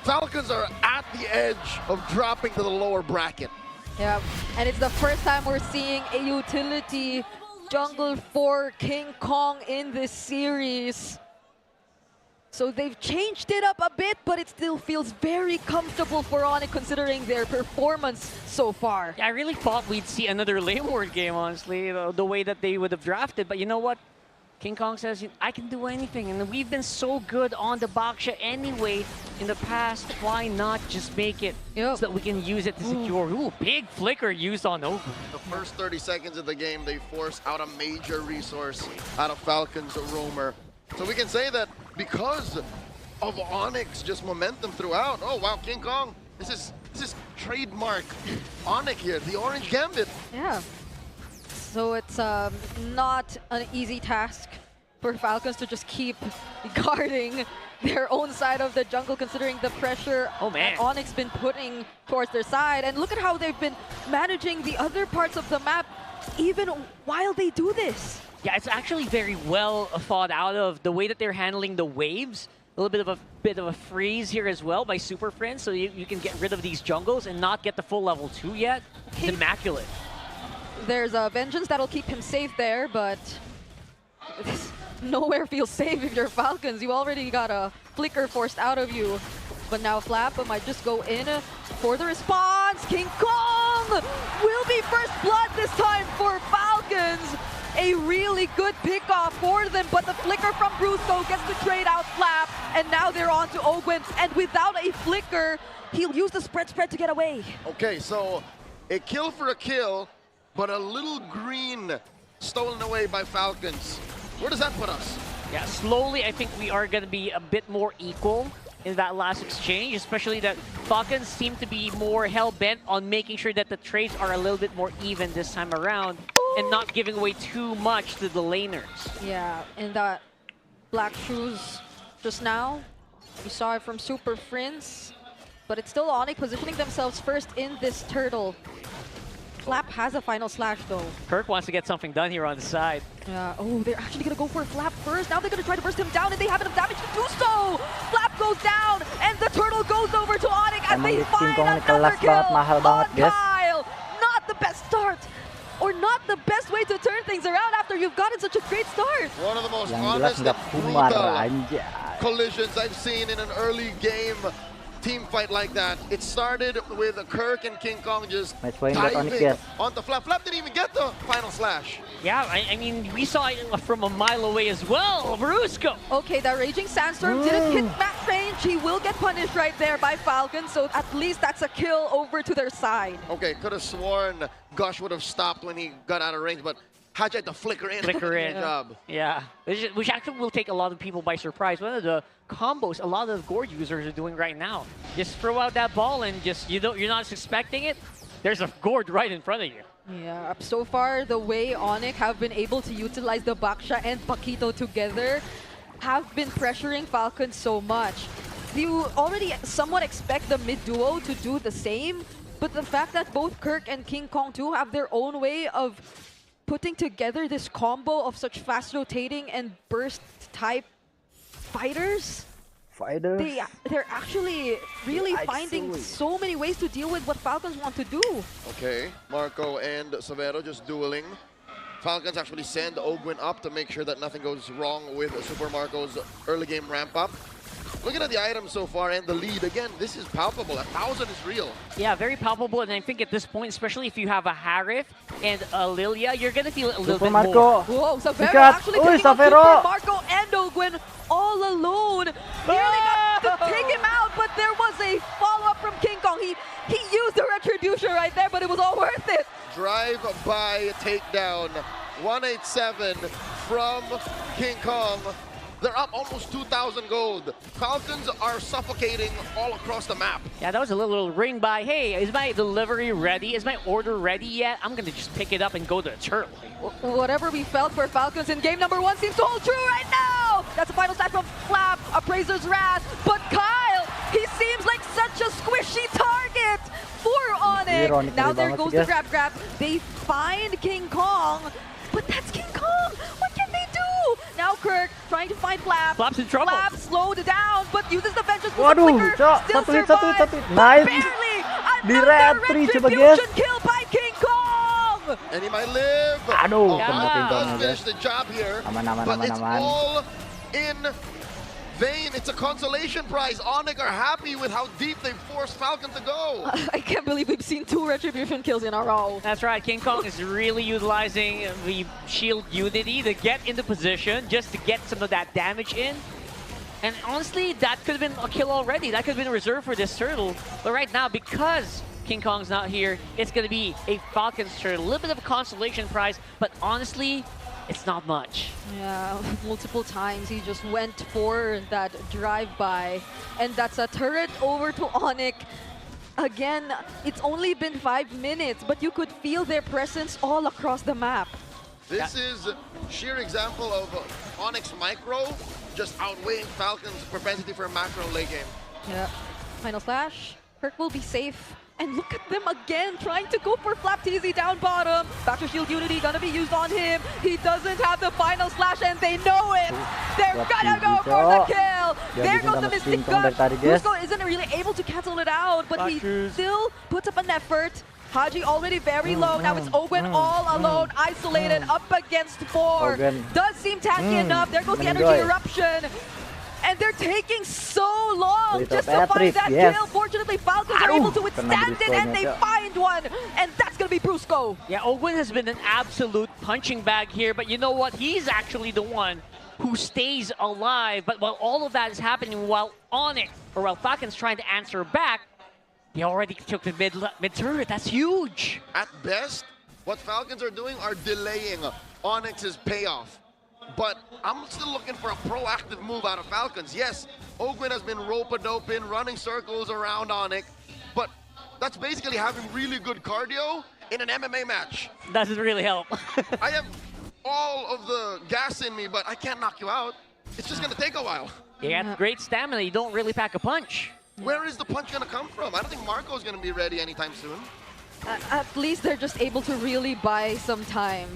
Falcons are at the edge of dropping to the lower bracket. Yeah, and it's the first time we're seeing a utility jungle for King Kong in this series. So they've changed it up a bit, but it still feels very comfortable for Onic considering their performance so far. Yeah, I really thought we'd see another lane ward game, honestly, the way that they would have drafted. But you know what? King Kong says, I can do anything. And we've been so good on the Baksha anyway in the past. Why not just make it so that we can use it to secure? Ooh, big flicker used on Ogun. The first 30 seconds of the game, they force out a major resource out of Falcon's roamer. So we can say that because of Onyx just momentum throughout. Oh wow, King Kong, this is trademark Onyx here, the orange gambit. Yeah. So it's not an easy task for Falcons to just keep guarding their own side of the jungle, considering the pressure that Onyx been putting towards their side. And look at how they've been managing the other parts of the map even while they do this. Yeah, it's actually very well thought out of the way that they're handling the waves. A little bit of a freeze here as well by Super Friends, so you can get rid of these jungles and not get the full level 2 yet. It's immaculate. There's a Vengeance that'll keep him safe there, but nowhere feels safe if you're Falcons. You already got a flicker forced out of you. But now Flap might just go in for the response. King Kong will be first blood this time for Falcons. A really good pickoff for them, but the flicker from Brusco gets to trade out Flap, and now they're on to Ogwen, and without a flicker, he'll use the spread to get away. Okay, so a kill for a kill, but a little green stolen away by Falcons. Where does that put us? Yeah, slowly I think we are going to be a bit more equal in that last exchange, especially that Falcons seem to be more hell-bent on making sure that the trades are a little bit more even this time around and not giving away too much to the laners. Yeah, and that black shoes just now, you saw it from Super Friends, but it's still Onic positioning themselves first in this turtle. Flap has a final slash though. Kirk wants to get something done here on the side. Yeah, oh, they're actually gonna go for Flap first. Now they're gonna try to burst him down, and they have enough damage to do so! Flap goes down, and the turtle goes over to Onic as they find another kill on Kyle! Not the best start, or not the best way to turn things around after you've gotten such a great start. One of the most honest and brutal collisions I've seen in an early game team fight like that. It started with Kirk and King Kong just diving onto Flap. Flap didn't even get the final slash. Yeah, I mean, we saw it from a mile away as well. Brusco. Okay, that Raging Sandstorm didn't hit match range. He will get punished right there by Falcon, so at least that's a kill over to their side. Okay, could have sworn Gush would have stopped when he got out of range, but how'd you have to flicker in? Flicker in. Job. Yeah, which actually will take a lot of people by surprise. One of the combos a lot of Gourd users are doing right now. Just throw out that ball and just you're not expecting it. There's a Gourd right in front of you. Yeah, so far the way Onic have been able to utilize the Baksha and Paquito together have been pressuring Falcon so much. You already somewhat expect the mid duo to do the same, but the fact that both Kirk and King Kong too have their own way of putting together this combo of such fast rotating and burst type fighters, they're actually really finding so many ways to deal with what Falcons want to do. Okay, Marco and Severo just dueling. Falcons actually send Ogwin up to make sure that nothing goes wrong with Super Marco's early game ramp up. Looking at the items so far and the lead, again, this is palpable. 1,000 is real. Yeah, very palpable, and I think at this point, especially if you have a Harif and a Lilia, you're going to feel it a little bit more. Whoa, Severo actually taking on Super Marco and Ogwin all alone. Nearly got to take him out, but there was a follow-up from King Kong. He used the retribution right there, but it was all worth it. Drive-by takedown. 187 from King Kong. They're up almost 2,000 gold. Falcons are suffocating all across the map. Yeah, that was a little ring by, hey, is my delivery ready? Is my order ready yet? I'm going to just pick it up and go to the turtle. Whatever we felt for Falcons in game number 1 seems to hold true right now. That's a final stat from Flap, Appraiser's Wrath. But Kyle, he seems like such a squishy target for Onic. Now there goes the grab. They find King Kong, but that's King Kong. What can they do? Now now Kirk trying to find Flap. Flap's in trouble. Flap slowed down, but uses the vengeance for the Waduh, flicker. Cok. Still Satu hit, survives. satu hit. Nice. Barely. Di Another retry, coba guys. retribution kill by King Kong. And he might live. Aduh, Onic kena King Kong does ya, finish guys. the job here. Aman, aman, But aman, it's aman. all in vain. It's a consolation prize. Onic are happy with how deep they forced Falcon to go. I can't believe we've seen 2 retribution kills in a row. That's right, King Kong is really utilizing the shield unity to get into position, just to get some of that damage in. And honestly, that could have been a kill already. That could have been reserved for this turtle. But right now, because King Kong's not here, it's going to be a Falcon's turtle. A little bit of a consolation prize, but honestly, it's not much. Yeah, multiple times he just went for that drive-by. And that's a turret over to Onic. Again, it's only been 5 minutes, but you could feel their presence all across the map. This is sheer example of Onyx micro just outweighing Falcon's propensity for macro late game. Yeah, final slash. Kirk will be safe. And look at them again, trying to go for Flap TZ down bottom. Factor Shield Unity gonna be used on him. He doesn't have the final slash and they know it. They're gonna go for the kill. There goes the Mystic Gun. Cusco isn't really able to cancel it out, but he still puts up an effort. Haji already very low. Now it's Ogwen all alone, isolated, up against 4. Does seem tanky enough. There goes the energy eruption. And they're taking so long just to find that kill. Fortunately, Falcons are able to withstand it, and they find one. And that's going to be Brusco. Yeah, Ogwen has been an absolute punching bag here, but you know what? He's actually the one who stays alive. But while all of that is happening, while Onic, or while Falcon's trying to answer back, he already took the mid turret. That's huge. At best, what Falcons are doing are delaying Onyx's payoff. But I'm still looking for a proactive move out of Falcons. Yes, Ogwen has been rope-a-doping, running circles around Onic, but that's basically having really good cardio in an MMA match. Doesn't really help. I have all of the gas in me, but I can't knock you out. It's just gonna take a while. You have great stamina, you don't really pack a punch. Where is the punch gonna come from? I don't think Marco's gonna be ready anytime soon. At least they're just able to really buy some time.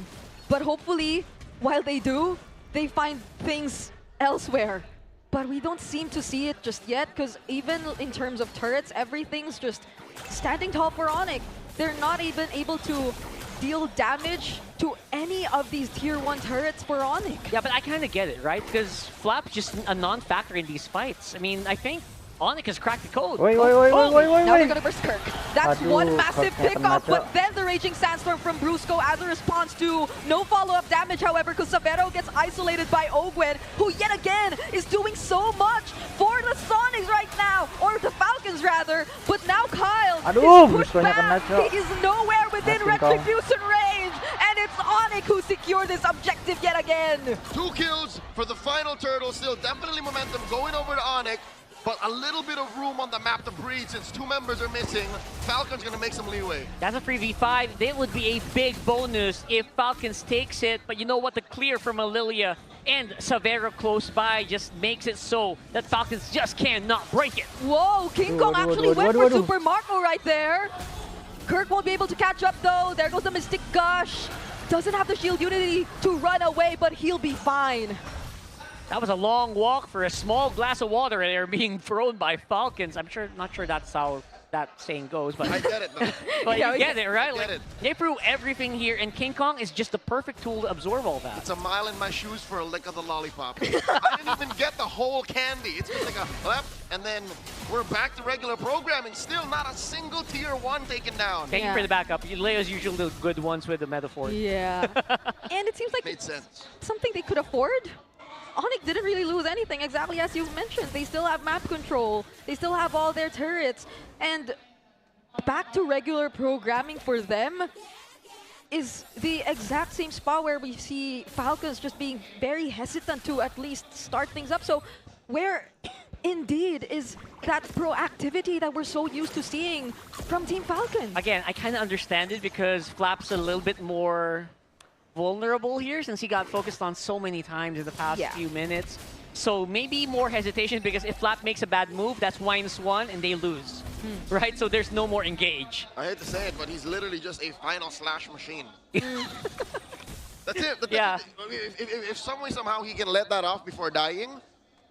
But hopefully, while they do, they find things elsewhere. But we don't seem to see it just yet, because even in terms of turrets, everything's just standing tall for Onic. They're not even able to deal damage to any of these tier 1 turrets for Onic. Yeah, but I kind of get it, right? Because Flap's just a non-factor in these fights. I mean, I think Onic has cracked the code. Wait. Now they're gonna burst Kirk. That's Aduh, one massive Kirk pickoff, kena, but then the Raging Sandstorm from Brusco as a response to no follow-up damage, however, because Savero gets isolated by Ogwen, who yet again is doing so much for the Sonics right now, or the Falcons rather, but now Kyle Aduh, is pushed Brusco-nya back. kena, Cok. He is nowhere within Nice, King Kong. retribution range, and it's Onic who secured this objective yet again. 2 kills for the final turtle, still definitely momentum going over to Onic. But a little bit of room on the map to breathe since 2 members are missing. Falcon's gonna make some leeway. That's a 3v5. That would be a big bonus if Falcons takes it. But you know what? The clear from Alilia and Savero close by just makes it so that Falcons just cannot break it. Whoa, King Kong actually went for Super Marco right there. Kirk won't be able to catch up though. There goes the Mystic Gush. Doesn't have the shield unity to run away, but he'll be fine. That was a long walk for a small glass of water and they're being thrown by Falcons. Not sure that's how that saying goes, but I get it though. but Yeah, you get it, right? I get it. They threw everything here, and King Kong is just the perfect tool to absorb all that. It's a mile in my shoes for a lick of the lollipop. I didn't even get the whole candy. It's just like a left, and then we're back to regular programming. Still not a single tier 1 taken down. Thank you for the backup. Leo's usually the good ones with the metaphor. Yeah. And it seems like Made sense. something they could afford. Onic didn't really lose anything, exactly as you mentioned. They still have map control. They still have all their turrets. And back to regular programming for them is the exact same spot where we see Falcons just being very hesitant to at least start things up. So where indeed is that proactivity that we're so used to seeing from Team Falcon? Again, I kind of understand it because Flap's a little bit more vulnerable here since he got focused on so many times in the past few minutes. So maybe more hesitation because if Flap makes a bad move, that's -1 and they lose. Right? So there's no more engage. I hate to say it, but he's literally just a final slash machine. That's it. Yeah. If some way, somehow he can let that off before dying,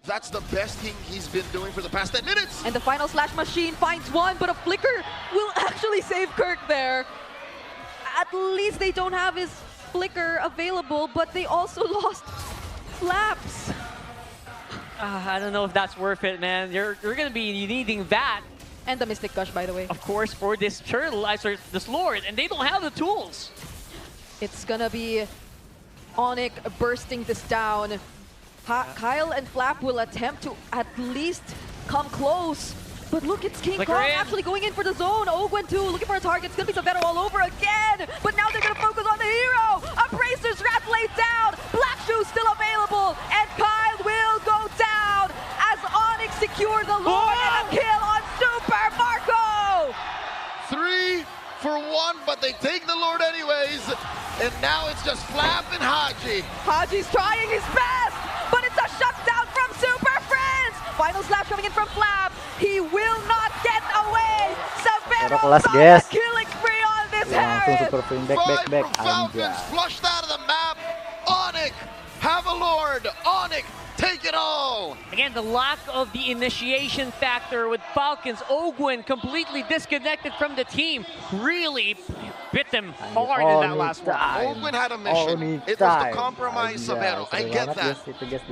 that's the best thing he's been doing for the past 10 minutes. And the final slash machine finds one, but a flicker will actually save Kirk there. At least they don't have his flicker available, but they also lost Flaps. I don't know if that's worth it, man. You're going to be needing that. And the Mystic Gush, by the way. Of course, for this turtle, this Lord, and they don't have the tools. It's gonna be Onic bursting this down. Kyle and Flap will attempt to at least come close. But look, it's King Kong actually going in for the zone. Ogwen too, looking for a target. It's gonna be Savero all over again. But now they're gonna focus on the hero. Abracer's Wrath laid down. Black Shoe still available. And Kyle will go down as Onic secure the Lord and a kill on Super Marco. 3 for 1, but they take the Lord anyways. And now it's just Flap and Haji. Haji's trying his best, but it's a shutdown from Super Friends. Final slash coming in from Flap. He will not get away. Savero kelas, on guys. the killing spree on this Langsung Harris. super frame back. Falcons flushed out of the map. Onic, have a Lord. Onic, take it all. Again, the lack of the initiation factor with Falcons. Ogwen completely disconnected from the team. Really bit them hard in that last one. Ogwen had a mission. It was to compromise Savero. I get that.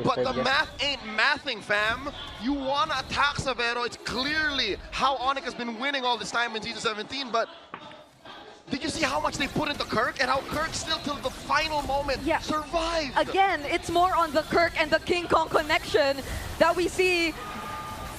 But the math ain't mathing, fam. You want to attack Savero. It's clearly how Onic has been winning all this time in Season 17, but did you see how much they put into Kirk and how Kirk still till the final moment survived? Again, it's more on the Kirk and the King Kong connection that we see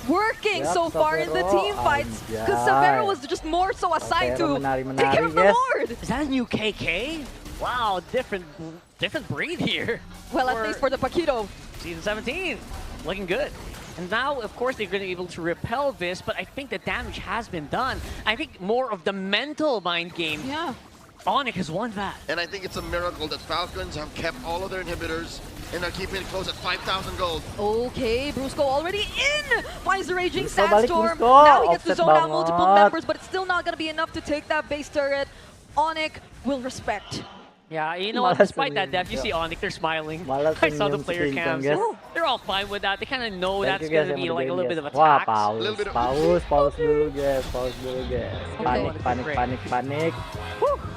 working so far in the team fights, because Savero was just more so assigned to take care of the Lord. Is that a new KK? Wow, different breed here. Well, at least for the Paquito. Season 17, looking good. And now, of course, they're going to be able to repel this, but I think the damage has been done. I think more of the mental mind game. Yeah. Onic has won that. And I think it's a miracle that Falcons have kept all of their inhibitors and are keeping it close at 5,000 gold. Okay, Brusco already in! Finds the Raging Brusco, balik, Sandstorm. Brusco. Now he gets to Offset zone out banget. multiple members, but it's still not going to be enough to take that base turret. Onic will respect. Yeah, you know what, despite that depth, you see Onic, they're smiling. I saw the player cams. They're all fine with that. They kind of know that's going to be like a little bit of a Wah, tax. paus dulu guys, panik.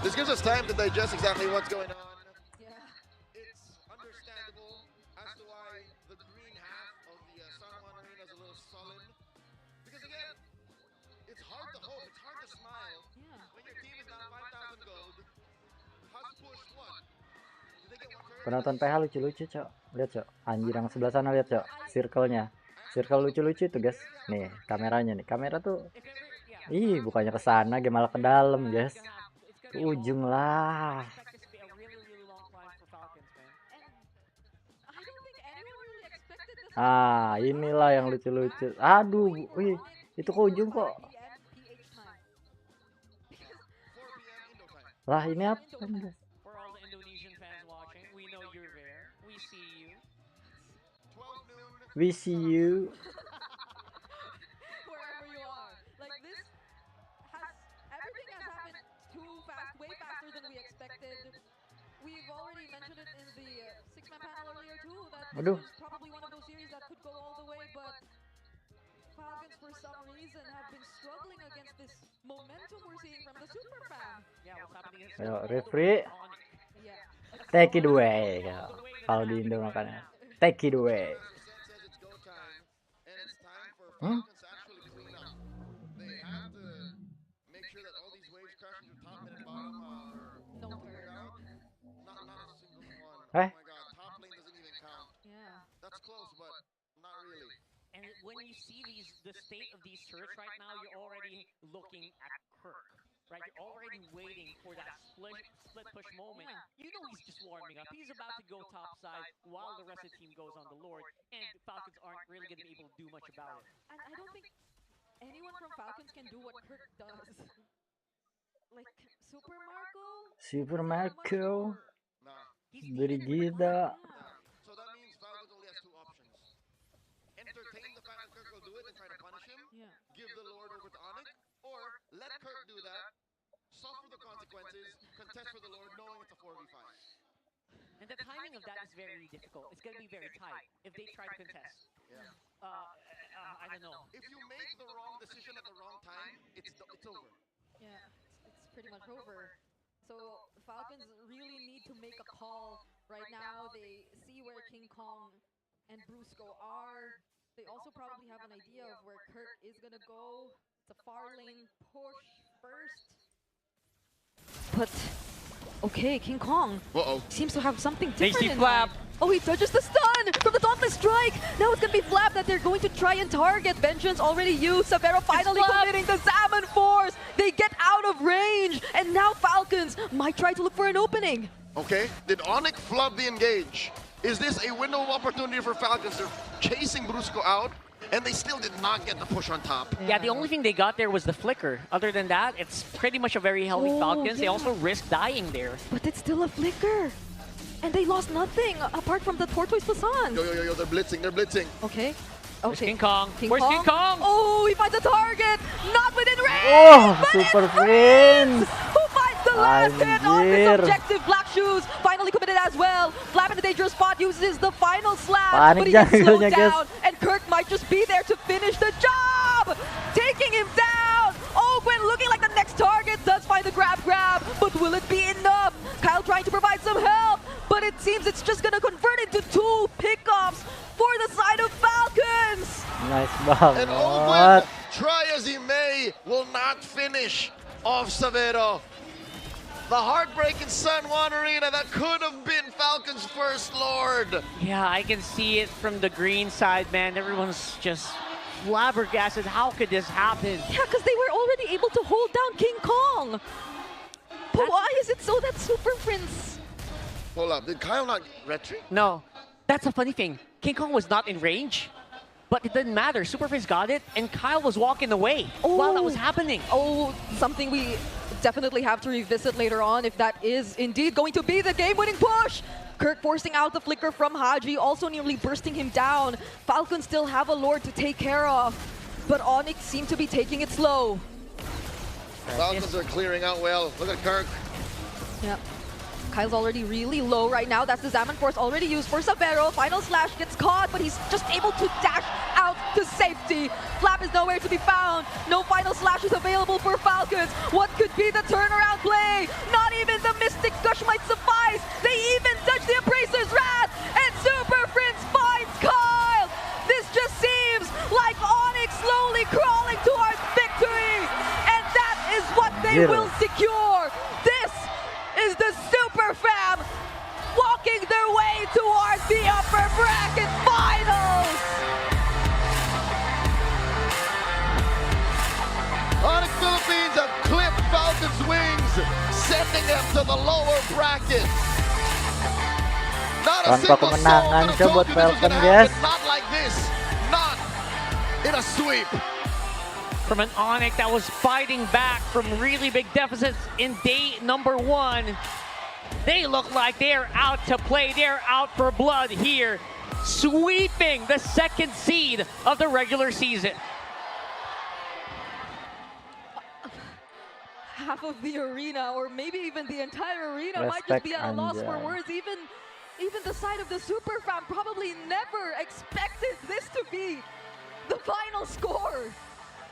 This gives us time to digest exactly what's going on. It's understandable as to why the green half of the San Juan Arena is a little sullen. Because again, it's hard to hope, it's hard to smile when your team is down 5,000 gold. Has pushed what? Did they get one turret? Penonton PH lucu-lucu, Cok. Lihat, Cok. Anjir yang sebelah sana, lihat, Cok. Circle-nya. Circle lucu-lucu itu, guys. Nih, kameranya nih. Kamera tuh bukannya ke sana, malah ke dalam, guys. Ke ujung lah. Ah, inilah yang lucu-lucu. Aduh, wih, itu ke ujung kok. Lah, ini apa, guys? We see you. Wherever you are. Like this everything has happened too fast, way faster than we expected. We've already mentioned it in the six-man panel earlier too, that this was probably one of those series that could go all the way, but Falcons for some reason have been struggling against this momentum we're seeing from the super fan. Yeah, what's happening is Ayo, referee. Take it away. Kalau di Indo makanya. Take it away. Hmm? They have to make sure that all these waves crashing to top mid and bottom are cleared out. Not a single one. Oh my god, top lane doesn't even count. Yeah. That's close, but not really. And when you see the state of these turrets right now, you're already looking at Kirk. Right, you're already waiting for that split push moment. You know he's just warming up. He's about to go top side while the rest of the team goes on the Lord, and Falcons aren't really going to be able to do much about it. And I don't think anyone from Falcons can do what Kirk does. Like Super Marco? Super Marco. Nah. Brigida. So that means Falcons only has two options. Entertain the fact that Kirk will do it and try to punish him. Give the Lord over to Onic. Or let Kirk do that, suffer the consequences, contest for the Lord, knowing it's a 4v5. And the timing of that is very difficult. It's going to be very tight if they try to contest. Yeah. I don't know. If you make the wrong decision at the wrong time, it's over. Yeah, it's pretty much over. So Falcons really need to make a call right now. They see where King Kong and Brusco are. They also probably have an idea of where Kirk is gonna go. It's a far lane push first. But okay, King Kong seems to have something different. Tasty in flap. mind. Oh, he dodges the stun from the Dauntless Strike. Now it's gonna be Flap that they're going to try and target. Vengeance already used. Sabero finally committing the Salmon Force. They get out of range, and now Falcons might try to look for an opening. Okay, did Onic flub the engage? Is this a window of opportunity for Falcons? They're chasing Brusco out, and they still did not get the push on top. Yeah, the only thing they got there was the flicker. Other than that, it's pretty much a very healthy Falcons. They also risk dying there. But it's still a flicker. And they lost nothing apart from the Tortoise Plasan. Yo, they're blitzing. Okay. Where's King Kong? King Where's Kong? King Kong? Oh, he finds a target. Not within range. Oh, but Super it's Friends. Who finds the last hit on this Anjir. objective? Black Shoes finally committed as well. Flap in the dangerous spot uses the final slap, Panik but he dyan, gets slowed guys. down. And Kirk might just be there to finish the job. Taking him down. Ogwen looking like the next target. Does find the grab, but will it be enough? Kyle trying to provide some help, but it seems it's just gonna convert into 2 pickups for the side of Falcons. Nice banget. And Ogwen, try as he may, will not finish off Savero. The heartbreak in San Juan Arena, that could have been Falcons' first Lord. Yeah, I can see it from the green side, man. Everyone's just flabbergasted. How could this happen? Yeah, because they were already able to hold down King Kong. But why is it so that Super Prince... Hold up, did Kyle not retry? No, that's a funny thing. King Kong was not in range, but it didn't matter. Super Prince got it, and Kyle was walking away while that was happening. Oh, something we definitely have to revisit later on if that is indeed going to be the game-winning push. Kirk forcing out the flicker from Haji, also nearly bursting him down. Falcons still have a Lord to take care of, but Onic seem to be taking it slow. Falcons are clearing out well. Look at Kirk. Yep. Kyle's already really low right now. That's the Salmon Force already used for Sabero. Final slash gets caught, but he's just able to dash out to safety. Flap is nowhere to be found. No final slash is available for Falcons. What could be the turnaround play? Not even the Mystic Gush might suffice. They even touch the Embracer's Wrath, and Super Prince finds Kyle. This just seems like Onic slowly crawling towards victory, and that is what they will secure. This is the Super Fam walking their way towards the upper bracket finals. Onic Philippines have clipped Falcons' wings, sending them to the lower bracket. Not a Tanpa single soul kemenangan could have coba told you this was Falcon, gonna guys. happen. Not like this. Not in a sweep. From an Onic that was fighting back from really big deficits in day number 1. They look like they're out to play. They're out for blood here, sweeping the 2nd seed of the regular season. Half of the arena, or maybe even the entire arena, might just Respect be at a loss for Anja. words. Even the side of the Super Fam probably never expected this to be the final score.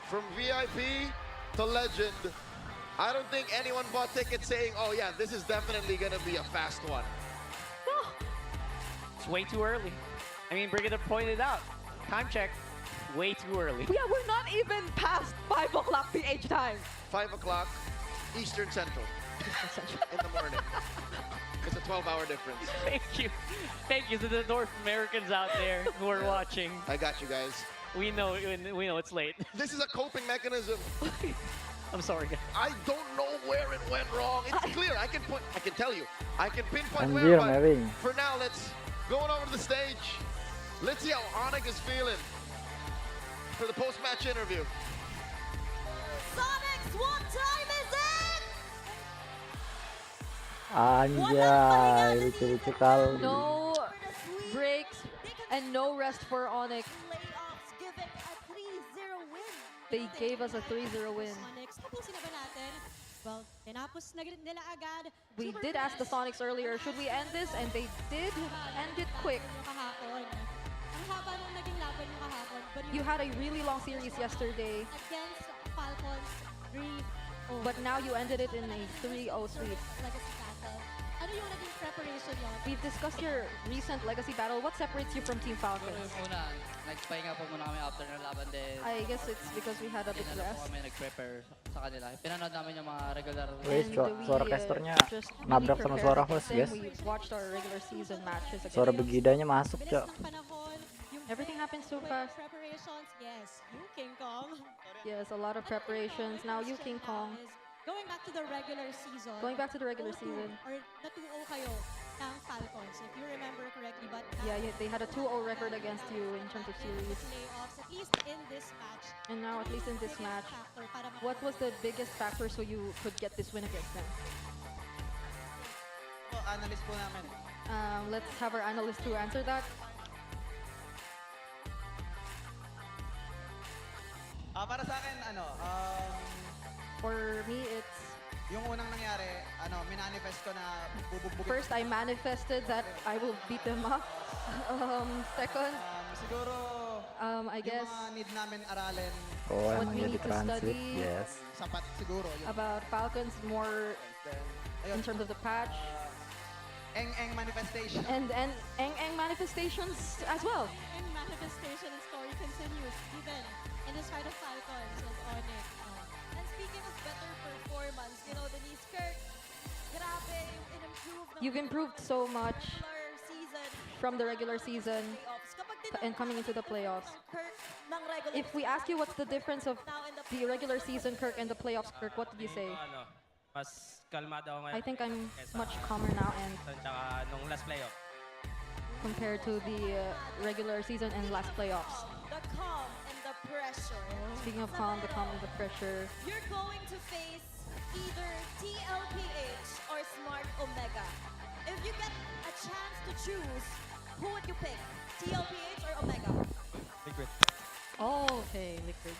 From VIP to legend, I don't think anyone bought tickets saying, oh yeah, this is definitely gonna be a fast one. It's way too early. I mean, Brigitte pointed out. Time check, way too early. Yeah, we're not even past 5 o'clock PH time. 5 o'clock Eastern Central in the morning. It's a 12-hour difference. Thank you. Thank you to the North Americans out there who are watching. I got you guys. We know it's late. This is a coping mechanism. I'm sorry, guys. I don't know where it went wrong. It's clear. I can tell you. I can pinpoint Anjir, where, but Mewing. for now, let's go on over to the stage. Let's see how Onic is feeling for the post-match interview. Sonics, what time is it? Anjay, lucu-lucu kali. No breaks and no rest for Onic. Playoffs give it a 3-0 win. They gave us a 3-0 win. Sonics, tapusin na ba natin? Well, Tapos nila agad. We did ask the Sonics earlier, should we end this? And they did end it quick. Kahapon. Ang haba nung naging laban yung kahapon. But You had a really long series yesterday, against Falcons 3-0. but now you ended it in a 3-0 sweep. Legacy battle. Ano yung naging preparation yun? We've discussed your recent legacy battle. What separates you from Team Falcons? Una, nagpahinga po muna kami after ng laban din. I guess it's because we had a bit Hindi na po rest. kami nag-prepare sa kanila. Pinanood namin yung mga regular. Wait, Sora caster niya. Nabrak sama Sora host, guys. We watched our regular season matches again. Sora begida niya masuk, Cok. Everything happens so fast. Preparations, yes. You King Kong. Yes, a lot of preparations. Now you King Kong. Going back to the regular season. Going back to the regular season. Or na-2-0 kayo ng Falcons, if you remember correctly. But Yeah, they had a 2-0 record against you in terms of series. playoffs, at least in this match. And now, at least in this match, what was the biggest factor so you could get this win against them? Analyst po namin. Let's have our analyst to answer that. Para sa akin, For me, it's... yung unang nangyari, minanifest ko na bubugbugin. First, I manifested that I will beat them up. Second, Siguro, I guess... yung mga need namin aralin. Oh, What emang we jadi need to transit, study. yes. Sapat siguro. About Falcons more in terms of the patch. Eng manifestation. And Eng manifestations as well. And manifestation and story continues, even in the side of Falcons and Onic. And speaking of better performance, Denise Kirk, grabe yung in-improve ng You've improved so much regular season from the regular season playoffs. Kapag and coming into the playoffs. Kirk ng regular If we ask you what's the difference of the regular season Kirk and the playoffs Kirk, what did you say? Mas kalmado ako ngayon. I think I'm much calmer now and Tsaka nung last playoff. compared to the regular season and last playoffs. the calm and the pressure. Speaking of calm, the calm and the pressure. You're going to face either TLPH or Smart Omega. If you get a chance to choose, who would you pick? TLPH or Omega? Liquid. Oh, okay, Liquid.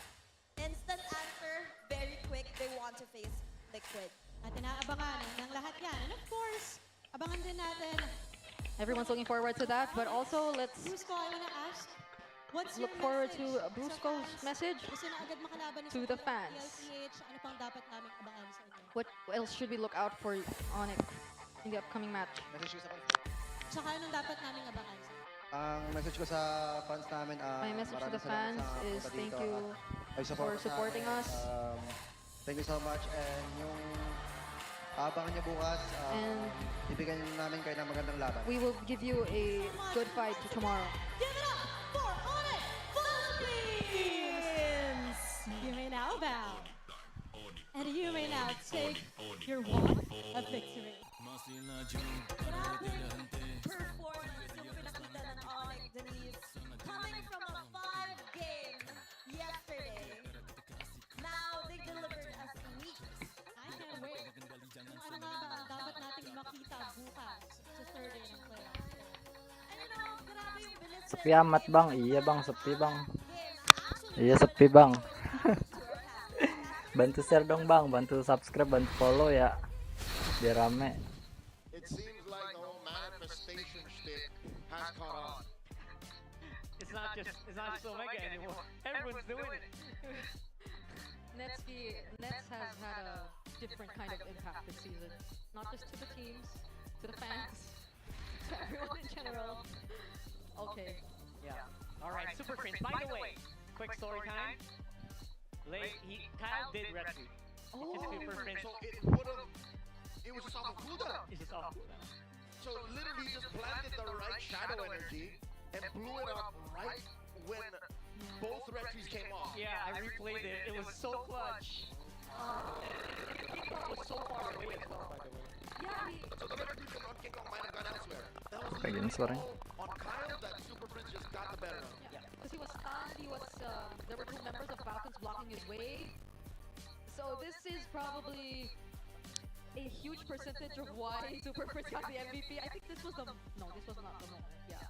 Instant answer, very quick. They want to face Liquid. At inaabangan ng lahat yan. And of course, abangan din natin. Everyone's looking forward to that, but also let's Brusco, I wanna ask, what's look your forward message to Brusco's sa fans? message Gusto na agad makalaban to the fans. TLPH, ano pang dapat namin abangan sa inyo? What else should we look out for Onic in the upcoming match? Message ko sa Tsaka anong dapat namin abangan sa inyo? Ang message ko sa fans namin, My message to the fans is thank you for supporting us. Thank you so much, and yung abangan niyo bukas, And ibigyan namin kayo ng magandang laban. we will give you a good fight tomorrow. Give it up for Onic Philippines! You may now bow. And you may now take your walk of victory. Performance yung pinakita ng Onic, Denise. Coming from a 5-game yesterday. Now they delivered us sweeps. I can't wait. Ano nga ba ang dapat nating makita bukas sa third day ng playoffs? Grabe yung bilis Sepi amat bang, iya bang, sepi bang. Iya sepi bang. Bantu share dong bang, bantu subscribe, bantu follow ya. Biar rame. It seems like the whole manifestation shtick has caught on. It's not just Omega anymore. Everyone's doing it. Nets has had a different kind of impact this season. Not just to the teams, to the fans, to everyone in general. Okay. Yeah. All right, Super Prince. By the way, quick story time. Kyle did rescue. Oh. Super Prince. So it was just off of cooldown. It's just off. So literally just planted the right shadow energy and blew it up right when both retries came off. Yeah, I replayed it. It was so clutch. It was so far away as well, by the way. So the retries from King Kong might have gone elsewhere. That was Kayak gini suaranya. on Kyle that Super Prince just got the better of. Yeah, because he was stunned. There were 2 members of Falcons blocking his way. So this is probably a huge percentage of why Super Prince got the MVP. I think this was the this was not the moment. Yeah,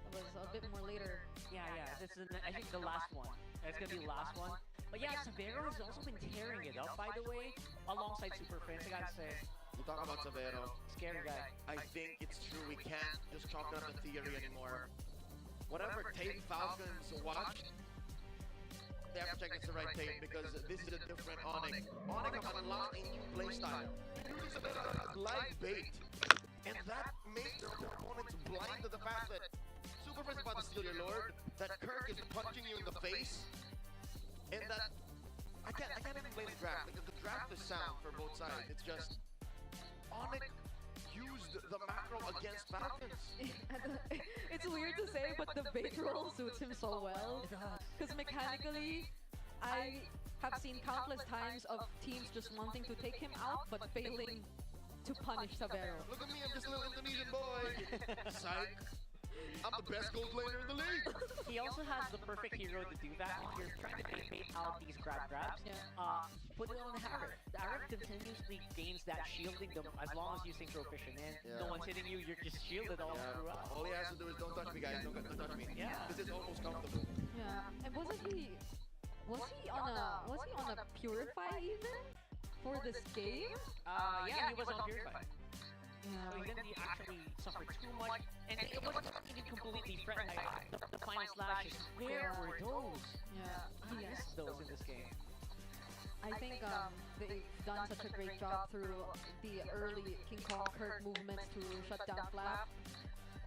it was a bit more later. Yeah. This is, I think, the last one. It's gonna be the last one. But yeah, Severo has also been tearing it up, by the way, alongside Super Friends, I gotta say. You talk about Severo. Scary guy. I think it's true. We can't just chalk it up to theory anymore. Whatever tape Falcons watch, they have to check it's the right tape because this is a different Onic. Onic have unlocked a new playstyle. Using Severo as live bait. And that made their opponents blind to the fact that Super Friends is about to steal your Lord, that Kirk is punching you in the face, and that I can't even blame the draft because the draft is sound for both sides. It's just Onic used the macro against Falcons. It's weird to say, but the bait roll suits him so well. Because mechanically, I have seen countless times of teams just wanting to take him out, but failing to punish Severo. Look at me, I'm just a little Indonesian boy. Psych. I'm the best gold laner in the league. He also has the perfect hero to do that. If you're trying to bait out these grabs, put it on the Harriet. The Harriet continuously gains that shielding as long as you synchro Flcn in. No one's hitting you, you're just shielded all throughout. All he has to do is don't touch me, guys. Don't touch me. Yeah. This is almost comfortable. Yeah, and was he on a Purify even for this game? Yeah, he was on Purify. Yeah. So he didn't actually suffer too much, and it wasn't even completely threatened. The final slashes, where were those? Yeah, I missed those in this game. I think they've done such a great job through the early King Kong Kirk movements to shut down Flap.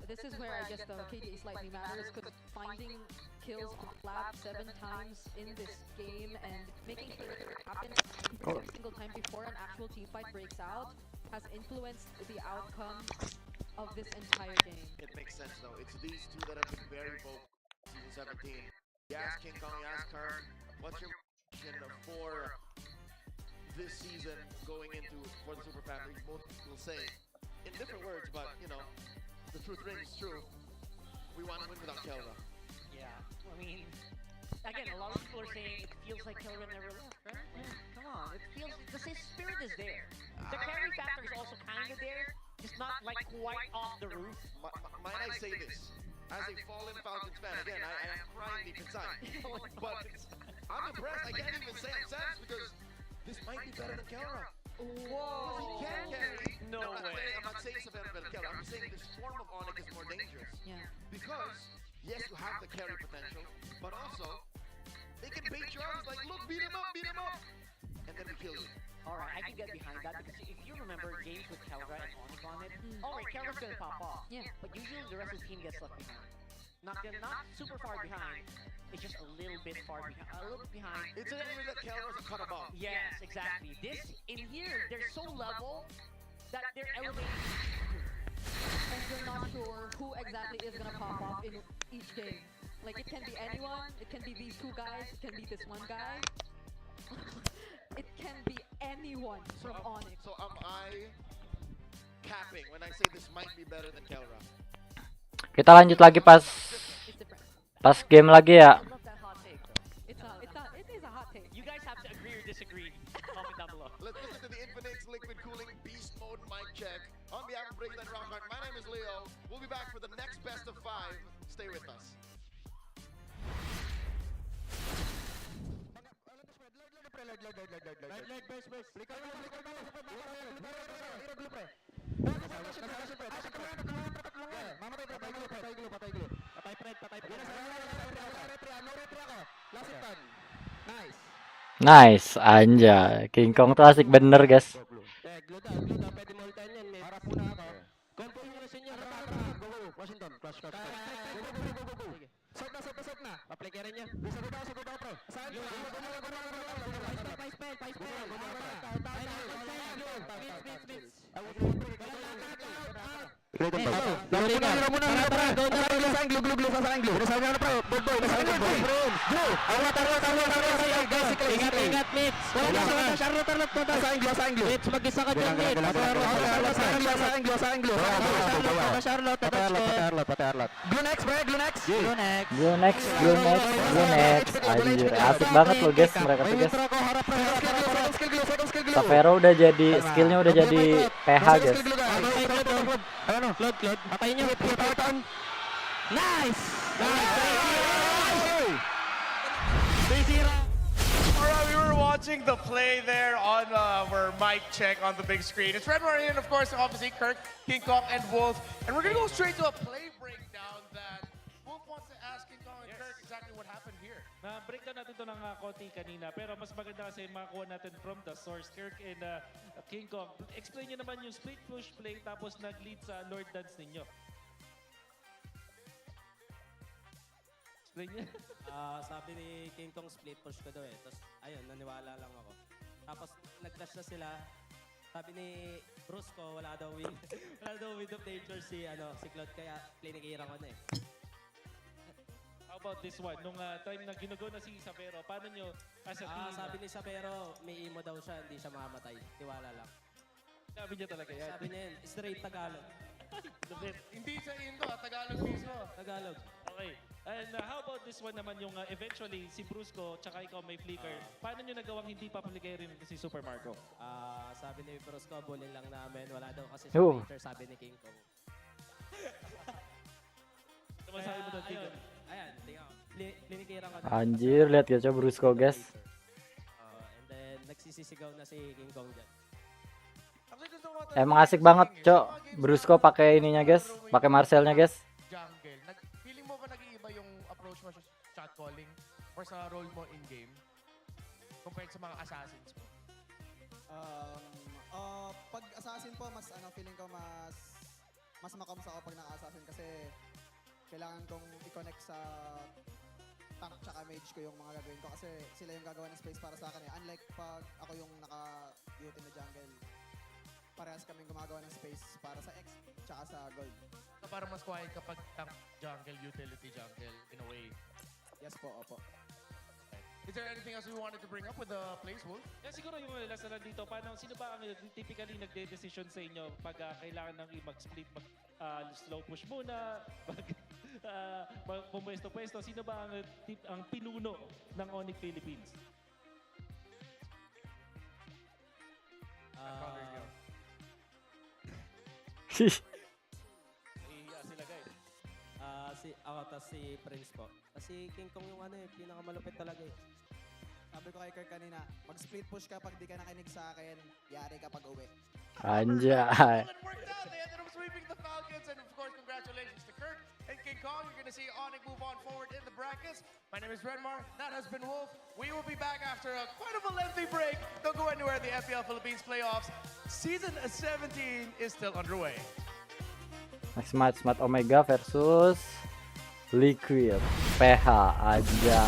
This is where I guess the KDA slightly matters, because finding kills on Flap 7 times in this game and making sure it happens every single time before an actual team fight breaks out has influenced the outcome of this entire game. It makes sense though. It's these two that have been very vocal season 17. Yes, King Kong, yes, Kirk. What's your prediction for this season going into for the Super Family? Both will say in different words, but you know, the truth rings true. We want to win without Kelra. Yeah, I mean, again, a lot of people are saying it feels like Kelra never left, right? Come on, it feels the same spirit is there. The carry factor is also kind of there, just not like quite off the roof. Might I say this? As a fallen Falcons fan, again, I am crying deep inside. But I'm impressed. I can't even say I'm sad because this might be better than Kelra. Whoa! He can't carry. No way. I'm not saying Severo better than Kelra. I'm saying this form of Onic is more dangerous. Yeah. Because, yes, you have the carry potential, but also, they can bait your arms like, look, beat him up, and then we kill you. Alright, I can get behind that because if you remember games with Kelra and Onic on it, alright, Kelra's gonna pop off. Yeah. But usually the rest of the team gets left behind. Not super far behind, it's just a little bit far behind. A little bit behind. It's an area that Kelra's a cut above. Yes, exactly. This, in here, they're so level that they're elevating. And you're not sure who exactly is gonna pop off in each game. Like, it can be anyone, it can be these two guys, it can be this one guy. It can be anyone from Onic. So am I capping when I say this might be better than Kelra? Kita lanjut lagi pas game lagi ya. I love that hot take, though. It is a hot take. You guys have to agree or disagree. Comment down below. Let's listen to the Infinix Liquid Cooling Beast Mode mic check. On behalf of Breakdown Rockhard, my name is Leo. We'll be back for the next best of 5. Stay with us. Nice, anjay. King Kong tuh asik bener, guys. Ingat, Mitch. Mitch, mag-isa ka dyan, Mitch. Glue next. Anjir, asik banget loh, guys, mereka tuh, guys. Severo udah jadi, skillnya udah jadi PH, guys. Load. Patayin nyo. Nice! watching the play there on our mic check on the big screen. It's Redmar and of course, obviously Kirk, King Kong, and Wolf. And we're gonna go straight to a play breakdown that Wolf wants to ask King Kong and Kirk exactly what happened here. Na-breakdown natin ito ng konti kanina, pero mas maganda kasi makakuha natin from the source. Kirk and King Kong, explain nyo naman yung split push play tapos nag-lead sa Lord Dance ninyo. Explain nyo. Sabi ni King Kong split push ko daw eh. Tapos ayun, naniwala lang ako. Tapos nag-dash na sila. Sabi ni Bruce ko, wala daw win. Wala daw win of danger si Cloud, kaya plinigiran ko na eh. How about this one? Nung time na ginugo na si Isabero, paano nyo as a team? Sabi ni Isabero, may imo daw siya, hindi siya mamamatay. Tiwala lang. Sabi niya talaga yan. Sabi niya yun, straight Tagalog. Hindi sa Indo, Tagalog mismo. Tagalog. Okay. And how about this one naman yung eventually si Brusco tsaka ikaw may flicker. Paano nyo nagawang hindi papaligirin si Super Marco? Sabi ni Brusco, bully lang namin. Wala daw kasi Oh. feature, sabi ni King Kong. Ano masabi mo doon, Tigger? Ayan, tingnan ko. Plinigiran ko na. Anjir, lihat ya coba Brusco, guys. And then, nagsisisigaw na si King Kong dyan. Emang asik banget, Cok. Brusco pakai ininya, guys. Pakai Marcelnya, guys. Jungle. Feeling mo ba nag-iiba yung approach mo sa chat calling or sa role mo in-game compared sa mga assassins mo? Pag assassin po, mas feeling ko mas makoms ako pag naka-assassin kasi kailangan kong i-connect sa tank tsaka mage ko yung mga gagawin ko kasi sila yung gagawa ng space para sa akin eh. Unlike pag ako yung naka-duty na jungle, parehas kaming gumagawa ng space para sa X tsaka sa gold. So parang mas quiet kapag tank jungle, utility jungle in a way. Yes po, opo. Is there anything else we wanted to bring up with the plays, Wolf? Yeah, siguro yung last na lang dito, sino ba ang typically nagde-decision sa inyo pag kailangan nang mag-split, slow push muna, pumwesto-pwesto, sino ba ang pinuno ng Onic Philippines? Nahihiya sila, guys. Ako, tas si Prince po. Kasi King Kong yung pinakamalupit talaga eh. Sabi ko kay Kirk kanina, mag-split push ka pag di ka nakinig sa akin, yari ka pag uwi. Anjay. It worked out. They ended up sweeping the Falcons, and of course, congratulations to Kirk and King Kong. You're going to see Onic move on forward in the brackets. My name is Redmar. That has been Wolf. We will be back after quite of a lengthy break. Don't go anywhere. The FPL Philippines playoffs season 17 is still underway. Next match, Mat Omega versus Liquid PH aja.